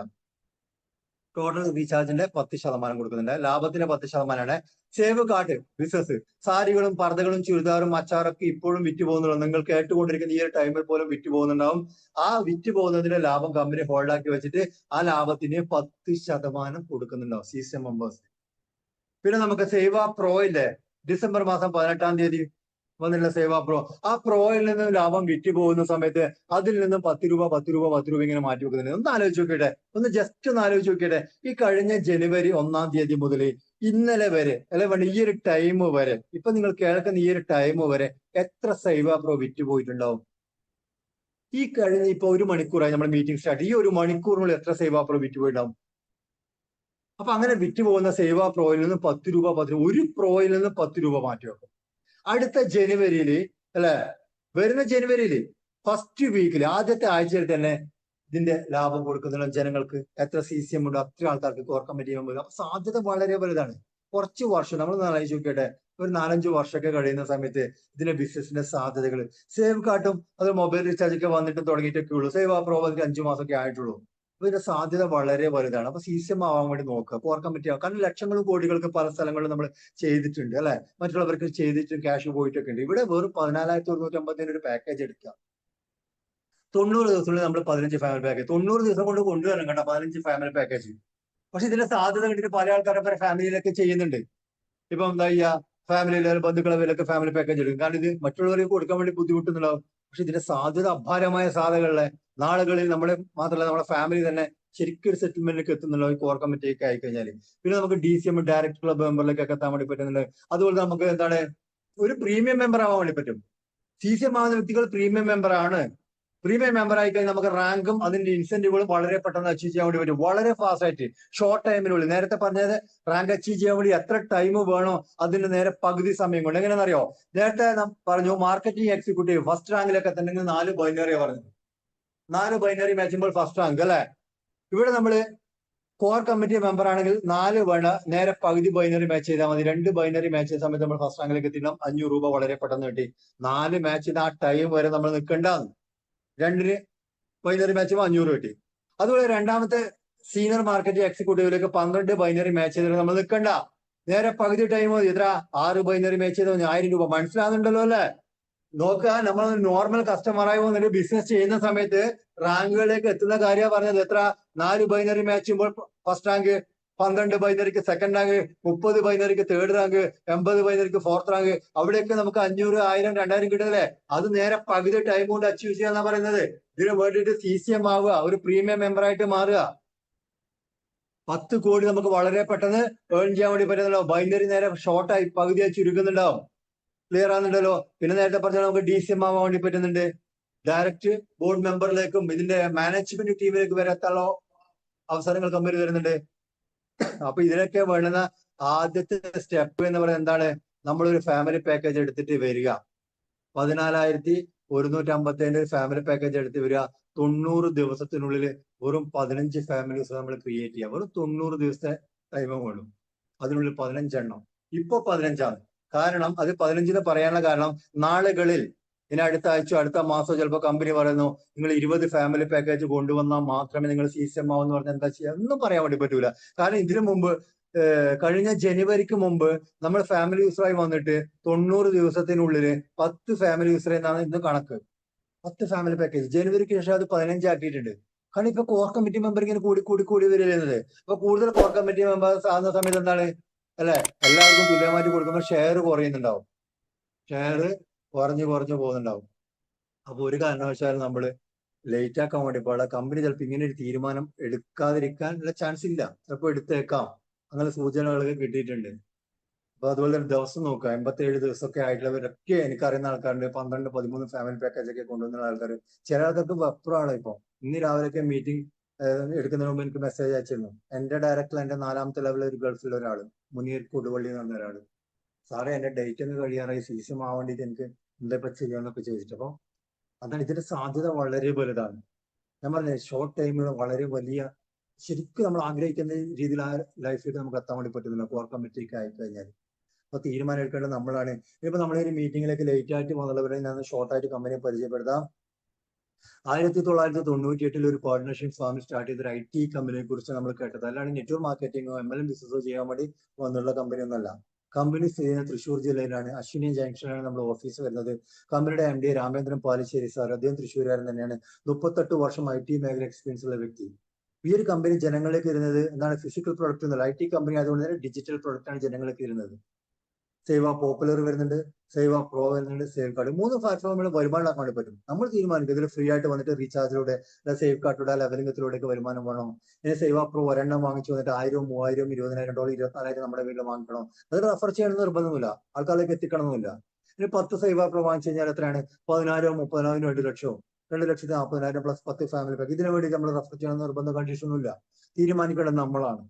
ടോട്ടൽ റീചാർജിന്റെ 10% കൊടുക്കുന്നുണ്ട്. ലാഭത്തിന്റെ 10%. സേവ് കാർഡ് ബിസിനസ്, സാരികളും പർദ്ദകളും ചുരിദാറും അച്ചാറൊക്കെ ഇപ്പോഴും വിറ്റ് പോകുന്നുണ്ടാവും. നിങ്ങൾ കേട്ടുകൊണ്ടിരിക്കുന്ന ഈ ഒരു ടൈമിൽ പോലും വിറ്റ് പോകുന്നുണ്ടാവും. ആ വിറ്റ് പോകുന്നതിന്റെ ലാഭം കമ്പനി ഹോൾഡാക്കി വെച്ചിട്ട് ആ ലാഭത്തിന് 10% കൊടുക്കുന്നുണ്ടാവും CCM മെമ്പേഴ്സ്. പിന്നെ നമുക്ക് സേവ പ്രോ ഇല്ലേ, ഡിസംബർ മാസം 18-ാം തീയതി വന്നിട്ടുള്ള സേവ പ്രോ, ആ പ്രോയിൽ നിന്ന് ലാഭം വിറ്റ് പോകുന്ന സമയത്ത് അതിൽ നിന്നും 10 രൂപ ഇങ്ങനെ മാറ്റി വെക്കുന്നുണ്ട്. ഒന്ന് ആലോചിച്ച് നോക്കിയിട്ട്, ജസ്റ്റ് ഒന്ന് ആലോചിച്ച് നോക്കിയിട്ട്, ഈ കഴിഞ്ഞ ജനുവരി 1-ാം തീയതി മുതൽ ഇന്നലെ വരെ അല്ലെ ഈ ഒരു ടൈം വരെ, ഇപ്പൊ നിങ്ങൾ കേൾക്കുന്ന ഈ ഒരു ടൈം വരെ എത്ര സേവ പ്രോ വിറ്റ് പോയിട്ടുണ്ടാവും? ഈ കഴിഞ്ഞ ഇപ്പൊ 1 മണിക്കൂറായി നമ്മുടെ മീറ്റിംഗ് സ്റ്റാർട്ട്, ഈ 1 മണിക്കൂറിനുള്ളിൽ എത്ര സേവ പ്രോ വിറ്റ് പോയിട്ടുണ്ടാവും? അപ്പൊ അങ്ങനെ വിറ്റ് പോകുന്ന സേവ പ്രോയിൽ നിന്ന് 10 രൂപ ഒരു പ്രോയിൽ നിന്ന് 10 രൂപ മാറ്റി വെക്കും. അടുത്ത ജനുവരിയിൽ അല്ലെ, വരുന്ന ജനുവരിയിൽ ഫസ്റ്റ് വീക്കിൽ ആദ്യത്തെ ആഴ്ചയിൽ തന്നെ ഇതിന്റെ ലാഭം കൊടുക്കുന്നുള്ള ജനങ്ങൾക്ക് എത്ര CCM ഉണ്ട്, അത്ര ആൾക്കാർക്ക് കോർ കമ്മിറ്റി മെമ്പർ. അപ്പൊ സാധ്യത വളരെ വലുതാണ്. കുറച്ച് വർഷം നമ്മൾ ആലോചിച്ച് നോക്കിയിട്ട്, ഒരു 4-5 വർഷമൊക്കെ കഴിയുന്ന സമയത്ത് ഇതിന്റെ ബിസിനസിന്റെ സാധ്യതകൾ, സേവ് കാർഡും അത് മൊബൈൽ റീചാർജ് ഒക്കെ വന്നിട്ട് തുടങ്ങിയിട്ടൊക്കെ ഉള്ളൂ. സേവ് ആ പ്രോ 5 മാസമൊക്കെ ആയിട്ടുള്ളൂ. അപ്പൊ ഇതിന്റെ സാധ്യത വളരെ വലുതാണ്. അപ്പൊ CCM ആവാൻ വേണ്ടി നോക്കുക, കോർ കമ്മിറ്റി ആവാം. കാരണം ലക്ഷങ്ങളും കോടികൾക്ക് പല സ്ഥലങ്ങളിലും നമ്മൾ ചെയ്തിട്ടുണ്ട് അല്ലെ, മറ്റുള്ളവർക്ക് ചെയ്തിട്ട് ക്യാഷ് പോയിട്ടൊക്കെ ഉണ്ട്. ഇവിടെ വെറും 14,150 ഒരു പാക്കേജ് എടുക്കുക. 90 ദിവസത്തിനുള്ളിൽ നമ്മൾ 15 ഫാമിലി പാക്കേജ്, 90 ദിവസം കൊണ്ട് കൊണ്ടുവരണം കേട്ടോ 15 ഫാമിലി പാക്കേജ്. പക്ഷെ ഇതിന്റെ സാധ്യത കണ്ടിട്ട് പല ആൾക്കാരെ ഫാമിലിയിലൊക്കെ ചെയ്യുന്നുണ്ട്. ഇപ്പൊ എന്താ ചെയ്യുക, ഫാമിലിയിലെ ബന്ധുക്കളെ പേരൊക്കെ ഫാമിലി പാക്കേജ് എടുക്കും. കാരണം ഇത് മറ്റുള്ളവർക്ക് കൊടുക്കാൻ വേണ്ടി ബുദ്ധിമുട്ടുന്നുണ്ടാവും. പക്ഷെ ഇതിന്റെ സാധ്യത അപാരമായ സാധ്യതകളിലെ നാളുകളിൽ നമ്മളെ മാത്രമല്ല നമ്മുടെ ഫാമിലി തന്നെ ശരിക്കും ഒരു സെറ്റിൽമെന്റിലേക്ക് എത്തുന്നുണ്ടോ ഈ കോർ കമ്മിറ്റിയൊക്കെ ആയിക്കഴിഞ്ഞാൽ. പിന്നെ നമുക്ക് DCM ഡയറക്ട് ക്ലബ് മെമ്പറിലേക്കൊക്കെ എത്താൻ വേണ്ടി പറ്റുന്നുണ്ട്. അതുപോലെ നമുക്ക് എന്താണ് ഒരു പ്രീമിയം മെമ്പർ ആവാൻ വേണ്ടി പറ്റും. CCM ആവുന്ന വ്യക്തികൾ പ്രീമിയം മെമ്പർ ആണ്. പ്രീമിയം മെമ്പർ ആയി കഴിഞ്ഞാൽ നമുക്ക് റാങ്കും അതിന്റെ ഇൻസെന്റീവുകളും വളരെ പെട്ടെന്ന് അച്ചീവ് ചെയ്യാൻ വേണ്ടി പറ്റും. വളരെ ഫാസ്റ്റ് ആയിട്ട് ഷോർട്ട് ടൈമിനുള്ളിൽ. നേരത്തെ പറഞ്ഞത് റാങ്ക് അച്ചീവ് ചെയ്യാൻ വേണ്ടി എത്ര ടൈം വേണോ അതിന്റെ നേരെ പകുതി സമയം കൊണ്ട്. എങ്ങനെയാണെന്നറിയോ, നേരത്തെ നാം പറഞ്ഞു മാർക്കറ്റിംഗ് എക്സിക്യൂട്ടീവ് ഫസ്റ്റ് റാങ്കിലൊക്കെ തന്നെ 4 ബൈനറി പറഞ്ഞു. 4 ബൈനറി മാച്ചുമ്പോൾ ഫസ്റ്റ് റാങ്ക് അല്ലെ. ഇവിടെ നമ്മള് കോർ കമ്മിറ്റി മെമ്പർ ആണെങ്കിൽ 4 നേരെ പകുതി ബൈനറി മാച്ച് ചെയ്താൽ മതി. 2 ബൈനറി മാച്ച് ചെയ്ത സമയത്ത് നമ്മൾ ഫസ്റ്റ് റാങ്കിലേക്ക് എത്തിയിട്ടും 500 രൂപ വളരെ പെട്ടെന്ന് കിട്ടി. 4 മാച്ചിന് ആ ടൈം വരെ നമ്മൾ നിൽക്കേണ്ടതാണ്. 2 ബൈനറി മാച്ചും 500 കിട്ടി. അതുപോലെ രണ്ടാമത്തെ സീനിയർ മാർക്കറ്റ് എക്സിക്യൂട്ടീവിലേക്ക് 12 ബൈനറി മാച്ച് ചെയ്തിട്ട് നമ്മൾ നിൽക്കണ്ട, നേരെ പകുതി ടൈം മതി. എത്ര? 6 ബൈനറി മാച്ച് ചെയ്ത് 1000 രൂപ. മനസ്സിലാകുന്നുണ്ടല്ലോ അല്ലെ? നോക്കുക, നമ്മൾ നോർമൽ കസ്റ്റമറായി വന്നിട്ട് ബിസിനസ് ചെയ്യുന്ന സമയത്ത് റാങ്കുകളിലേക്ക് എത്തുന്ന കാര്യമാണ് പറഞ്ഞത്. എത്ര? 4 ബൈനറി മാച്ച് ചെയ്യുമ്പോൾ ഫസ്റ്റ് റാങ്ക്, 12 ബൈനറിക്ക് സെക്കൻഡ് റാങ്ക്, 30 ബൈനറിക്ക് തേർഡ് റാങ്ക്, 80 ബൈനറിക്ക് ഫോർത്ത് റാങ്ക്. അവിടെയൊക്കെ നമുക്ക് 500, 1000, 2000 കിട്ടുന്നില്ലേ? അത് നേരെ പകുതി ടൈം കൊണ്ട് അച്ചീവ് ചെയ്യാന്നാ പറയുന്നത്. ഇതിന് വേണ്ടിയിട്ട് CCM ആവുക, ഒരു പ്രീമിയം മെമ്പർ ആയിട്ട് മാറുക. 10 കോടി നമുക്ക് വളരെ പെട്ടെന്ന് ഏൺ ചെയ്യാൻ വേണ്ടി പറ്റുന്നുണ്ടോ? ബൈനറി നേരെ ഷോർട്ടായി പകുതിയായി ചുരുക്കുന്നുണ്ടാവും. ക്ലിയർ ആകുന്നുണ്ടല്ലോ? പിന്നെ നേരത്തെ പറഞ്ഞാൽ നമുക്ക് DCM ആവാൻ വേണ്ടി പറ്റുന്നുണ്ട്. ഡയറക്റ്റ് ബോർഡ് മെമ്പറിലേക്കും ഇതിന്റെ മാനേജ്മെന്റ് ടീമിലേക്ക് വരാത്തുള്ള അവസരങ്ങൾ കമ്പനി തരുന്നുണ്ട്. അപ്പൊ ഇതിനൊക്കെ വേണ്ടുന്ന ആദ്യത്തെ സ്റ്റെപ്പ് എന്ന് പറയുന്നത് എന്താണ്? നമ്മളൊരു ഫാമിലി പാക്കേജ് എടുത്തിട്ട് വരിക. 14,157 ഫാമിലി പാക്കേജ് എടുത്ത് വരിക. 90 ദിവസത്തിനുള്ളിൽ വെറും 15 ഫാമിലീസ് നമ്മൾ ക്രിയേറ്റ് ചെയ്യുക. വെറും 90 ദിവസത്തെ ടൈം വേണം. അതിനുള്ളിൽ 15 എണ്ണം. ഇപ്പൊ 15ആണ്. കാരണം അത് 15 പറയാനുള്ള കാരണം നാളുകളിൽ ഇനി അടുത്ത ആഴ്ച അടുത്ത മാസം ചിലപ്പോൾ കമ്പനി പറയുന്നു നിങ്ങൾ 20 ഫാമിലി പാക്കേജ് കൊണ്ടുവന്നാൽ മാത്രമേ നിങ്ങൾ CCM ആവെന്ന് പറഞ്ഞാൽ എന്താ ചെയ്യുക? ഒന്നും പറയാൻ വേണ്ടി പറ്റൂല. കാരണം ഇതിനു മുമ്പ് കഴിഞ്ഞ ജനുവരിക്ക് മുമ്പ് നമ്മൾ ഫാമിലി യൂസറായി വന്നിട്ട് 90 ദിവസത്തിനുള്ളിൽ 10 ഫാമിലി യൂസർ എന്നാണ് ഇന്ന് കണക്ക്. 10 ഫാമിലി പാക്കേജ്. ജനുവരിക്ക് ശേഷം അത് 15 ആക്കിയിട്ടുണ്ട്. കാരണം ഇപ്പൊ കോർ കമ്മിറ്റി മെമ്പർ ഇങ്ങനെ കൂടി വരികയുന്നത്. അപ്പൊ കൂടുതൽ കോർ കമ്മിറ്റി മെമ്പേഴ്സ് ആകുന്ന സമയത്ത് എന്താണ് അല്ലെ? എല്ലാവർക്കും തുല്യമായിട്ട് കൊടുക്കുമ്പോൾ ഷെയർ കുറയുന്നുണ്ടാവും, ഷെയർ കുറഞ്ഞു പോകുന്നുണ്ടാവും. അപ്പൊ ഒരു കാരണവശാലും നമ്മൾ ലേറ്റ് ആക്കാൻ വേണ്ടി പാടില്ല. കമ്പനി ചിലപ്പോൾ ഇങ്ങനെ ഒരു തീരുമാനം എടുക്കാതിരിക്കാനുള്ള ചാൻസ് ഇല്ല, ചിലപ്പോൾ എടുത്തേക്കാം. അങ്ങനെ സൂചനകളൊക്കെ കിട്ടിയിട്ടുണ്ട്. അപ്പൊ അതുപോലെ തന്നെ ദിവസം നോക്കുക, 87 ദിവസമൊക്കെ ആയിട്ടുള്ളവരൊക്കെ എനിക്കറിയുന്ന ആൾക്കാരുണ്ട്. 12, 13 ഫാമിലി പാക്കേജ് ഒക്കെ കൊണ്ടുവന്ന ആൾക്കാർ. ചില ആൾക്കാർക്ക് വെപ്പറാണ്. ഇപ്പൊ ഇന്ന് രാവിലെയൊക്കെ മീറ്റിംഗ് എടുക്കുന്നതിന് മുമ്പ് എനിക്ക് മെസ്സേജ് അയച്ചിരുന്നു. എന്റെ ഡയറക്ടർ, എന്റെ 4ാമത്തെ ലെവലിൽ ഒരു ഗൾഫിൽ ഒരാള്, മുനീർ കൊടുവള്ളി എന്ന് പറഞ്ഞ ഒരാള്, സാറേ എന്റെ ഡേറ്റ് ഒന്ന് കഴിയാറായി, സീസം ആവാൻ വേണ്ടിയിട്ട് എനിക്ക് എന്തൊക്കെ ചെയ്യാന്നൊക്കെ ചോദിച്ചിട്ട്. അപ്പൊ അതാണ്, ഇതിന്റെ സാധ്യത വളരെ വലുതാണ്. ഞാൻ പറഞ്ഞ ഷോർട്ട് ടൈമിൽ വളരെ വലിയ, ശരിക്കും നമ്മൾ ആഗ്രഹിക്കുന്ന രീതിയിൽ ആ ലൈഫിലേക്ക് നമുക്ക് എത്താൻ വേണ്ടി പറ്റുന്നില്ല കോർ കമ്മിറ്റിക്ക് ആയി കഴിഞ്ഞാൽ. അപ്പൊ തീരുമാനം എടുക്കേണ്ടത് നമ്മളാണ്. ഇപ്പൊ നമ്മളൊരു മീറ്റിംഗിലേക്ക് ലേറ്റ് ആയിട്ട് വന്നുള്ളവരെ ഞാൻ ഷോർട്ടായിട്ട് കമ്പനിയെ പരിചയപ്പെടുത്താം. 1998 ഒരു പാർട്ട്ണർഷിപ്പ് ഫാം സ്റ്റാർട്ട് ചെയ്ത ഒരു IT കമ്പനിയെ കുറിച്ച് നമ്മൾ കേട്ടത്. അല്ലാണ്ട് നെറ്റ്വർക്ക് മാർക്കറ്റിംഗോ MLM ബിസിനസ്സോ ചെയ്യാൻ വേണ്ടി വന്നുള്ള കമ്പനി ഒന്നല്ല. കമ്പനി സ്ഥിതി ചെയ്യുന്നത് തൃശ്ശൂർ ജില്ലയിലാണ്, അശ്വിനി ജംഗ്ഷനിലാണ് നമ്മുടെ ഓഫീസ് വരുന്നത്. കമ്പനിയുടെ MD രാമേന്ദ്രൻ പാലിശ്ശേരി സാർ, അദ്ദേഹം തൃശ്ശൂരുകാരൻ തന്നെയാണ്. 38 വർഷം IT മേഖല എക്സ്പീരിയൻസ് ഉള്ള വ്യക്തി. ഈ ഒരു കമ്പനി ജനങ്ങളിലേക്ക് വരുന്നത് എന്താണ്, ഫിസിക്കൽ പ്രൊഡക്റ്റ് എന്നല്ല, IT കമ്പനി ആയതുകൊണ്ട് തന്നെ ഡിജിറ്റൽ പ്രൊഡക്റ്റ് ആണ് ജനങ്ങളിലേക്ക് വരുന്നത്. സേവ പോപ്പുലർ വരുന്നുണ്ട്, സേവ പ്രോ വരുന്നുണ്ട്, സേവ് കാർഡ്. 3 പ്ലാറ്റ്ഫോമുകൾ വരുമാനം ഉണ്ടാക്കാൻ വേണ്ടി പറ്റും. നമ്മൾ തീരുമാനിക്കും ഇതിൽ ഫ്രീ ആയിട്ട് വന്നിട്ട് റീചാർജിലൂടെ, സേവ് കാർഡിലൂടെ, ലെവലിംഗത്തിലൂടെയൊക്കെ വരുമാനം വേണം. ഇനി സേവ പ്രോ ഒരെണ്ണം വാങ്ങിച്ചു വന്നിട്ട് 1000, 3000, $20,000, $24,000 നമ്മുടെ വീട്ടിൽ വാങ്ങിക്കണം. അത് റെഫർ ചെയ്യണമെന്ന് നിർബന്ധമില്ല, ആൾക്കാരിലേക്ക് എത്തിക്കണമെന്നില്ല. ഇനി 10 സേവ പ്രോ വാങ്ങിച്ചു കഴിഞ്ഞാൽ എത്രയാണ്? 10,000, 30,000, 2 ലക്ഷം, 2,40,000 പ്ലസ് 10 ഫാമിലി പാക്ക്. ഇതിനു വേണ്ടി നമ്മൾ റെഫർ ചെയ്യണമെന്ന് നിർബന്ധ കണ്ടീഷനൊന്നുമില്ല. തീരുമാനിക്കേണ്ടത് നമ്മളാണ്,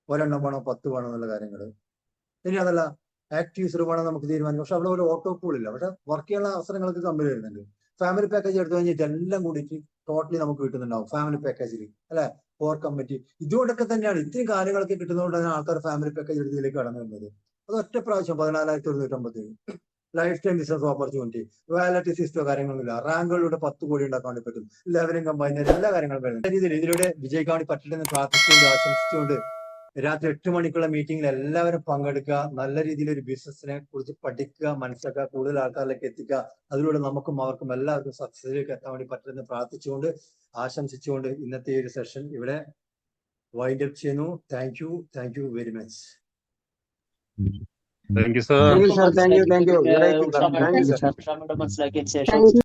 ഒരെണ്ണം വേണോ 10 വേണോ എന്നുള്ള കാര്യങ്ങൾ. ഇനി അതല്ല, ആക്റ്റീവ് യൂസർ വേണം നമുക്ക് തീരുമാനിക്കാം. പക്ഷെ അവിടെ ഒരു ഓട്ടോ പൂൾ ഇല്ല. പക്ഷെ വർക്ക് ചെയ്യാനുള്ള അവസരങ്ങൾക്ക് കമ്പനി വരുന്നുണ്ട്. ഫാമിലി പാക്കേജ് എടുത്തു കഴിഞ്ഞിട്ട് എല്ലാം കൂടിയിട്ട് ടോട്ടലി നമുക്ക് കിട്ടുന്നുണ്ടാവും ഫാമിലി പാക്കേജിൽ, അല്ലെ? കോർ കമ്മിറ്റി ഇതുകൊണ്ടൊക്കെ തന്നെയാണ് ഇത്രയും കാര്യങ്ങളൊക്കെ കിട്ടുന്നതുകൊണ്ടാണ് ആൾക്കാർ ഫാമിലി പാക്കേജ് എടുത്തതിലേക്ക് കടന്നു വരുന്നത്. അത് ഒറ്റ പ്രാവശ്യം 14,150. Life time business opportunity, wallet സിസ്റ്റോ കാര്യങ്ങളൊന്നുമില്ല. റാങ്കുകളിലൂടെ 10 കോടി ഉണ്ടാക്കാൻ വേണ്ടി പറ്റും. ലെവലിംഗ് കമ്പനി, എല്ലാ കാര്യങ്ങളും വരുന്നത് രീതിയിൽ ഇതിലൂടെ വിജയിക്കാൻ വേണ്ടി പറ്റില്ലെന്ന് പ്രാർത്ഥിച്ചുകൊണ്ട്, ആശംസിച്ചുകൊണ്ട്, രാത്രി 8 മണിക്കുള്ള മീറ്റിംഗിൽ എല്ലാവരും പങ്കെടുക്കുക. നല്ല രീതിയിൽ ഒരു ബിസിനസിനെ കുറിച്ച് പഠിക്കുക, മനസ്സിലാക്കുക, കൂടുതൽ ആൾക്കാരിലേക്ക് എത്തിക്കുക. അതിലൂടെ നമുക്കും അവർക്കും എല്ലാവർക്കും സക്സസിലേക്ക് എത്താൻ വേണ്ടി പറ്റുമെന്ന് പ്രാർത്ഥിച്ചുകൊണ്ട്, ആശംസിച്ചുകൊണ്ട് ഇന്നത്തെ ഒരു സെഷൻ ഇവിടെ വൈൻഡ് അപ്പ് ചെയ്യുന്നു. Thank you very much. Thank you, sir. Thank you, sir. Thank you. Very good, sir. Thank you, sir. മനസ്സിലാക്കിയതിനു ശേഷം